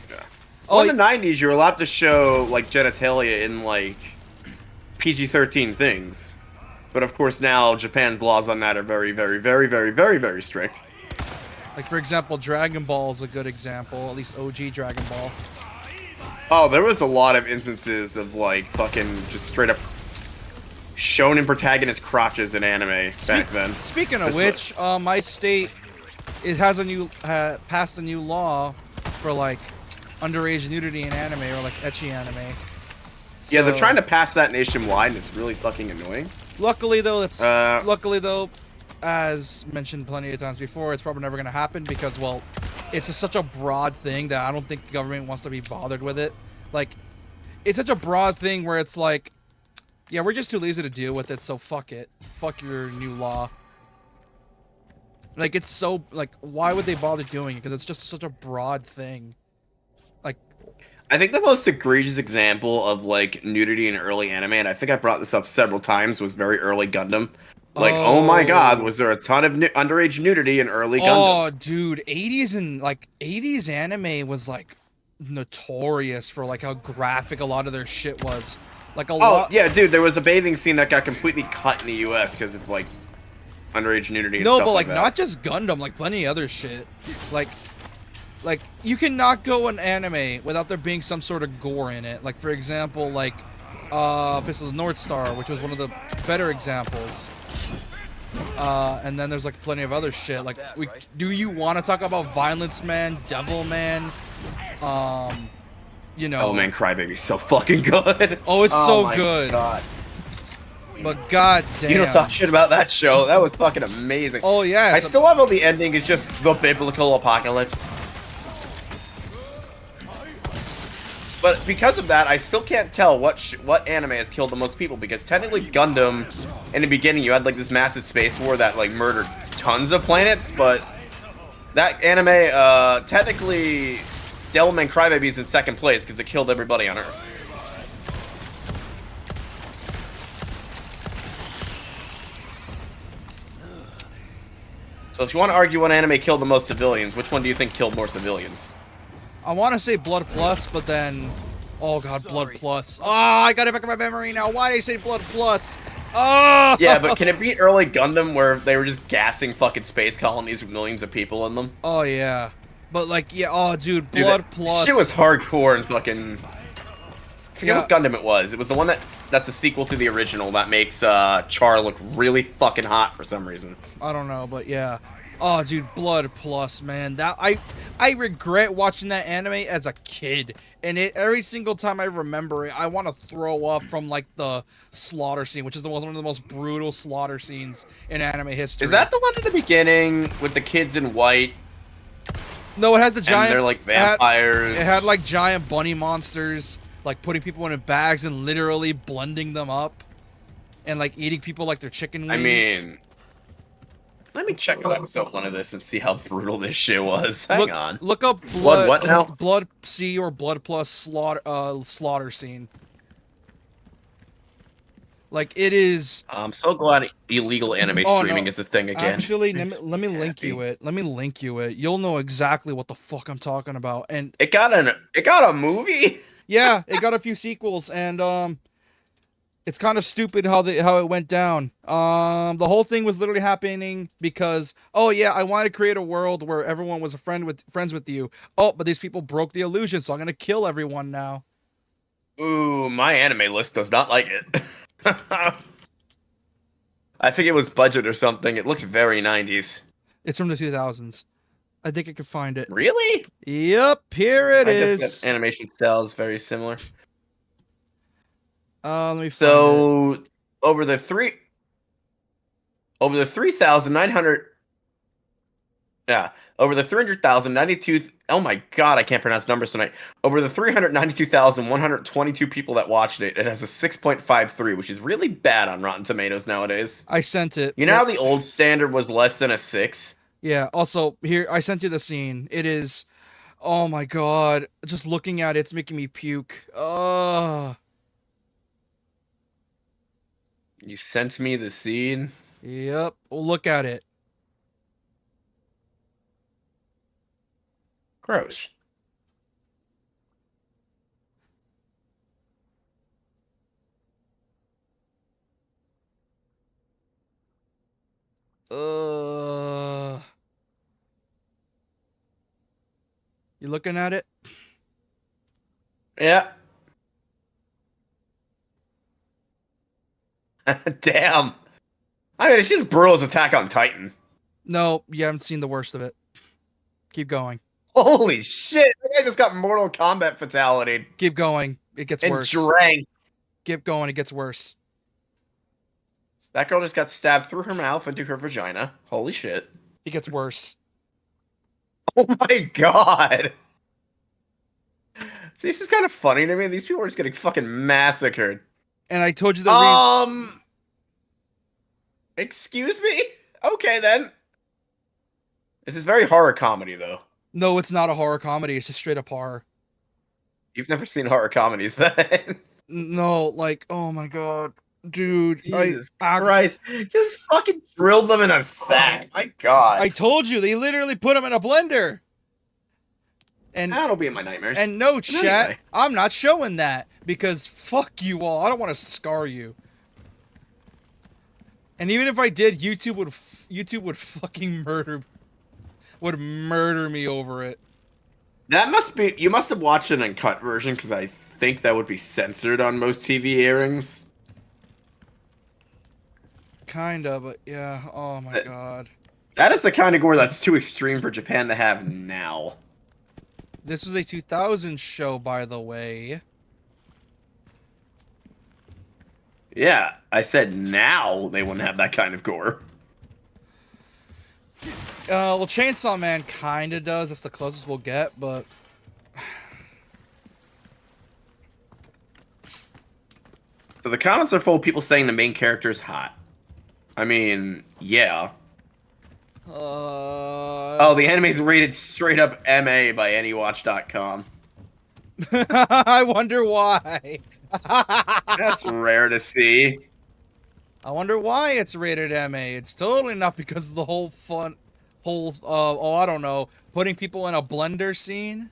Yeah.
Oh,
Well, in the 90s, you were allowed to show, like, genitalia in, like, PG-13 things. But, of course, now Japan's laws on that are very, very, very, very, very, very strict.
Like, for example, Dragon Ball is a good example. At least OG Dragon Ball.
Oh, there was a lot of instances of, like, fucking just straight up shonen protagonist crotches in anime back then.
Speaking of which, my state has passed a new law for like underage nudity in anime or like ecchi anime. So,
yeah, they're trying to pass that nationwide, and it's really fucking annoying.
Luckily though, as mentioned plenty of times before, it's probably never gonna happen because, well, it's such a broad thing that I don't think the government wants to be bothered with it. Like, it's such a broad thing where it's like, yeah, we're just too lazy to deal with it, so fuck it. Fuck your new law. Like, it's so, like, why would they bother doing it? Because it's just such a broad thing. Like,
I think the most egregious example of, like, nudity in early anime, and I think I brought this up several times, was very early Gundam. Like, oh my god, was there a ton of underage nudity in early Gundam?
Oh, dude, 80s anime was, like, notorious for, like, how graphic a lot of their shit was. Like a lot.
Yeah, dude, there was a bathing scene that got completely cut in the U.S. because of, like, underage nudity and
no,
stuff
but,
like
like,
that.
not just Gundam, like, plenty of other shit. Like, you cannot go an anime without there being some sort of gore in it. Like, for example, like, Fist of the North Star, which was one of the better examples. And then there's, like, plenty of other shit. Like, do you want to talk about Violence Man, Devil Man, you know.
Oh man, Crybaby's so fucking good.
Oh, it's so good.
God.
But god damn.
You don't talk shit about that show. That was fucking amazing.
Oh yeah.
I still love how the ending is just the biblical apocalypse. But because of that, I still can't tell what anime has killed the most people, because technically Gundam, in the beginning, you had like this massive space war that like murdered tons of planets, but that anime, technically, Devilman Crybaby's in second place because it killed everybody on Earth. So if you want to argue what anime killed the most civilians, which one do you think killed more civilians?
I want to say Blood Plus, but then Oh god, Blood Plus. Oh, I got it back in my memory now. Why did I say Blood Plus? Oh!
Yeah, but can it be early Gundam where they were just gassing fucking space colonies with millions of people in them?
Oh yeah. But like, yeah, oh dude,
Dude,
Blood
that
Plus.
shit was hardcore and fucking... I forget
Yeah.
what Gundam it was. It was the one that's a sequel to the original that makes Char look really fucking hot for some reason.
I don't know, but yeah. Oh, dude, Blood Plus, man. That I regret watching that anime as a kid, and every single time I remember it, I want to throw up from like the slaughter scene, which is one of the most brutal slaughter scenes in anime history.
Is that the one at the beginning with the kids in white?
No, it has the giant.
And they're like vampires.
It had like giant bunny monsters, like putting people in bags and literally blending them up, and like eating people like they're chicken wings.
I mean, let me check out episode 1 of this and see how brutal this shit was. Hang on.
Look up
Blood what now?
Blood C or Blood Plus slaughter scene. Like it is.
I'm so glad illegal anime streaming is a thing again.
Actually, let me link you it. Let me link you it. You'll know exactly what the fuck I'm talking about. And
it got a movie.
Yeah, it got a few sequels, and it's kind of stupid how it went down. The whole thing was literally happening because, oh yeah, I wanted to create a world where everyone was friends with you. Oh, but these people broke the illusion, so I'm gonna kill everyone now.
Ooh, my anime list does not like it. I think it was budget or something. It looks very 90s.
It's from the 2000s. I think I can find it.
Really?
Yep, here it is.
Guess that animation style is very similar.
Let me find
So over the 3,900. Yeah, over the 300,092. Oh my god, I can't pronounce numbers tonight. Over the 392,122 people that watched it, it has a 6.53, which is really bad on Rotten Tomatoes nowadays.
I sent it.
You know how the old standard was less than a 6?
Yeah, also, here, I sent you the scene. It is, oh my god, just looking at it, it's making me puke. Ugh.
You sent me the scene?
Yep, well, look at it.
Gross.
You looking at it?
Yeah. Damn. I mean, it's just brutal as Attack on Titan.
No, you haven't seen the worst of it. Keep going.
Holy shit! The guy just got Mortal Kombat fatality.
Keep going. It gets worse.
Drank.
Keep going. It gets worse.
That girl just got stabbed through her mouth into her vagina. Holy shit.
It gets worse.
Oh my god. See, this is kind of funny to me. These people are just getting fucking massacred.
And I told you the reason.
Excuse me? Okay, then. This is very horror comedy, though.
No, it's not a horror comedy. It's just straight up horror.
You've never seen horror comedies, then?
No, like, oh my god. Dude,
Jesus Christ. Just fucking drilled them in a sack. My god.
I told you, they literally put them in a blender. And
that'll be in my nightmares.
And no, chat,
anyway.
I'm not showing that because fuck you all. I don't want to scar you. And even if I did, YouTube would fucking murder me over it.
That must be, you must have watched an uncut version because I think that would be censored on most TV airings.
Kinda, but yeah. Oh my god.
That is the kind of gore that's too extreme for Japan to have now.
This was a 2000 show, by the way.
Yeah, I said now they wouldn't have that kind of gore.
Well, Chainsaw Man kinda does. That's the closest we'll get, but...
So the comments are full of people saying the main character is hot. I mean, yeah. Oh, the anime's rated straight up MA by Anywatch.com.
I wonder why.
That's rare to see.
I wonder why it's rated MA. It's totally not because of the whole I don't know, putting people in a blender scene.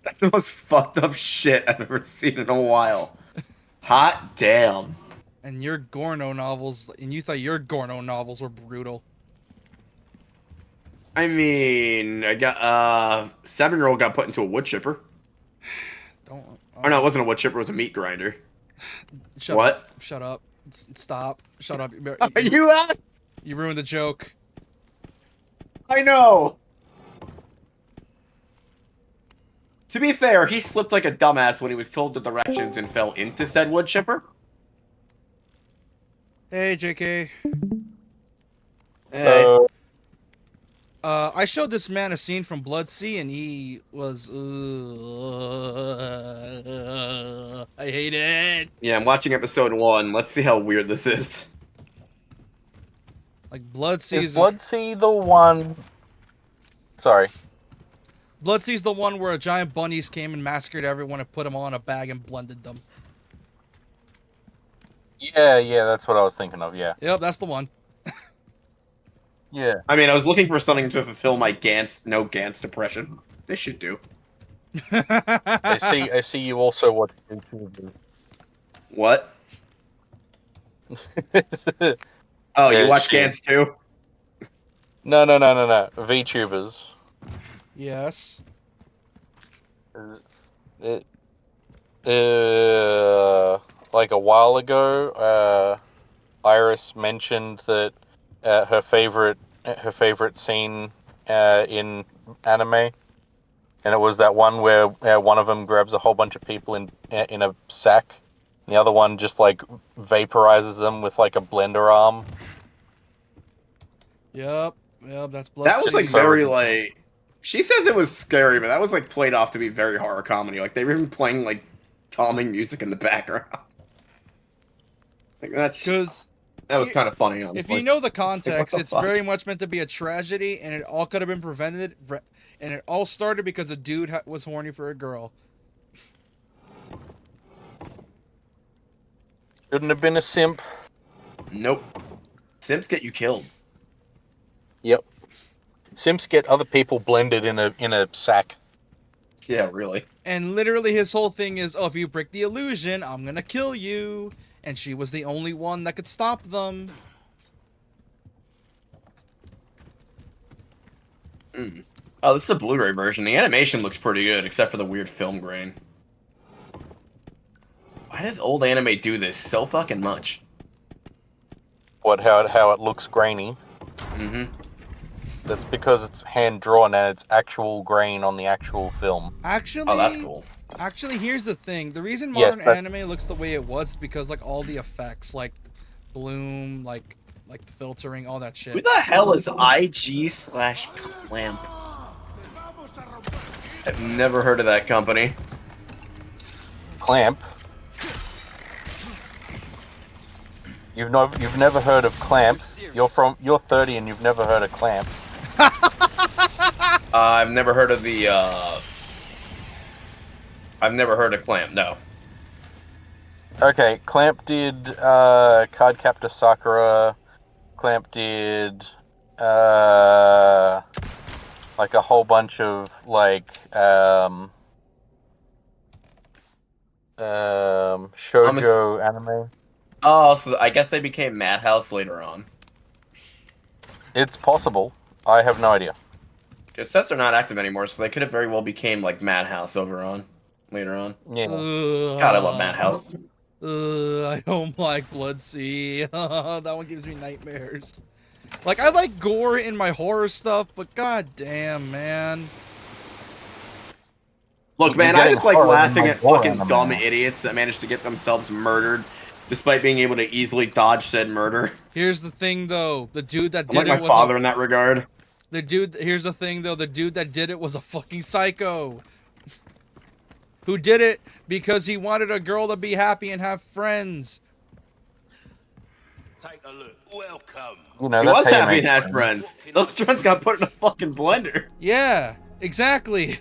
That's the most fucked up shit I've ever seen in a while. Hot damn.
And your Gorno novels, and you thought your Gorno novels were brutal.
I mean, I got 7-year-old got put into a wood chipper.
Don't.
Or no, it wasn't a wood chipper, it was a meat grinder.
Shut
What?
Up. Shut up. Stop. Shut up.
Are you at?
You ruined the joke.
I know. To be fair, he slipped like a dumbass when he was told the directions and fell into said wood chipper.
Hey, JK.
Hey.
I showed this man a scene from Bloodsea, and he was. I hate it.
Yeah, I'm watching episode 1. Let's see how weird this is.
Like Bloodsea's.
Is Bloodsea the one? Sorry.
Bloodsea's the one where giant bunnies came and massacred everyone and put them all in a bag and blended them.
Yeah, that's what I was thinking of. Yeah.
Yep, that's the one.
Yeah.
I mean, I was looking for something to fulfill my no Gantz depression. They should do.
I see. You also watch YouTubers.
What? Oh, you
Yeah,
watch
shit.
Gantz too?
No. VTubers.
Yes.
Like a while ago, Iris mentioned that her favorite scene in anime, and it was that one where one of them grabs a whole bunch of people in a sack, and the other one just like vaporizes them with like a blender arm.
Yep, that's Bloodsea.
That was like
So
very
ridiculous.
like. She says it was scary, but that was like played off to be very horror comedy. Like they were even playing like calming music in the background. Like that's
Because
that was kind of funny.
if you know the context,
the
it's
fuck?
very much meant to be a tragedy, and it all could have been prevented. And it all started because a dude was horny for a girl.
Shouldn't have been a simp.
Nope. Simps get you killed.
Yep. Simps get other people blended in a sack.
Yeah, really.
And literally his whole thing is, oh, if you break the illusion, I'm gonna kill you. And she was the only one that could stop them.
Oh, this is a Blu-ray version. The animation looks pretty good, except for the weird film grain. Why does old anime do this so fucking much?
How it looks grainy.
Mm-hmm.
That's because it's hand drawn and it's actual grain on the actual film.
Actually,
Oh, that's cool.
Actually, here's the thing. The reason
Yes,
modern
but-
anime looks the way it was is because like all the effects, like bloom, like the filtering, all that
Who
shit.
the hell is IG/Clamp? I've never heard of that company.
Clamp. You've never heard of Clamp. You're 30 and you've never heard of Clamp.
I've never heard of the. I've never heard of Clamp. No.
Okay, Clamp did Cardcaptor Sakura. Clamp did like a whole bunch of like shoujo anime.
Oh, so I guess they became Madhouse later on.
It's possible. I have no idea.
It says they're not active anymore, so they could have very well became like Madhouse later on.
Yeah.
God, I love Madhouse.
I don't like Bloodsea. That one gives me nightmares. Like, I like gore in my horror stuff, but god damn, man.
Look, man,
You're
I just like
getting horror
laughing
in
at
my horror
fucking
anime.
dumb idiots that manage to get themselves murdered, despite being able to easily dodge said murder.
Here's the thing, though. The dude that
I'm like
did it
my
was
father in that regard.
Here's the thing, though. The dude that did it was a fucking psycho. Who did it because he wanted a girl to be happy and have friends.
Take a look. Welcome.
You know,
He
that's
was
how you
happy
make
and had
friends.
friends. Those friends got put in a fucking blender.
Yeah, exactly.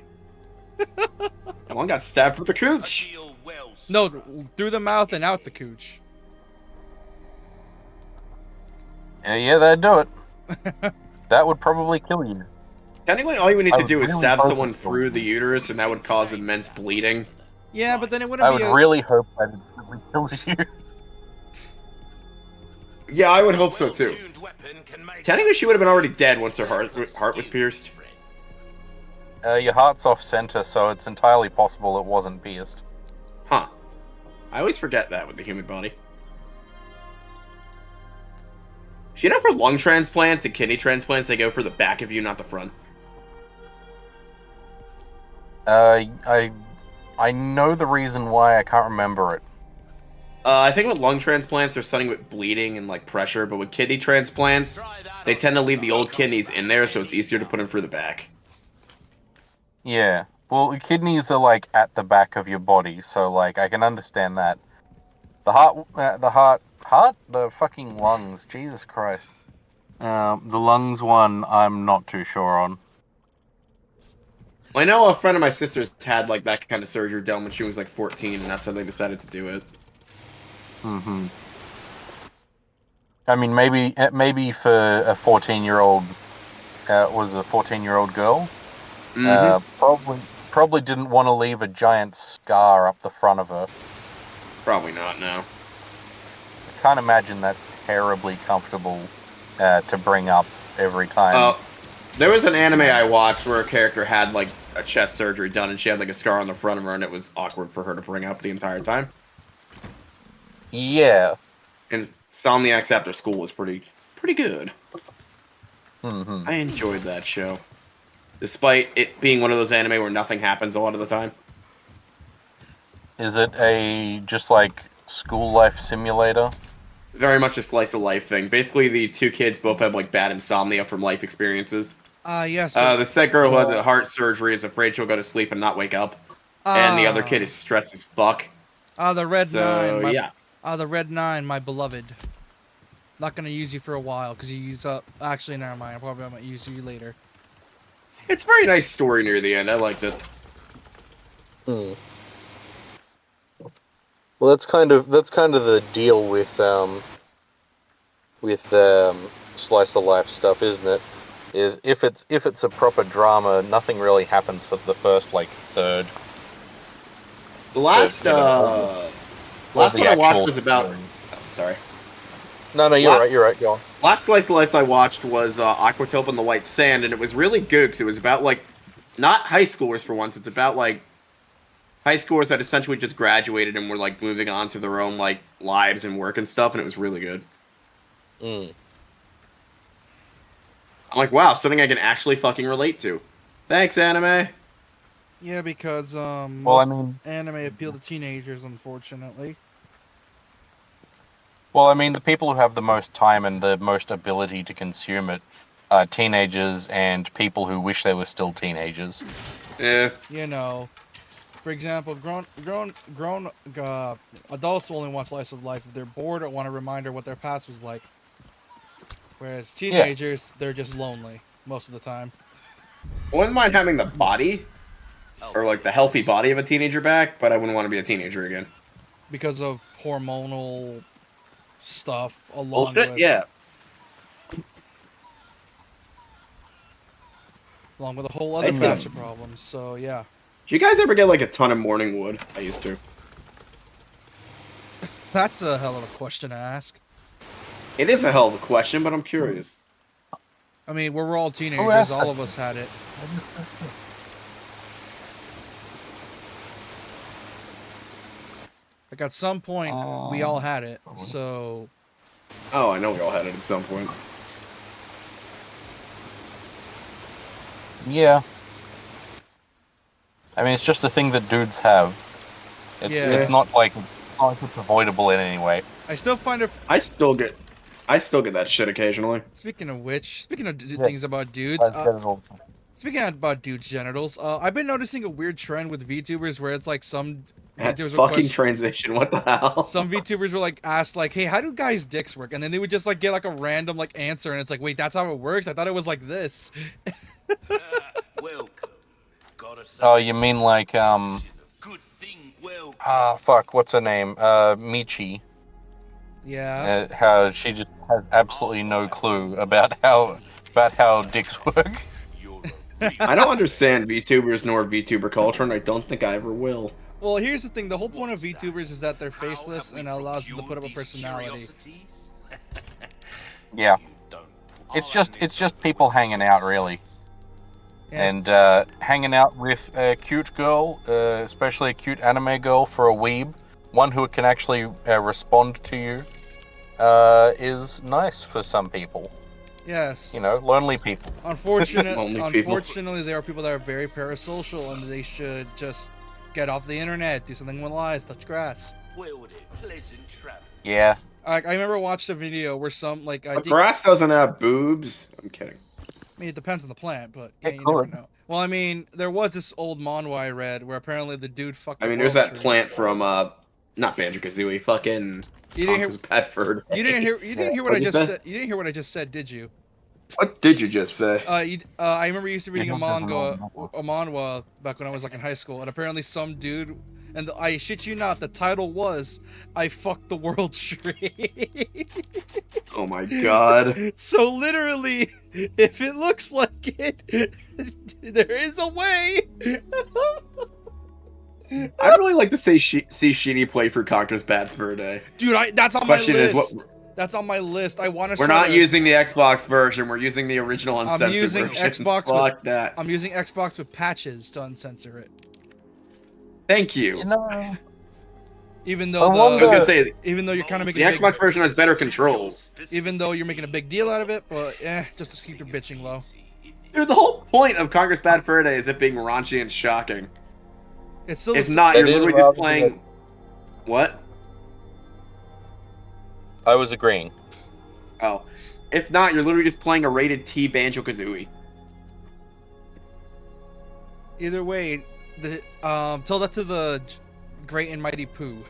And one got stabbed for the cooch.
Deal well,
No, through the mouth and out the cooch.
Yeah, that'd do it. That would probably kill you.
Technically, all you would need
I
to
would
do is
really
stab
hope
someone
it's
through the uterus, and that would cause immense bleeding.
Yeah, but then it wouldn't
I
be
would
a...
really hope that it instantly kills you.
Yeah, I would hope so too.
Well-tuned weapon can make
Technically,
up
she would have been
for
already dead once her
lack of
heart was
skill,
pierced.
friend.
Your heart's off center, so it's entirely possible it wasn't pierced.
Huh. I always forget that with the human body. You know, for lung transplants and kidney transplants, they go for the back of you, not the front.
I know the reason why. I can't remember it.
I think with lung transplants, there's something with bleeding and like pressure, but with kidney transplants, they tend to leave the old kidneys in there, so it's easier to put them through the back.
Yeah. Well, kidneys are like at the back of your body, so like I can understand that. The fucking lungs. Jesus Christ. The lungs one, I'm not too sure on.
I know a friend of my sister's had like that kind of surgery done when she was like 14, and that's how they decided to do it.
Mm-hmm. I mean, maybe for a 14-year-old, was a 14-year-old girl. Probably didn't want to leave a giant scar up the front of her.
Probably not, no.
I can't imagine that's terribly comfortable to bring up every time.
There was an anime I watched where a character had like a chest surgery done, and she had like a scar on the front of her, and it was awkward for her to bring up the entire time.
Yeah.
And Insomniacs After School was pretty good.
Mm-hmm.
I enjoyed that show, despite it being one of those anime where nothing happens a lot of the time.
Is it a just like school life simulator?
Very much a slice of life thing. Basically, the two kids both have like bad insomnia from life experiences.
Yes.
The said girl who had the heart surgery is afraid she'll go to sleep and not wake up, and the other kid is stressed as fuck.
The Red Nine.
Yeah.
The Red Nine, my beloved. Not gonna use you for a while because you use up. Actually, never mind. I probably might use you later.
It's a very nice story near the end. I liked it.
Hmm. Well, that's kind of the deal with slice of life stuff, isn't it? Is if it's a proper drama, nothing really happens for the first like third.
The last last one I watched was about.
Story.
Oh, sorry.
No, you're right. Go on.
Last slice of life I watched was Aquatope and the White Sand, and it was really good because it was about like not high schoolers for once. It's about like high schoolers that essentially just graduated and were like moving on to their own like lives and work and stuff, and it was really good.
Mm.
I'm like, wow, something I can actually fucking relate to. Thanks, anime.
Yeah, because
Well,
most anime appeal to teenagers, unfortunately.
Well, I mean, the people who have the most time and the most ability to consume it are teenagers and people who wish they were still teenagers.
Yeah.
You know, for example, grown adults will only want slice of life if they're bored or want a reminder what their past was like. Whereas teenagers, they're just lonely most of the time.
I wouldn't mind having the body, or like the healthy body of a teenager back, but I wouldn't want to be a teenager again.
Because of hormonal stuff along with along with a whole other batch of problems. So yeah.
Do you guys ever get like a ton of morning wood? I used to.
That's a hell of a question to ask.
It is a hell of a question, but I'm curious.
I mean, we're all teenagers. All of us had it. Like at some point, we all had it. So.
Oh, I know we all had it at some point.
Yeah. I mean, it's just a thing that dudes have. It's not like it's avoidable in any way.
I still find it.
I still get that shit occasionally.
Speaking of which, things about dudes. Speaking about dudes' genitals, I've been noticing a weird trend with VTubers where it's like some VTubers
fucking transition. What the hell?
Some VTubers were like asked like, "Hey, how do guys' dicks work?" And then they would just like get like a random like answer, and it's like, "Wait, that's how it works? I thought it was like this."
Oh, you mean like fuck, what's her name? Michi.
Yeah.
How she just has absolutely no clue about how dicks work.
I don't understand VTubers nor VTuber culture, and I don't think I ever will.
Well, here's the thing. The whole point of VTubers is that they're faceless and it allows them to put up a personality.
Yeah. It's just people hanging out, really.
Yeah.
And hanging out with a cute girl, especially a cute anime girl for a weeb, one who can actually respond to you, is nice for some people.
Yes.
You know, lonely people.
Unfortunately, there are people that are very parasocial, and they should just get off the internet, do something with lies, touch grass.
Yeah.
I remember watching a video where some like I
But
think,
grass doesn't have boobs. I'm kidding.
I mean, it depends on the plant, but yeah,
It
you never
could.
know. Well, I mean, there was this old manhwa I read where apparently the dude fucked.
I mean,
the
there's
world
that
tree.
plant from not Banjo-Kazooie, fucking
You didn't hear-
Conker's Bad Fur Day.
You didn't hear what I
What'd you
just
say?
said. You didn't hear what I just said, did you?
What did you just say?
I remember used to reading a manhwa back when I was like in high school, and apparently some dude, and I shit you not, the title was "I fucked the world tree."
Oh my god.
So literally, if it looks like it, there is a way.
I'd really like to see Sheeny play for Conker's Bad Fur Day.
Dude, that's on
Question
my
is,
list.
what-
That's on my list. I want to.
We're not using the Xbox version. We're using the original uncensored
I'm using
version.
Xbox.
Fuck that.
I'm using Xbox with patches to uncensor it.
Thank you.
You know,
Even
I
though
was gonna say
even though you're kind of
the
making a
Xbox version has better controls.
even though you're making a big deal out of it, but just to keep your bitching low.
Dude, the whole point of Conker's Bad Fur Day is it being raunchy and shocking.
It's still
It's not. You're
It is
literally just
rather
playing. What?
I was agreeing.
Oh, if not, you're literally just playing a rated T Banjo-Kazooie.
Either way. Tell that to the Great and Mighty Pooh,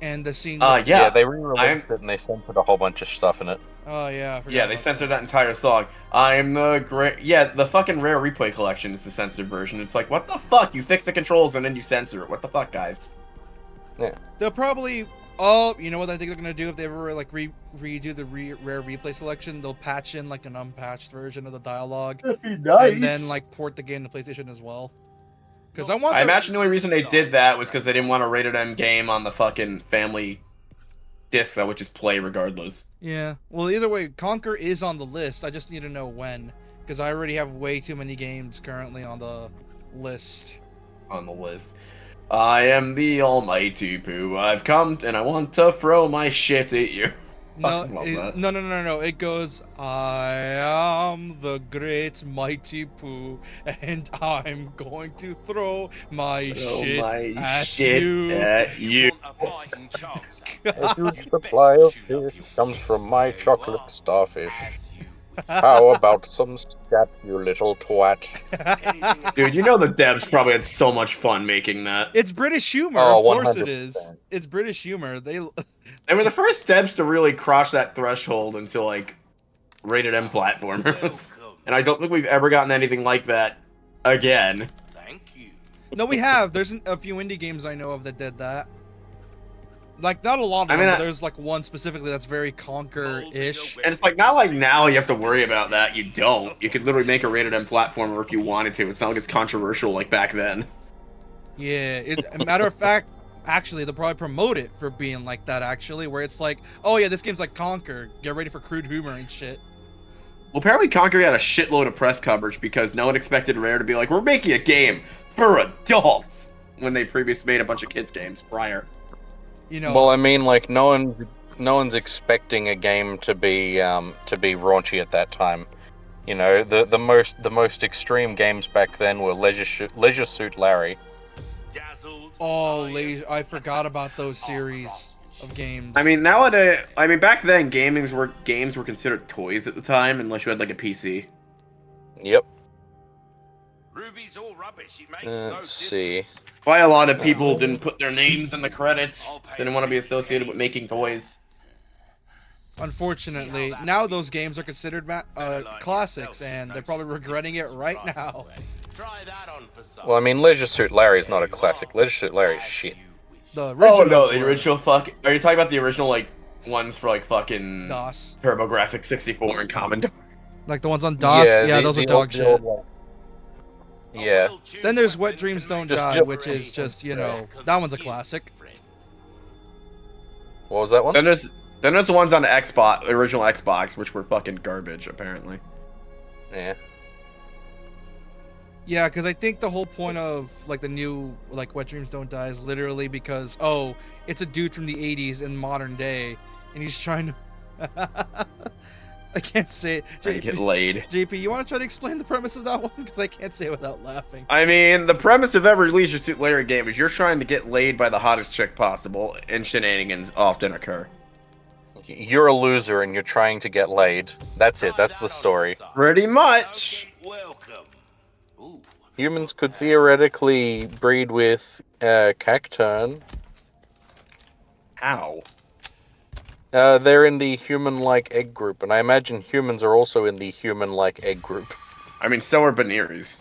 and the scene.
Yeah.
They re-released it and they censored a whole bunch of stuff in it.
Oh yeah. I forgot
Yeah, they
about
censored that entire song. I'm the great. Yeah, the fucking Rare Replay Collection is the censored version. It's like, what the fuck? You fix the controls and then you censor it. What the fuck, guys?
They'll probably. Oh, you know what I think they're gonna do if they ever like redo the Rare Replay selection? They'll patch in like an unpatched version of the dialogue, and then like port the game to PlayStation as well. Because
I imagine the only reason they did that was because they didn't want a rated M game on the fucking family disc that would just play regardless.
Yeah. Well, either way, Conker is on the list. I just need to know when, because I already have way too many games currently on the list.
I am the almighty Pooh. I've come and I want to throw my shit at you.
No,
Fucking love that.
no. It goes, I am the great mighty Pooh, and I'm going to throw my shit at you.
At you.
A huge supply of fish comes from my chocolate starfish. How about some scat, you little twat?
Dude, you know the devs probably had so much fun making that.
It's British humor,
Oh,
of course it
100%.
is. It's British humor. They
They were the first devs to really cross that threshold into like rated M platformers. And I don't think we've ever gotten anything like that again.
Thank you.
No, we have. There's a few indie games I know of that did that. Like, not a lot of them, but there's like one specifically that's very Conker-ish.
And it's like, not like now you have to worry about that. You don't. You could literally make a rated M platformer if you wanted to. It's not like it's controversial like back then.
Yeah, matter of fact, actually, they'll probably promote it for being like that, actually, where it's like, oh yeah, this game's like Conker. Get ready for crude humor and shit.
Well, apparently Conker had a shitload of press coverage because no one expected Rare to be like, we're making a game for adults, when they previously made a bunch of kids games prior.
You know.
Well, I mean, like no one's expecting a game to be raunchy at that time. You know, the most extreme games back then were Leisure Suit Larry.
Oh, I forgot about those series of games.
I mean, nowadays, back then, games were considered toys at the time, unless you had like a PC.
Yep.
Ruby's all rubbish. It makes no
Let's see.
difference.
Why a lot of people didn't put their names in the credits. They didn't want to be associated with making toys.
Unfortunately, now those games are considered classics, and they're probably regretting it right now.
Try that on for some.
Well, I mean, Leisure Suit Larry is not a classic. Leisure Suit Larry is shit.
The original.
Oh no, the original fuck. Are you talking about the original like ones for like fucking
DOS.
TurboGrafx 64 and Commodore?
Like the ones on DOS? Yeah, those are dog shit.
Yeah.
Then there's Wet Dreams Don't
Just-
Die,
just-
which is just, you know, that one's a classic.
What was that one?
Then there's the ones on the Xbox, original Xbox, which were fucking garbage, apparently.
Yeah.
Yeah, because I think the whole point of like the new like Wet Dreams Don't Die is literally because it's a dude from the '80s in modern day, and he's trying to. I can't say it.
Trying to get laid.
JP, you want to try to explain the premise of that one? Because I can't say it without laughing.
I mean, the premise of every Leisure Suit Larry game is you're trying to get laid by the hottest chick possible, and shenanigans often occur.
You're a loser and you're trying to get laid. That's it. That's the story.
Pretty much.
Welcome. Ooh.
Humans could theoretically breed with cacturn.
How?
They're in the human-like egg group, and I imagine humans are also in the human-like egg group.
I mean, so are Beneries.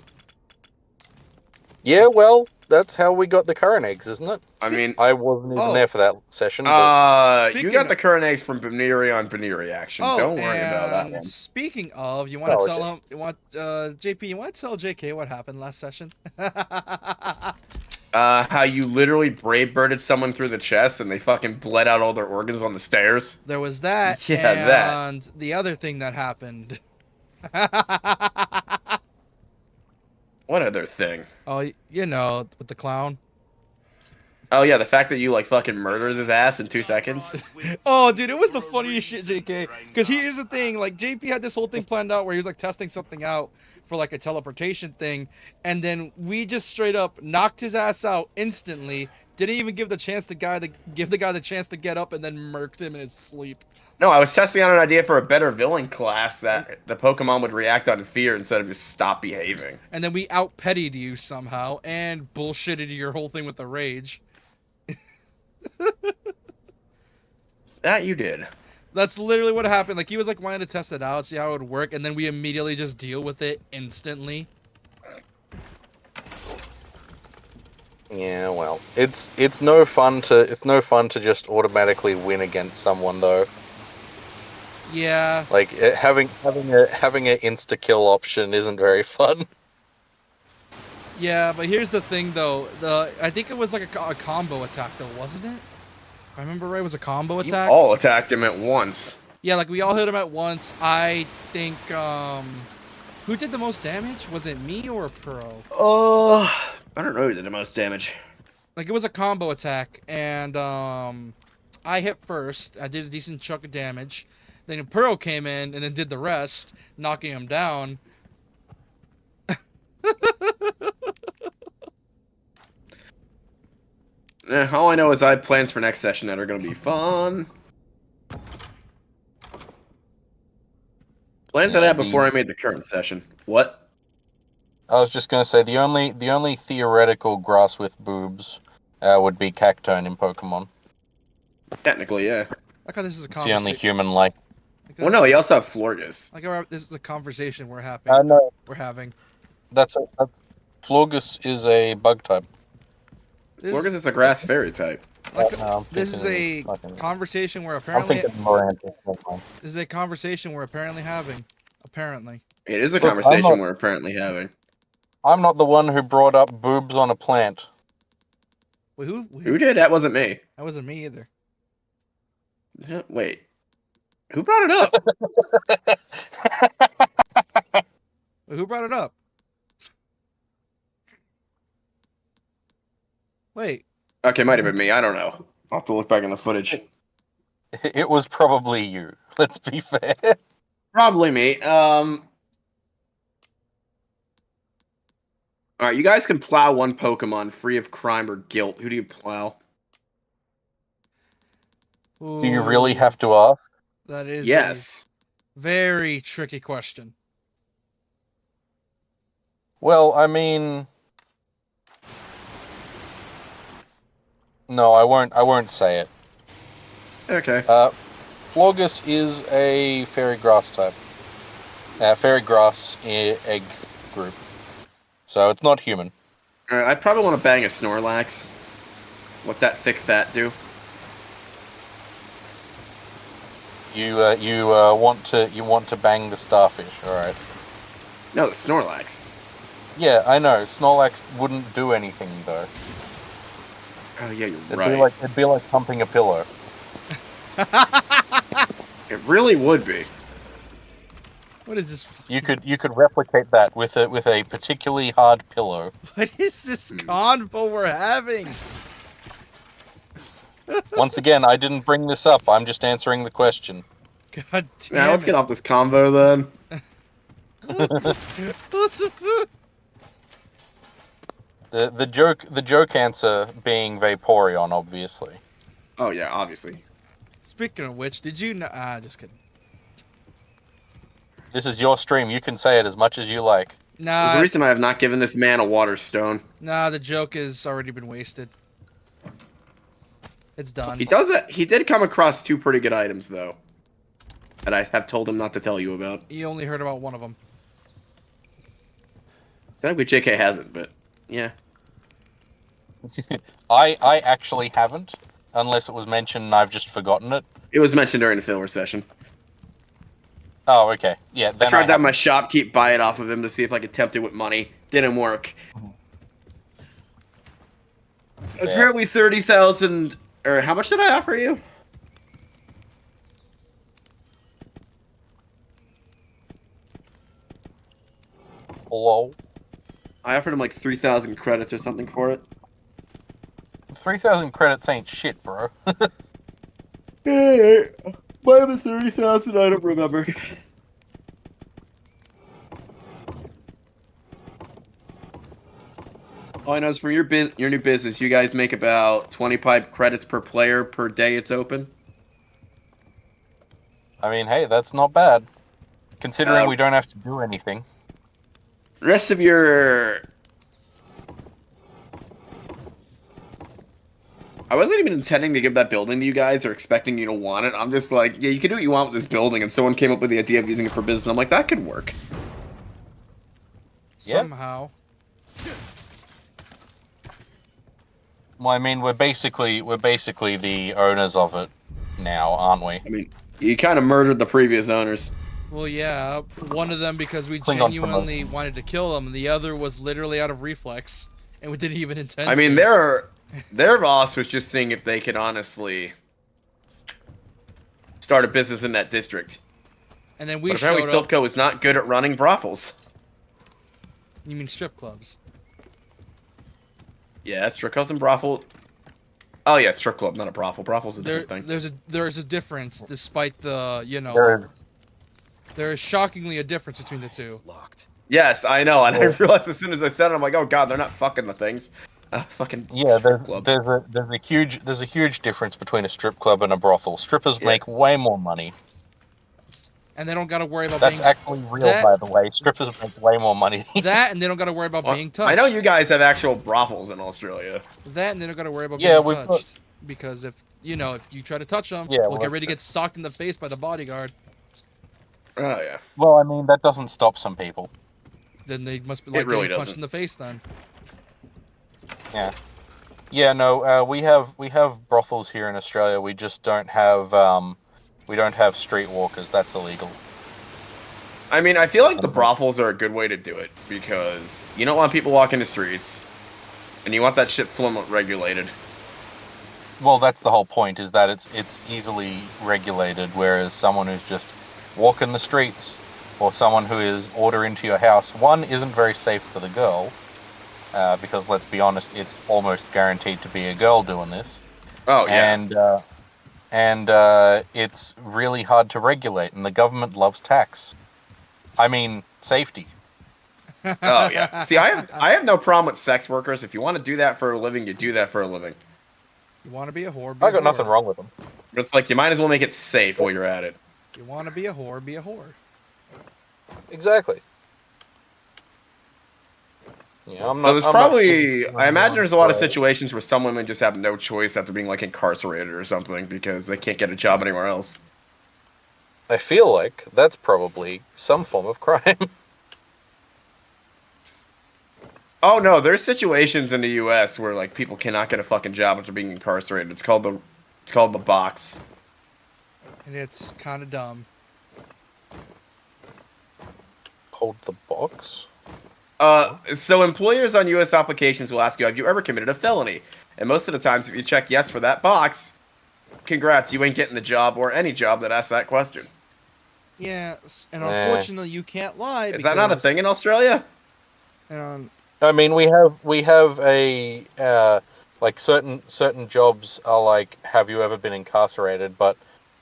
Yeah, well, that's how we got the current eggs, isn't it?
I mean,
I wasn't even there for that session. But...
you
Speaking
got
of-
the current eggs from Beneri on Beneri action. Don't worry about that
and
one.
Speaking of, you want to
Oh,
tell
okay.
him? You want JP? You want to tell JK what happened last session?
How you literally brave birded someone through the chest and they fucking bled out all their organs on the stairs.
There was that,
Yeah, that.
and the other thing that happened.
What other thing?
Oh, you know, with the clown.
Oh yeah, the fact that you like fucking murders his ass in 2 seconds.
Oh, dude, it was the funniest shit, JK. Because here's the thing, like, JP had this whole thing planned out where he was, like, testing something out for, like, a teleportation thing, and then we just straight up knocked his ass out instantly, didn't even give the guy the chance to get up, and then murked him in his sleep.
No, I was testing out an idea for a better villain class that the Pokemon would react on fear instead of just stop behaving.
And then we out-pettied you somehow, and bullshitted your whole thing with the rage.
That you did.
That's literally what happened. Like, he was, like, wanting to test it out, see how it would work, and then we immediately just deal with it instantly.
Yeah, well, it's no fun to just automatically win against someone though.
Yeah.
Like having a insta kill option isn't very fun.
Yeah, but here's the thing, though. I think it was like a combo attack, though, wasn't it? If I remember right, it was a combo
You
attack.
all attacked him at once.
Yeah, like we all hit him at once. I think, who did the most damage? Was it me or Pro?
I don't know who did the most damage.
Like, it was a combo attack, and, I hit first. I did a decent chunk of damage. Then Pearl came in and then did the rest, knocking him down.
All I know is I have plans for next session that are going to be fun. Plans that I had before I made the current session. What?
I was just gonna say the only theoretical grass with boobs would be Cacturn in Pokemon.
Technically, yeah.
Like how this is a
It's the only
conversation.
human like.
Well, no, you also have Florges.
Like how this is a conversation we're having.
No,
We're having.
that's Florgus is a bug type.
This,
Florges is a grass fairy type.
like,
No, I'm
this is a
thinking fucking-
conversation we're
I'm
apparently.
thinking Morantis.
This is a conversation we're apparently having. Apparently.
It is a
Look, I'm
conversation
not-
we're apparently having.
I'm not the one who brought up boobs on a plant.
Wait, who?
Who did? That wasn't me.
That wasn't me either.
Wait. Who brought it up?
Wait, who brought it up? Wait.
Okay, might have been me. I don't know. I'll have to look back in the footage.
It was probably you. Let's be fair.
Probably me. Alright, you guys can plow one Pokemon free of crime or guilt. Who do you plow?
Do you really
Ooh,
have to ask?
That is
Yes.
a very tricky question.
Well, I mean, no, I won't say it.
Okay.
Florgus is a fairy grass type. Fairy grass egg group. So it's not human.
Alright, I'd probably want to bang a Snorlax. What that thick fat do?
You want to bang the starfish, all right?
No, the Snorlax.
Yeah, I know. Snorlax wouldn't do anything though.
Oh yeah, you're
It'd
right.
be like pumping a pillow.
It really would be.
What is this fucking...
You could replicate that with a particularly hard pillow.
What is this convo we're having?
Once again, I didn't bring this up. I'm just answering the question.
God damn
Now let's
it.
get off this combo then.
What the fuck?
The joke answer being Vaporeon, obviously.
Oh yeah, obviously.
Speaking of which, did you know... just kidding.
This is your stream. You can say it as much as you like.
There's
Nah,
a reason I have not given this man a water stone.
nah, the joke has already been wasted. It's done.
He did come across 2 pretty good items though, that I have told him not to tell you about.
You only heard about one of them.
Technically, JK hasn't, but yeah.
I actually haven't, unless it was mentioned and I've just forgotten it.
It was mentioned during the filler session.
Oh, okay. Yeah, then
I tried to have
haven't.
my shopkeep buy it off of him to see if I could tempt it with money. Didn't work.
Yeah.
Apparently 30,000... Or how much did I offer you?
Hello?
I offered him like 3,000 credits or something for it.
3,000 credits ain't shit, bro.
Hey, might have been 30,000, I don't remember. All I know is for your new business, you guys make about 25 credits per player per day it's open.
I mean, hey, that's not bad. Considering we don't have to do anything.
The rest of your... I wasn't even intending to give that building to you guys or expecting you to want it. I'm just like, yeah, you can do what you want with this building, and someone came up with the idea of using it for business. I'm like, that could work.
Yeah.
Somehow.
Well, I mean, we're basically the owners of it now, aren't we?
I mean, you kind of murdered the previous owners.
Well, yeah, one of them because we
Klingon
genuinely wanted to kill them, and the other was literally out of reflex, and we didn't even intend to.
I mean, their boss was just seeing if they could honestly start a business in that district.
And then we
But apparently
showed up.
Silpco is not good at running brothels.
You mean strip clubs?
Yeah, strip clubs and brothel. Oh yeah, strip club, not a brothel. Brothel's a different thing.
There's a difference, despite the
There
there is shockingly a difference between the two.
Locked.
Yes, I know, and I realized as soon as I said it, I'm like, oh god, they're not fucking the things. Fucking
Yeah,
strip club.
there's a huge difference between a strip club and a brothel. Strippers
Yeah.
make way more money.
And they don't gotta worry about
That's
being
actually real, by the way. Strippers make way more money.
that, and they don't gotta worry about being touched.
I know you guys have actual brothels in Australia.
That, and they don't gotta worry about
Yeah,
being
we've
touched.
got-
Because if you try to touch them,
Yeah,
we'll
well,
get ready to
that's
get socked in the face by the bodyguard.
Oh yeah.
Well, I mean, that doesn't stop some people.
Then they must be
It
like
really
getting punched
doesn't.
in the face. Then
Yeah. Yeah, no, we have brothels here in Australia. We just don't have streetwalkers. That's illegal.
I mean, I feel like the brothels are a good way to do it because you don't want people walking the streets, and you want that shit somewhat regulated.
Well, that's the whole point, is that it's easily regulated, whereas someone who's just walking the streets, or someone who is order into your house, one, isn't very safe for the girl, because let's be honest, it's almost guaranteed to be a girl doing this.
Oh yeah.
And it's really hard to regulate, and the government loves tax. I mean, safety.
Oh yeah. See, I have no problem with sex workers. If you want to do that for a living, you do that for a living.
you want to be a whore. Be
I
a
got
whore.
nothing wrong with them.
But it's like you might as well make it safe while you're at it.
You want to be a whore. Be a whore.
Exactly. Yeah, I'm
Well,
not.
there's
I'm
probably,
not
I imagine there's a lot of
Right.
situations where some women just have no choice after being like incarcerated or something because they can't get a job anywhere else.
I feel like that's probably some form of crime.
Oh no, there's situations in the U.S. where like people cannot get a fucking job after being incarcerated. It's called the box.
And it's kind of dumb.
Hold the box.
So employers on U.S. applications will ask you, have you ever committed a felony? And most of the times, if you check yes for that box, congrats, you ain't getting the job or any job that asks that question.
Yeah, and
Eh.
unfortunately, you can't lie.
Is that not a thing in Australia?
And
I mean, we have a like certain jobs are like, have you ever been incarcerated? But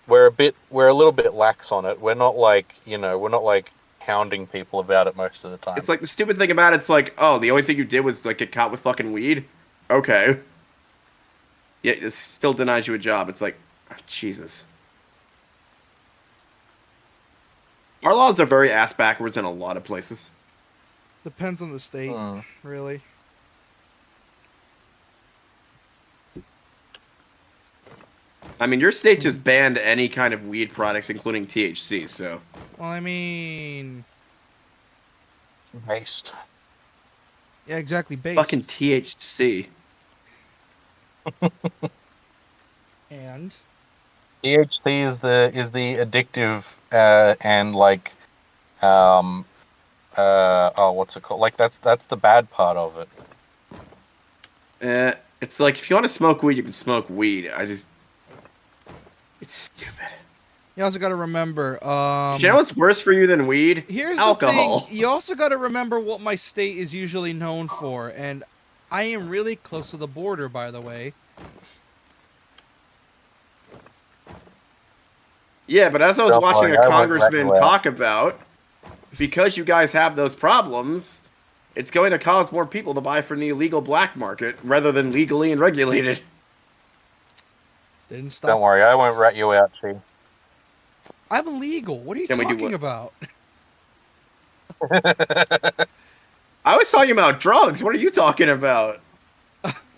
we're a little bit lax on it. We're not like hounding people about it most of the time.
It's like the stupid thing about it's like, oh, the only thing you did was like get caught with fucking weed. Okay. Yeah, it still denies you a job. It's like, oh, Jesus. Our laws are very ass backwards in a lot of places.
depends on the state, really.
I mean, your state just banned any kind of weed products, including THC. So.
Well, I mean,
Based.
yeah, exactly. Based.
Fucking THC.
And
THC is the addictive and like what's it called? Like that's the bad part of it.
It's like if you want to smoke weed, you can smoke weed. It's stupid.
you also got to remember.
You know what's worse for you than weed?
Here's
alcohol.
the thing. You also got to remember what my state is usually known for, and I am really close to the border, by the way.
Yeah, but as I was
Don't
watching
worry,
a
I won't rat
congressman
you out.
talk about, because you guys have those problems, it's going to cause more people to buy from the illegal black market rather than legally and regulated.
Didn't stop.
Don't worry, I won't rat you out, Chi.
I'm illegal. What are you
Can we do
talking
what?
about?
I was talking about drugs. What are you talking about?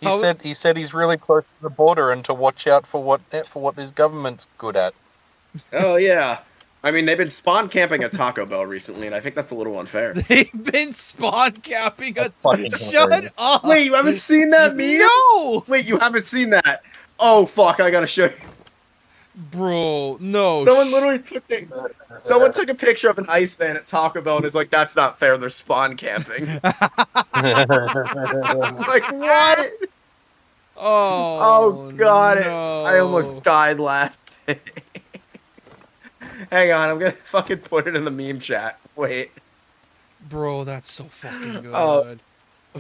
He said he's really close to the border and to watch out for what this government's good at.
Oh, yeah. I mean, they've been spawn camping a Taco Bell recently, and I think that's a little unfair.
They've been spawn capping a.
Fucking
Shut
hilarious.
up!
Wait, you haven't seen that meme?
No,
Wait, you haven't seen that? Oh, fuck, I gotta show you.
bro, no.
Someone literally took a picture of an ice van at Taco Bell and is like, that's not fair, they're spawn camping. Like, what?
Oh,
God.
no.
I almost died laughing. Hang on, I'm gonna fucking put it in the meme chat. Wait.
Bro, that's so fucking good.
Oh,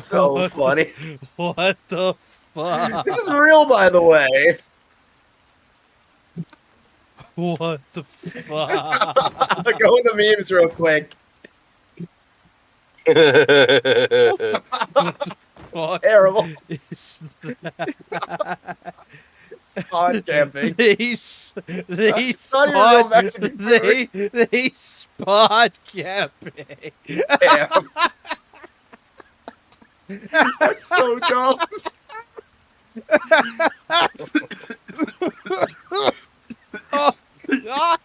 so
What
funny.
What the fuck?
This is real, by the way.
What the fuck?
Go in the memes real quick.
What
Terrible.
is that?
Spawn camping.
They
not even real Mexican food.
they spot camping.
Damn. That's so dumb.
Oh God!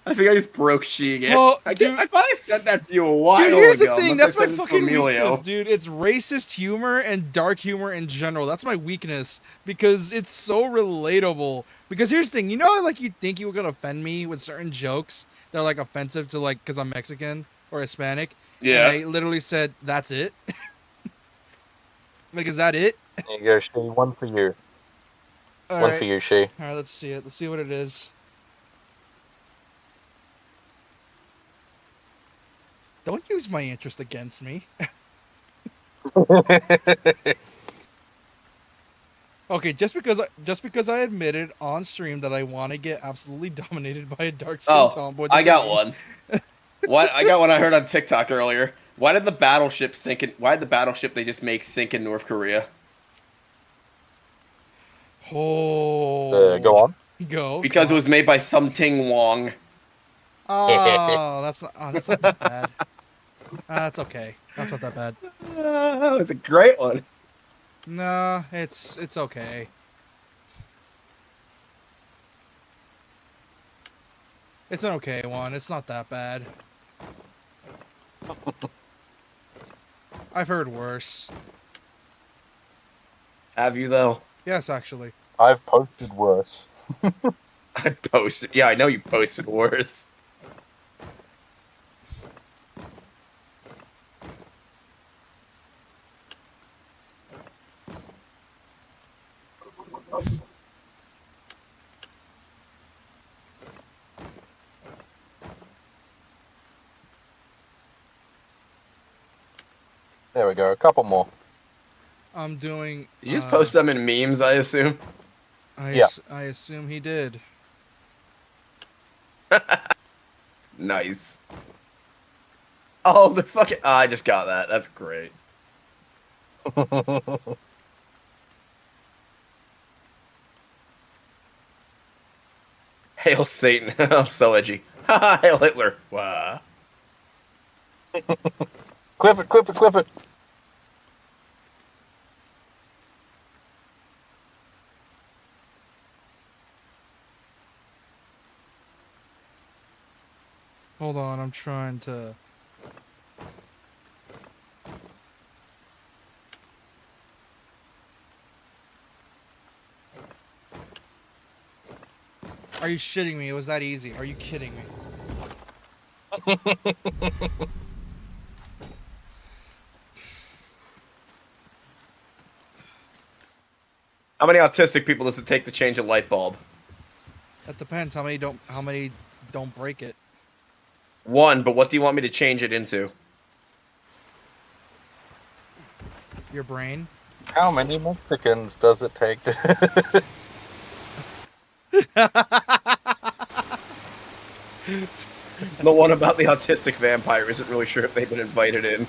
I think I just broke she again.
Well,
I
dude-
thought I said that to you a while
Dude, here's
ago.
the thing.
unless
That's
I
my
said it to
fucking
Emilio.
weakness, dude. It's racist humor and dark humor in general. That's my weakness because it's so relatable. Because here's the thing. You know, how, like, you think you were gonna offend me with certain jokes that are like offensive to like because I'm Mexican or Hispanic.
Yeah.
And I literally said, "That's it." Like, is that it?
There you go, She. One for you.
All
One
right.
for you, She.
All right. Let's see it. Let's see what it is. Don't use my interest against me. Okay, just because I admitted on stream that I want to get absolutely dominated by a dark skinned tomboy.
I
doesn't
got
mean-
one. What? I got one I heard on TikTok earlier. Why did the battleship sink in? Why did the battleship they just make sink in North Korea?
Oh.
Go on.
Go.
Because it
go.
was made by something Wong.
Oh, that's not that bad. That's okay. That's not that bad.
That was a great one.
Nah, it's okay. It's an okay one. It's not that bad. I've heard worse.
Have you though?
Yes, actually.
I've posted worse.
I posted. Yeah, I know you posted worse.
There we go. A couple more.
I'm doing.
You just post them in memes, I assume.
Yeah.
I assume he did.
Nice. Oh, the fucking. Oh, I just got that. That's great. Hail Satan. I'm so edgy. Haha, Hail Hitler. Wow.
Clip it, clip it, clip it.
Hold on, I'm trying to. Are you shitting me? It was that easy. Are you kidding me?
How many autistic people does it take to change a light bulb?
That depends. How many don't break it?
One, but what do you want me to change it into?
Your brain.
How many Mexicans does it take to...
The one about the autistic vampire isn't really sure if they've been invited in.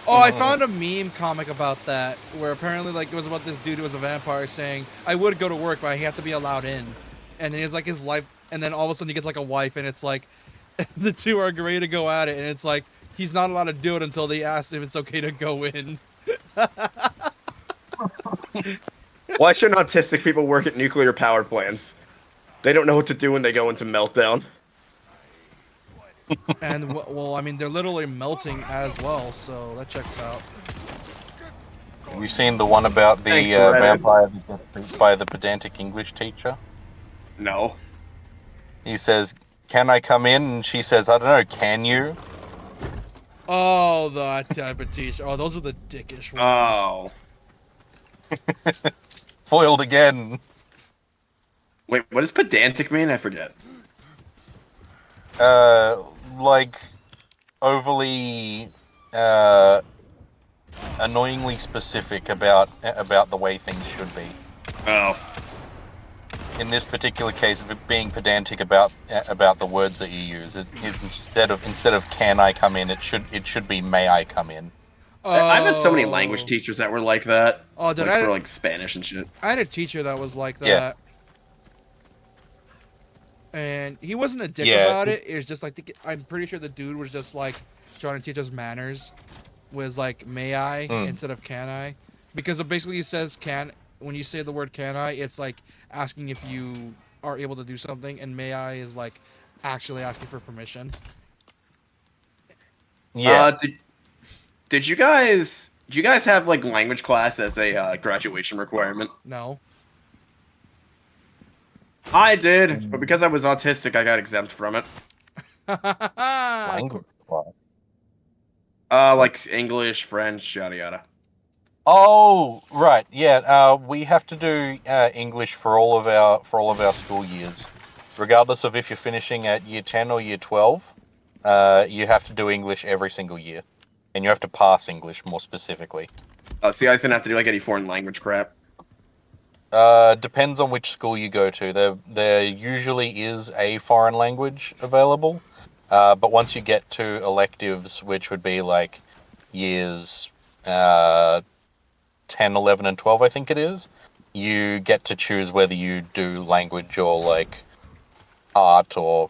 Oh, I found a meme comic about that, where apparently, like, it was about this dude who was a vampire saying, I would go to work, but I have to be allowed in. And then he's like, his life, and then all of a sudden he gets, like, a wife, and it's like, the two are ready to go at it, and it's like, he's not allowed to do it until they ask if it's okay to go in.
Why shouldn't autistic people work at nuclear power plants? They don't know what to do when they go into meltdown.
And, well, I mean, they're literally melting as well, so that checks out.
Have you seen the one about the
Thanks, Reddit.
vampire that gets beat by the pedantic English teacher?
No.
He says, can I come in? And she says, I don't know, can you?
Oh, that type of teacher. Oh, those are the dickish ones.
Oh.
Foiled again.
Wait, what does pedantic mean? I forget.
Like, overly, annoyingly specific about the way things should be.
Oh.
In this particular case, of it being pedantic about the words that you use, instead of can I come in, it should be may I come in.
I've had so many language teachers that were like that.
Oh, did
like,
I?
For like Spanish and shit.
I had a teacher that was like that.
Yeah.
And he wasn't a dick
Yeah.
about it. It was just like, I'm pretty sure the dude was just like trying to teach us manners. Was like, may I instead of can I? Because it basically says when you say the word can I, it's like asking if you are able to do something. And may I is like actually asking for permission.
Yeah.
Do you guys have like language class as a graduation requirement?
No.
I did, but because I was autistic, I got exempt from it.
Language.
Like English, French, yada yada.
Oh, right. Yeah. We have to do English for all of our school years, regardless of if you're finishing at year 10 or year 12. You have to do English every single year, and you have to pass English more specifically.
See, I didn't have to do like any foreign language crap.
Depends on which school you go to. There usually is a foreign language available, but once you get to electives, which would be like years 10, 11, and 12, I think it is, you get to choose whether you do language or like art or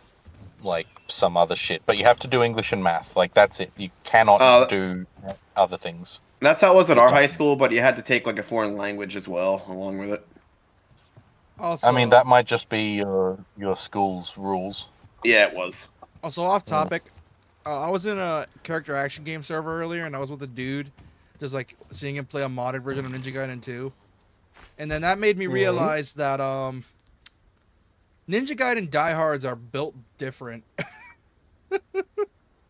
like some other shit. But you have to do English and math. Like, that's it. You cannot do other things.
That's how it was at our high school, but you had to take like a foreign language as well along with it.
Also,
I mean, that might just be your school's rules.
Yeah, it was.
Also, off topic, I was in a character action game server earlier, and I was with a dude, just like seeing him play a modded version of Ninja Gaiden 2, and then that made me realize that Ninja Gaiden diehards are built different.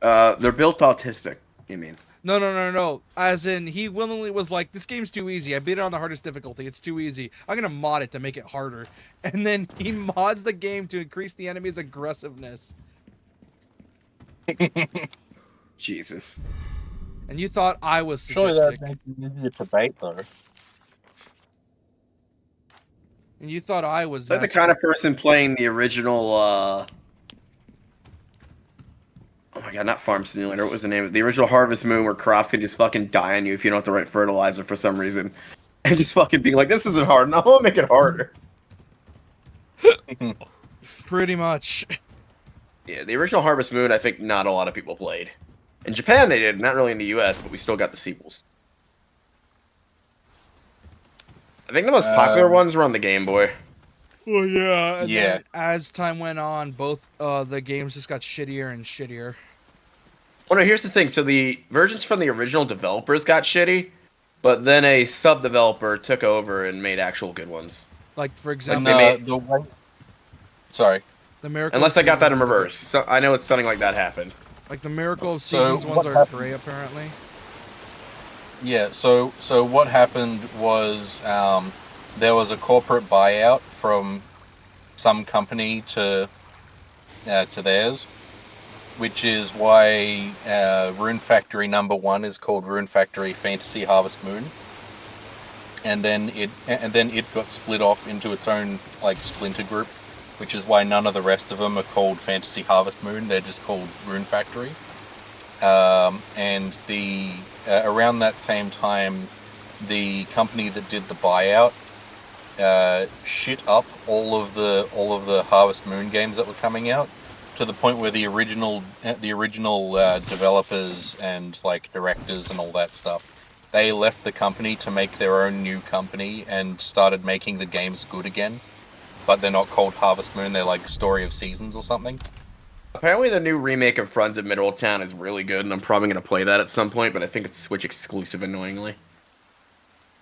They're built autistic. You mean?
No. As in, he willingly was like, this game's too easy. I beat it on the hardest difficulty. It's too easy. I'm going to mod it to make it harder. And then he mods the game to increase the enemy's aggressiveness.
Jesus.
And you thought I was
Surely
sadistic.
that makes it easier to bait, though.
And you thought I was
Like the kind of person playing the original, oh my god, not Farm Simulator, what was the name of it? The original Harvest Moon, where crops can just fucking die on you if you don't have the right fertilizer for some reason. And just fucking being like, this isn't hard enough, I'll make it harder.
Pretty much.
Yeah, the original Harvest Moon, I think not a lot of people played. In Japan they did, not really in the US, but we still got the sequels. I think the most popular ones were on the Game Boy.
Well, yeah. And
Yeah.
then as time went on, both the games just got shittier and shittier.
Well, no, here's the thing. So the versions from the original developers got shitty, but then a sub-developer took over and made actual good ones.
Like, for
And,
example,
Sorry.
the Miracle
Unless
of
I got that in
Seasons was
reverse. So I know it's something like that happened.
Like, the Miracle of
So
Seasons ones
what
are
happened-
gray, apparently.
Yeah, so what happened was there was a corporate buyout from some company to theirs, which is why Rune Factory #1 is called Rune Factory Fantasy Harvest Moon, and then it got split off into its own like splinter group, which is why none of the rest of them are called Fantasy Harvest Moon. They're just called Rune Factory. And the around that same time, the company that did the buyout shit up all of the Harvest Moon games that were coming out, to the point where the original developers and like directors and all that stuff, they left the company to make their own new company and started making the games good again. But they're not called Harvest Moon, they're like Story of Seasons or something.
Apparently the new remake of Friends of Middle Town is really good, and I'm probably going to play that at some point, but I think it's Switch exclusive, annoyingly.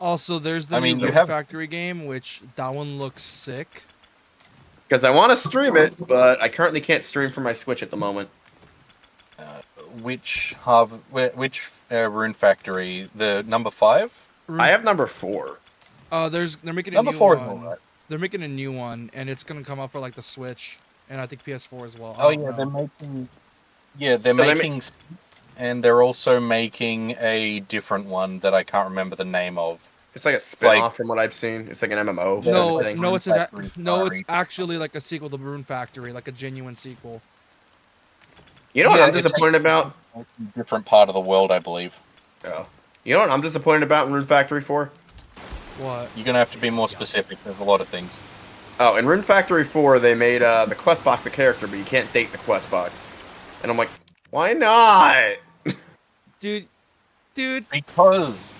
Also, there's the new Rune Factory game, which that one looks sick.
Because I want to stream it, but I currently can't stream from my Switch at the moment.
Which Rune Factory? The #5?
I have #4.
They're making a new
#4 is
one.
alright.
They're making a new one, and it's gonna come out for like the Switch, and I think PS4 as well.
Oh yeah, they're making. Yeah, they're
So they
making, and they're also making a different one that I can't remember the name of.
It's like a spin-off from what I've seen. It's like an MMO.
It's actually like a sequel to Rune Factory, like a genuine sequel.
You know what I'm disappointed about?
Different part of the world, I believe.
Oh. You know what I'm disappointed about in Rune Factory 4?
What?
You're gonna have to be more specific. There's a lot of things.
Oh, in Rune Factory 4, they made the quest box a character, but you can't date the quest box. And I'm like, why not?
Dude.
Because.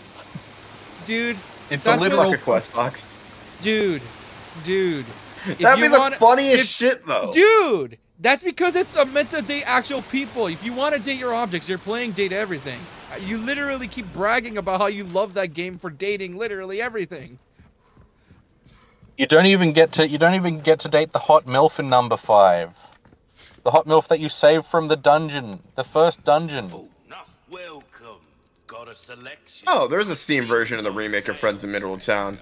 Dude.
It's a literal
like a quest box.
Dude.
That'd be the funniest shit, though.
Dude! That's because it's meant to date actual people. If you want to date your objects, you're playing Date Everything. You literally keep bragging about how you love that game for dating literally everything.
You don't even get to date the hot MILF in #5. The hot MILF that you saved from the dungeon, the first dungeon.
Welcome. Got a selection.
Oh, there's a Steam version of the remake of Friends in Middle Town.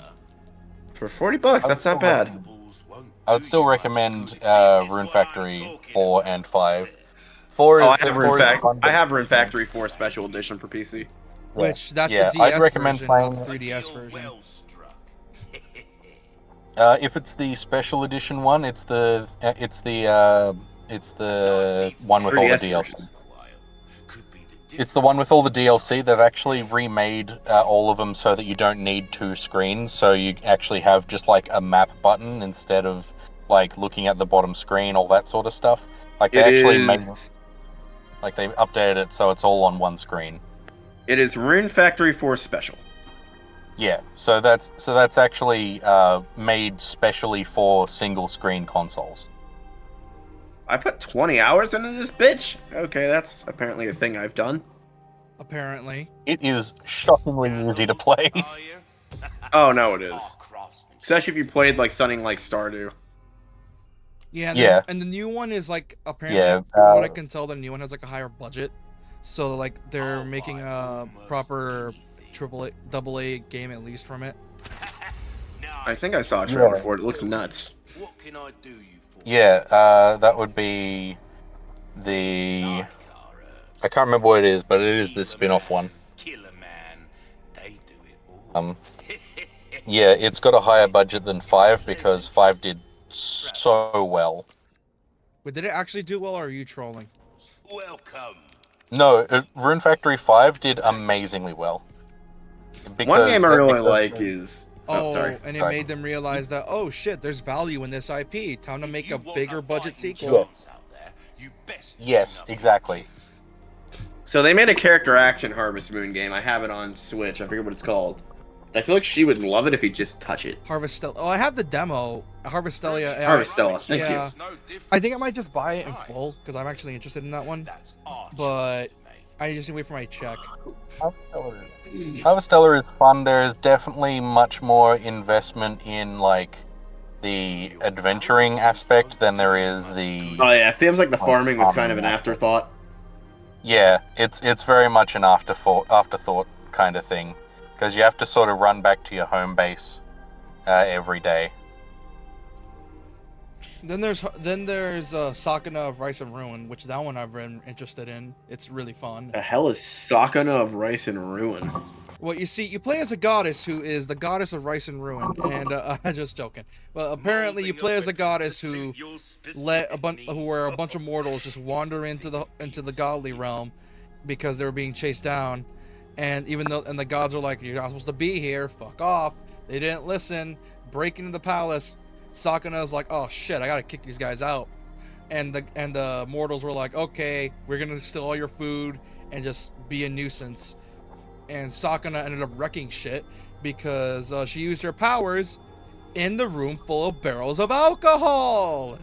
For $40, that's not bad.
I would still recommend Rune Factory 4 and 5. 4 is,
I have
Rune
I have Rune Factory 4 Special Edition for PC.
Which, that's
yeah,
the DS
I'd recommend
version,
playing
not the 3DS version.
If it's the special edition one, it's the one with all the
3DS
DLC. It's the one with all the DLC. They've actually remade all of them so that you don't need 2 screens. So you actually have just like a map button instead of like looking at the bottom screen, all that sort of stuff. Like they like they updated it so it's all on one screen.
It is Rune Factory 4 Special.
Yeah, so that's actually made specially for single screen consoles.
I put 20 hours into this bitch? Okay, that's apparently a thing I've done.
Apparently.
It is shockingly easy to play.
Oh, no, it is. Especially if you played like something like Stardew.
Yeah,
Yeah.
And the new one is like, apparently,
Yeah,
from what I can tell, the new one has like a higher budget. So like they're making a proper double A game at least from it.
I think I saw a trailer for it. It looks nuts.
What can I do you for?
Yeah, that would be the. I can't remember what it is, but it is the spin-off one.
Killer man, they do it all.
Yeah, it's got a higher budget than 5 because 5 did so well.
But did it actually do well, or are you trolling?
Welcome.
No, Rune Factory 5 did amazingly well.
One game I really like is...
Oh,
sorry.
and it
Sorry.
made them realize that, oh shit, there's value in this IP. Time to make a bigger budget sequel.
Sure.
Out there, you best
Yes, exactly.
So they made a character action Harvest Moon game. I have it on Switch. I forget what it's called. I feel like she would love it if you just touch it.
Harvestella. Oh, I have the demo. Harvestella.
Harvestella, thank you.
Yeah. I think I might just buy it in full because I'm actually interested in that one. But I just need to wait for my check.
Harvestella is fun. There is definitely much more investment in like the adventuring aspect than there is the.
Oh yeah, it feels like the farming was kind of an afterthought.
Yeah, it's very much an afterthought kind of thing, because you have to sort of run back to your home base every day.
Then there's Sakuna of Rice and Ruin, which that one I've been interested in. It's really fun.
The hell is Sakuna of Rice and Ruin?
Well, you see, you play as a goddess who is the goddess of Rice and Ruin, and I'm just joking. Well, apparently you play as a goddess who where a bunch of mortals just wander into the godly realm because they were being chased down, and the gods are like, you're not supposed to be here, fuck off. They didn't listen, break into the palace. Sakuna's like, oh shit, I gotta kick these guys out, and the mortals were like, okay, we're gonna steal all your food and just be a nuisance. And Sakuna ended up wrecking shit because she used her powers in the room full of barrels of alcohol.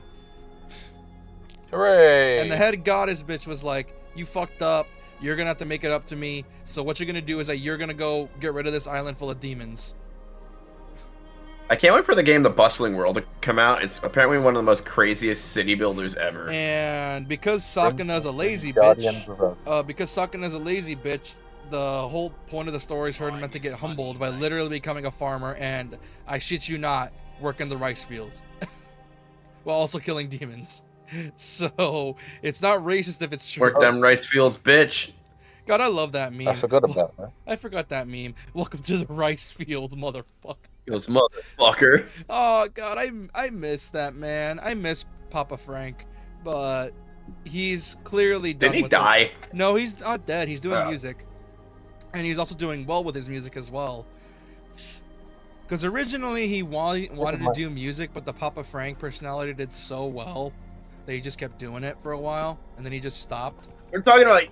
Hooray!
And the head goddess bitch was like, you fucked up, you're gonna have to make it up to me, so what you're gonna do is that you're gonna go get rid of this island full of demons.
I can't wait for the game The Bustling World to come out. It's apparently one of the most craziest city builders ever.
And because Sakuna's a lazy
Guardians
bitch,
of
the whole point of the story is her meant to get humbled by literally becoming a farmer and, I shit you not, work in the rice fields. While also killing demons. So, it's not racist if it's true.
Work them rice fields, bitch.
God, I love that meme.
I forgot about that.
I forgot that meme. Welcome to the rice fields, motherfucker.
This motherfucker.
Oh, God, I miss that, man. I miss Papa Frank. But he's clearly done
Did he
with
die?
it. No, he's not dead. He's doing music. And he's also doing well with his music as well. Because originally he wanted to do music, but the Papa Frank personality did so well that he just kept doing it for a while, and then he just stopped.
We're talking about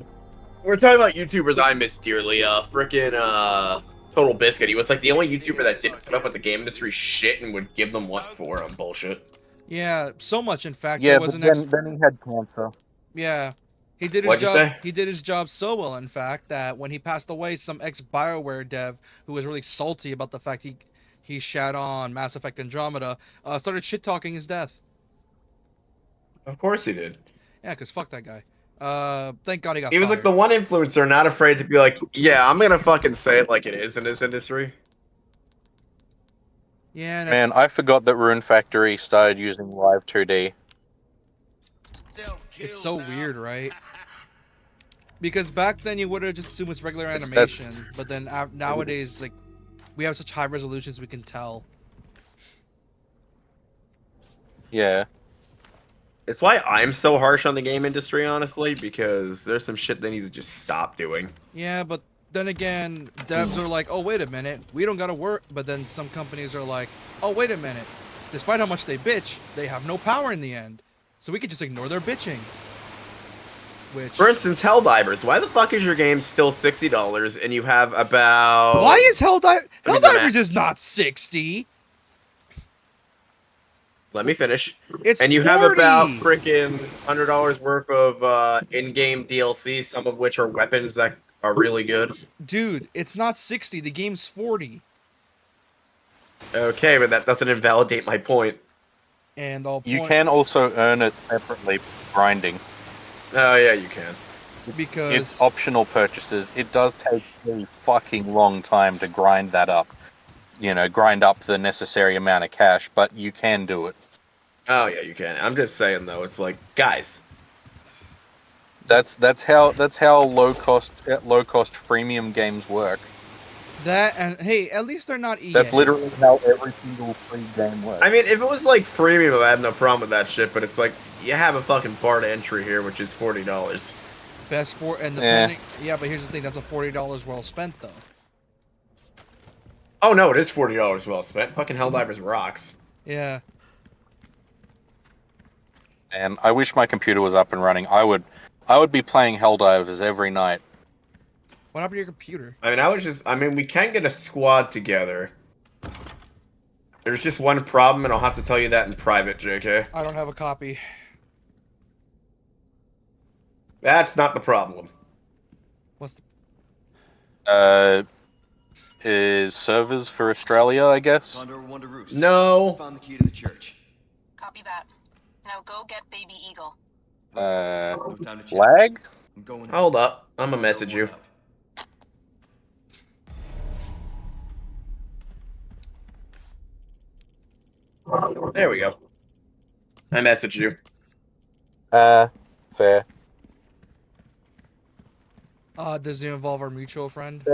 YouTubers I miss dearly. Total Biscuit. He was like the only YouTuber that didn't put up with the game industry shit and would give them what for on bullshit.
Yeah, so much in fact.
Yeah,
there was
but then he had cancer.
Yeah. He did his
What'd you
job.
say?
He did his job so well, in fact, that when he passed away, some ex-BioWare dev who was really salty about the fact he shat on Mass Effect Andromeda started shit-talking his death.
Of course he did.
Yeah, because fuck that guy. Thank God he got
He was
fired.
like the one influencer not afraid to be like, yeah, I'm gonna fucking say it like it is in this industry.
Yeah, and
Man, I forgot that Rune Factory started using Live 2D.
it's so weird, right? Because back then you would have just assumed it's regular
That's-
animation, but then nowadays, like, we have such high resolutions we can tell.
Yeah.
It's why I'm so harsh on the game industry, honestly, because there's some shit they need to just stop doing.
Yeah, but then again, devs are like, oh, wait a minute, we don't gotta work. But then some companies are like, oh, wait a minute, despite how much they bitch, they have no power in the end. So we could just ignore their bitching. Which...
For instance, Helldivers. Why the fuck is your game still $60 and you have about...
Why is Helldivers is not 60?
Let me finish.
It's
and you
40.
have about freaking $100 worth of in-game DLC, some of which are weapons that are really good.
Dude, it's not 60. The game's 40.
Okay, but that doesn't invalidate my point.
And I'll
You can also earn it separately grinding.
Oh, yeah, you can.
It's optional purchases. It does take a fucking long time to grind that up. You know, grind up the necessary amount of cash, but you can do it.
Oh yeah, you can. I'm just saying though, it's like, guys.
That's how low cost freemium games work.
That and hey, at least they're not EA.
That's literally how every single free game works.
I mean, if it was like freemium, I have no problem with that shit. But it's like you have a fucking bar to entry here, which is $40.
Best for and depending. Yeah, but here's the thing: that's a $40 well spent, though.
Oh no, it is $40 well spent. Fucking Helldivers rocks.
Yeah.
And I wish my computer was up and running. I would be playing Helldivers every night.
What happened to your computer?
I mean, we can get a squad together. There's just one problem, and I'll have to tell you that in private, JK.
I don't have a copy.
That's not the problem.
What's the...
Is servers for Australia, I guess?
No.
Found the key to the church.
Copy that. Now go get Baby Eagle.
No time to chat.
Lag?
I'm going.
Hold up. I'm gonna message you. There we go. I messaged you.
Fair.
Does it involve our mutual friend?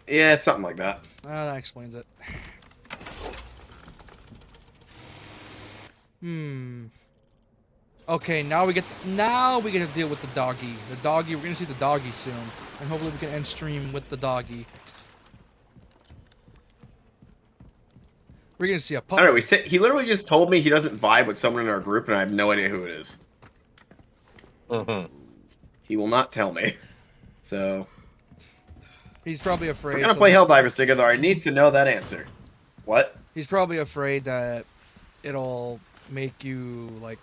Yeah, something like that.
That explains it. Okay, now we get to deal with the doggy. The doggy, we're gonna see the doggy soon, and hopefully we can end stream with the doggy. We're gonna see a puppy.
I don't know. He literally just told me he doesn't vibe with someone in our group, and I have no idea who it is.
Mm-hmm.
He will not tell me. So
He's probably afraid.
we're gonna play Helldivers together. I need to know that answer. What?
He's probably afraid that it'll make you like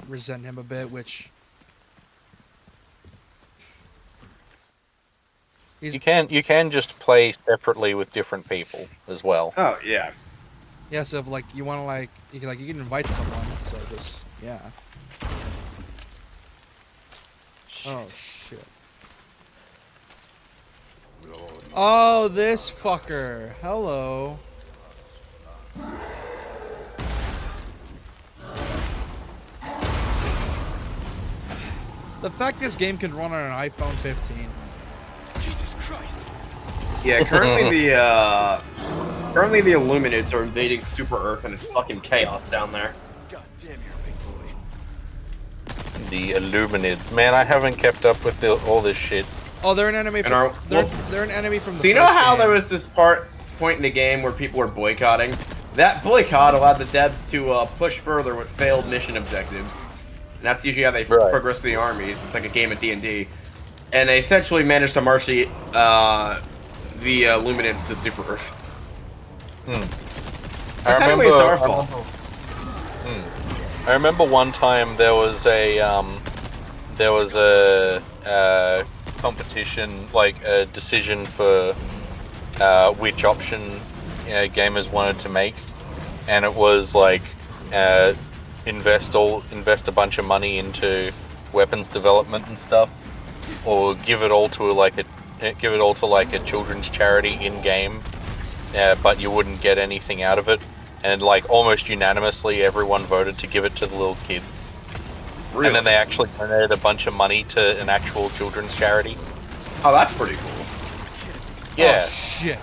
resent him a bit, which
You can just play separately with different people as well.
Oh yeah.
yeah. So if like you want to you can invite someone. So just yeah. Oh shit. Oh, this fucker. Hello. The fact this game can run on an iPhone 15.
Jesus Christ.
Yeah, currently the Illuminids are invading Super Earth, and it's fucking chaos down there.
God damn, you're a big boy.
The Illuminids. Man, I haven't kept up with all this shit.
Oh, they're an enemy. From, they're an enemy from the.
So you know how
game.
there was this point in the game where people were boycotting? That boycott allowed the devs to push further with failed mission objectives. And that's usually how they progress the armies. It's like a game of D&D. And they essentially managed to march the Luminids to Super Earth.
I remember
it's our fault.
I remember one time there was a competition, like a decision for which option gamers wanted to make, and it was like invest a bunch of money into weapons development and stuff, or give it all to like a children's charity in game, but you wouldn't get anything out of it. And like almost unanimously, everyone voted to give it to the little kid. Really? And then they actually donated a bunch of money to an actual children's charity.
Oh, that's pretty cool.
Yeah.
Oh shit.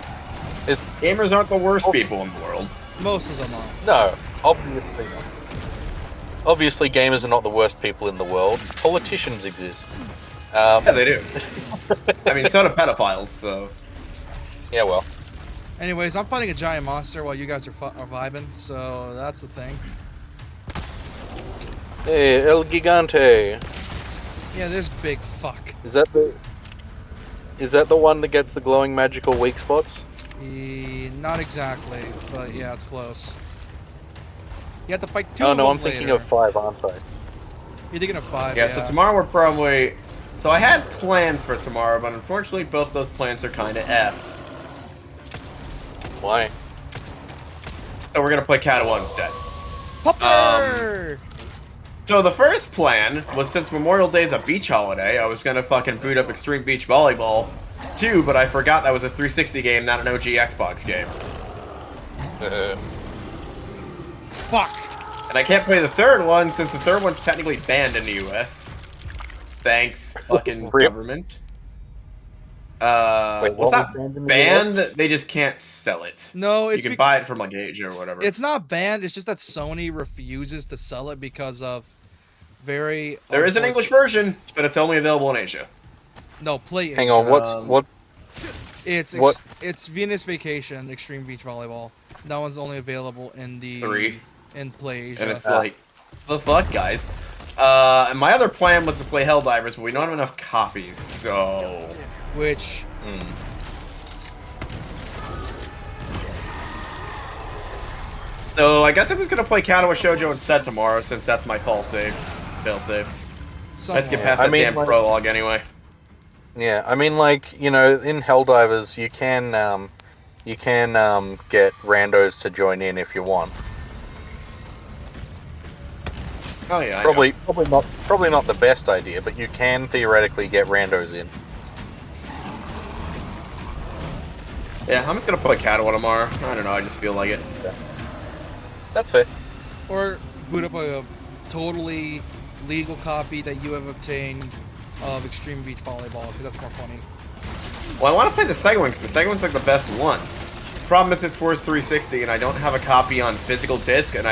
Gamers aren't the worst people in the world.
Most of them are.
No, obviously not. Obviously, gamers are not the worst people in the world. Politicians exist.
Yeah, they do. I mean, so do pedophiles, so...
Yeah, well.
Anyways, I'm fighting a giant monster while you guys are vibing, so that's the thing.
Hey, El Gigante.
Yeah, this big fuck.
Is that the one that gets the glowing magical weak spots?
Not exactly, but yeah, it's close. You have to fight two.
Oh no, I'm thinking of 5, aren't I?
You're thinking of 5.
Yeah, so tomorrow we're probably... So I had plans for tomorrow, but unfortunately both those plans are kind of effed.
Why?
So we're gonna play Katawa instead.
Pupper!
So the first plan was, since Memorial Day is a beach holiday, I was gonna fucking boot up Extreme Beach Volleyball 2, but I forgot that was a 360 game, not an OG Xbox game.
Fuck!
And I can't play the third one since the third one's technically banned in the US. Thanks, fucking government.
Wait,
what's
what was
that?
banned in the
Banned?
US?
They just can't sell it.
No,
You
it's
can buy it from like Asia or whatever.
it's not banned. It's just that Sony refuses to sell it because of very.
There is an English version, but it's only available in Asia.
No, play.
Hang on, what?
It's
what?
It's Venus Vacation Extreme Beach Volleyball. That one's only available in the
3.
in Play Asia.
And it's like, the fuck, guys. And my other plan was to play Helldivers, but we don't have enough copies, so.
Which.
So I guess I'm just gonna play Katawa Shoujo instead tomorrow, since that's my fail save. Let's get past that damn prologue anyway.
Yeah, I mean, like, you know, in Helldivers, you can get randos to join in if you want.
Oh yeah.
Probably not the best idea, but you can theoretically get randos in.
Yeah, I'm just gonna play Katawa tomorrow. I don't know, I just feel like it.
That's fair.
Or boot up a totally legal copy that you have obtained of Extreme Beach Volleyball, because that's more funny.
Well, I want to play the second one, because the second one's like the best one. The problem is it's for 360, and I don't have a copy on physical disc, and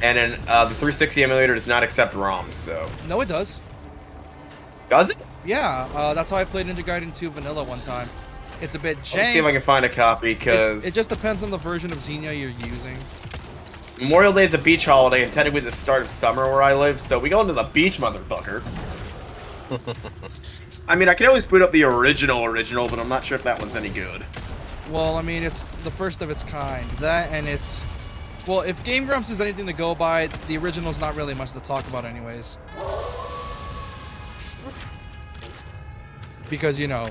then the 360 emulator does not accept ROMs, so.
No, it does.
Does it?
Yeah, that's how I played Ninja Gaiden 2 Vanilla one time. It's a bit jank.
Let's see if I can find a copy, because...
It just depends on the version of Xenia you're using.
Memorial Day is a beach holiday, and technically the start of summer where I live, so we go into the beach, motherfucker. I mean, I can always boot up the original, but I'm not sure if that one's any good.
Well, I mean, it's the first of its kind. That, and it's... Well, if Game Grumps is anything to go by, the original's not really much to talk about anyways. Because, you know,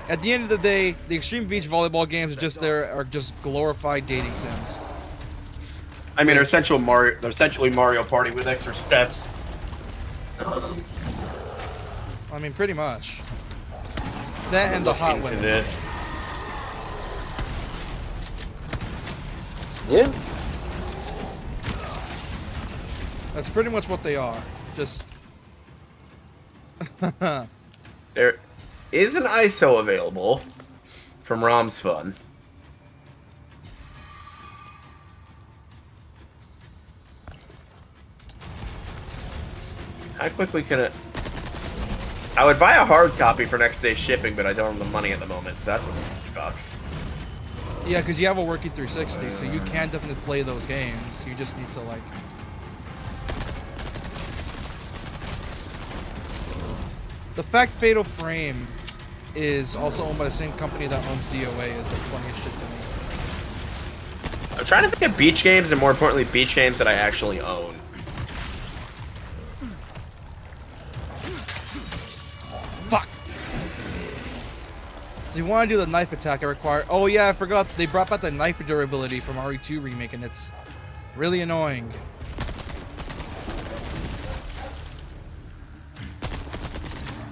at the end of the day, the Extreme Beach Volleyball games are just glorified dating sims.
I mean, they're essentially Mario Party with extra steps.
I mean, pretty much. That and the hot women.
This.
Yeah.
That's pretty much what they are. Just...
There is an ISO available from ROM's Fun. How quickly can it... I would buy a hard copy for next day shipping, but I don't have the money at the moment, so that's what sucks.
Yeah, because you have a working 360, so you can definitely play those games. You just need to, like... The fact Fatal Frame is also owned by the same company that owns DOA is the funniest shit to me.
I'm trying to think of beach games, and more importantly, beach games that I actually own.
Fuck! So you want to do the knife attack, I require... Oh yeah, I forgot. They brought back the knife durability from RE2 Remake, and it's really annoying.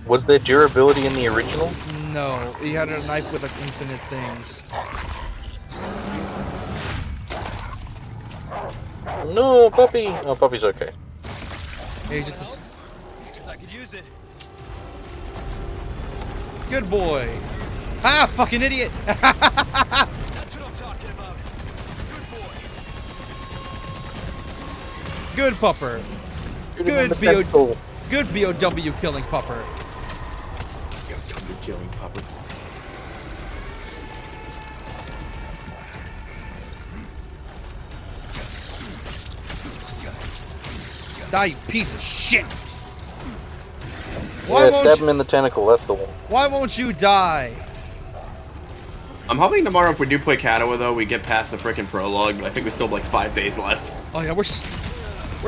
Was there durability in the original?
No, he had a knife with like infinite things.
No, puppy. Oh, puppy's okay.
Hey, just... I could use it. Good boy. Ah, fucking idiot. That's what I'm talking about. Good boy. Good pupper. Good BOW killing pupper.
BOW killing pupper.
Die, you piece of shit.
Yeah, stab him in the tentacle, that's the one.
Why won't you die?
I'm hoping tomorrow if we do play Katawa, though, we get past the frickin' prologue, but I think we still have like 5 days left.
Oh yeah, we're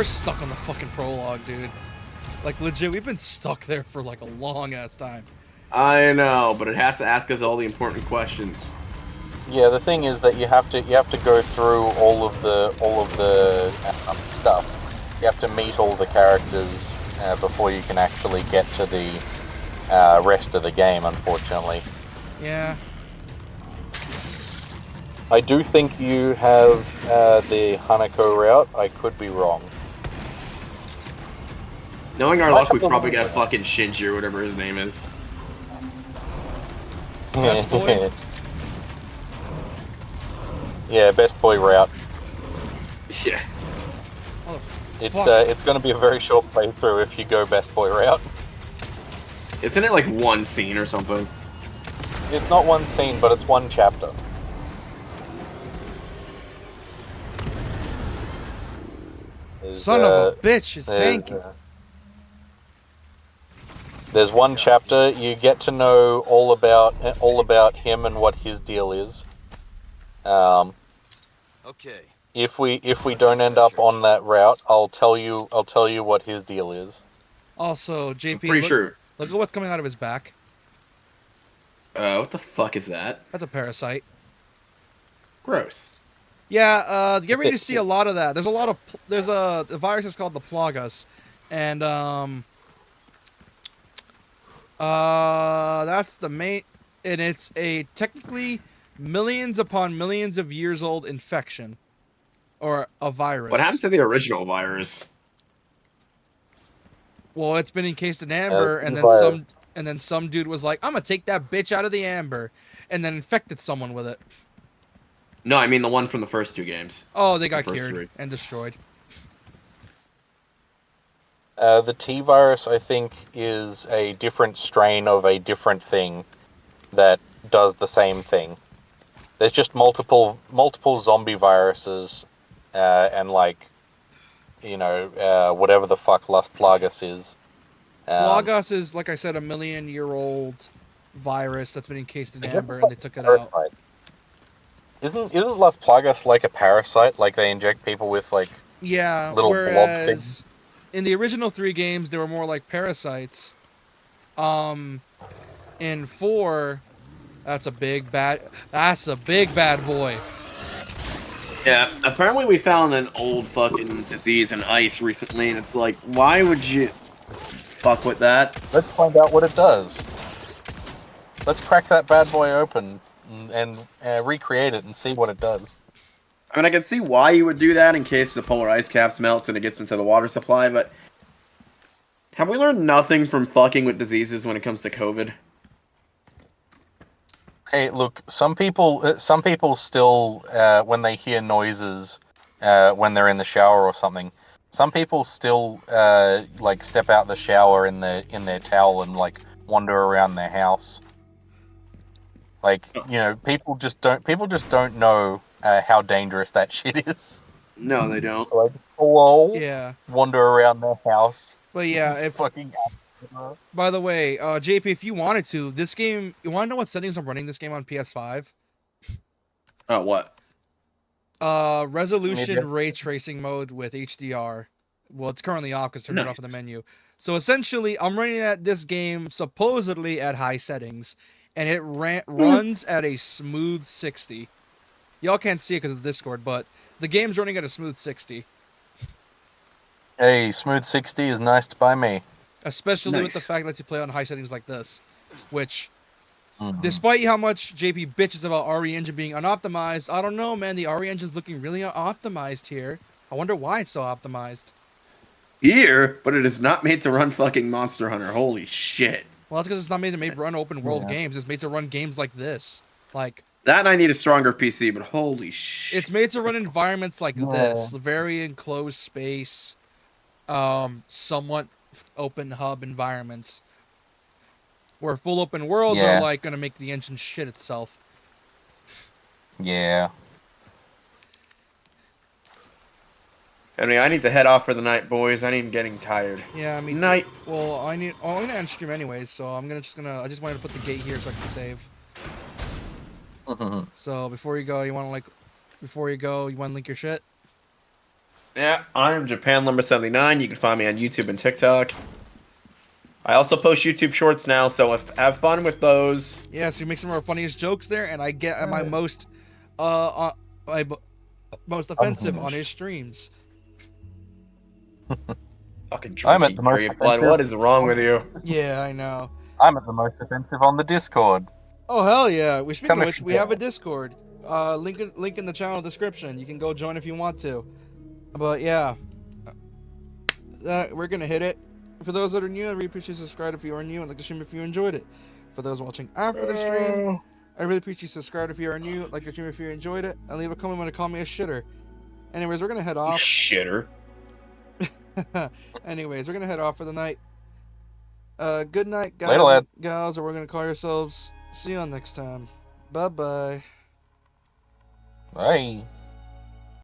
stuck on the fucking prologue, dude. Like, legit, we've been stuck there for like a long ass time.
I know, but it has to ask us all the important questions.
Yeah, the thing is that you have to go through all of the stuff. You have to meet all the characters before you can actually get to the rest of the game. Unfortunately,
Yeah.
I do think you have the Hanako route. I could be wrong.
Knowing our
Might
luck,
have
we
the
probably
one
got fucking Shinji or whatever his name is.
Best boy?
Yeah, best boy route.
Yeah.
Oh,
It's
fuck.
it's going to be a very short playthrough if you go best boy route.
Isn't it like one scene or something?
It's not one scene, but it's one chapter.
Son of a bitch is tanky.
There's one chapter you get to know all about him and what his deal is.
Okay.
If we don't end up on that route, I'll tell you what his deal is.
Also,
I'm
JP,
pretty sure.
look at what's coming out of his back.
What the fuck is that?
That's a parasite.
Gross.
Yeah, get ready to see a lot of that. There's a virus that's called the Plagas, and that's the main, and it's a technically millions upon millions of years old infection, or a virus.
What happened to the original virus?
Well, it's been encased in amber, and then some dude was like, "I'm gonna take that bitch out of the amber," and then infected someone with it.
No, I mean the one from the first two games.
Oh, they got
first
cured
three.
and destroyed.
The T virus, I think, is a different strain of a different thing that does the same thing. There's just multiple zombie viruses, and like, whatever the fuck Las Plagas is.
Plagas is, like I said, a million-year-old virus that's been encased in amber, and they took it out.
Isn't Las Plagas like a parasite? Like they inject people with like little blob
whereas
things?
in the original 3 games, they were more like parasites. In 4, that's a big bad boy.
Yeah, apparently we found an old fucking disease in ice recently, and it's like, why would you fuck with that?
Let's find out what it does. Let's crack that bad boy open and recreate it and see what it does.
I mean, I can see why you would do that in case the polar ice caps melts and it gets into the water supply, but have we learned nothing from fucking with diseases when it comes to COVID?
Hey, look, some people still, when they hear noises, when they're in the shower or something, some people still like step out the shower in their towel and like wander around their house. Like, people just don't know how dangerous that shit is.
No, they don't.
Like, hello?
Yeah.
Wander around their house.
But yeah,
It's fucking.
By the way, JP, if you wanted to, this game, you want to know what settings I'm running this game on PS5?
Oh, what?
Resolution ray tracing mode with HDR. Well, it's currently off because turned it off in the menu. So essentially, I'm running this game supposedly at high settings, and it runs at a smooth 60. Y'all can't see it because of the Discord, but the game's running at a smooth 60.
Hey, smooth 60 is nice by me.
Especially with the fact that you play on high settings like this, which, despite how much JP bitches about RE Engine being unoptimized, I don't know, man. The RE Engine's looking really optimized here. I wonder why it's so optimized.
Here, but it is not made to run fucking Monster Hunter. Holy shit.
Well, that's because it's not made to run open world games. It's made to run games like this. Like
that, I need a stronger PC, but holy shit.
It's made to run environments like this, very enclosed space, somewhat open hub environments, where full open worlds are like gonna make the engine shit itself.
Yeah.
I mean, I need to head off for the night, boys. I'm getting tired.
Yeah, I mean,
night.
Well, I'm gonna end stream anyways, so I just wanted to put the gate here so I can save. So before you go, you want to link your shit?
Yeah, I'm Japan number 79. You can find me on YouTube and TikTok. I also post YouTube shorts now, so have fun with those.
Yeah, so you make some of our funniest jokes there, and I get my most, my most offensive on his streams.
Fucking
I'm at the most
Dream Blood, what is wrong with you?
Yeah, I know.
I'm at the most offensive on the Discord.
Oh hell yeah! Speaking of which,
Commission
we have a
channel.
Discord. Link in the channel description. You can go join if you want to. But yeah, we're gonna hit it. For those that are new, I really appreciate you subscribe if you are new and like the stream if you enjoyed it. For those watching after the stream, I really appreciate you subscribe if you are new, like the stream if you enjoyed it, and leave a comment when to call me a shitter. Anyways, we're gonna head off.
Shitter.
Anyways, we're gonna head off for the night. Good night, guys
Later, lad.
and gals, or we're gonna call ourselves. See you all next time. Bye bye.
Bye.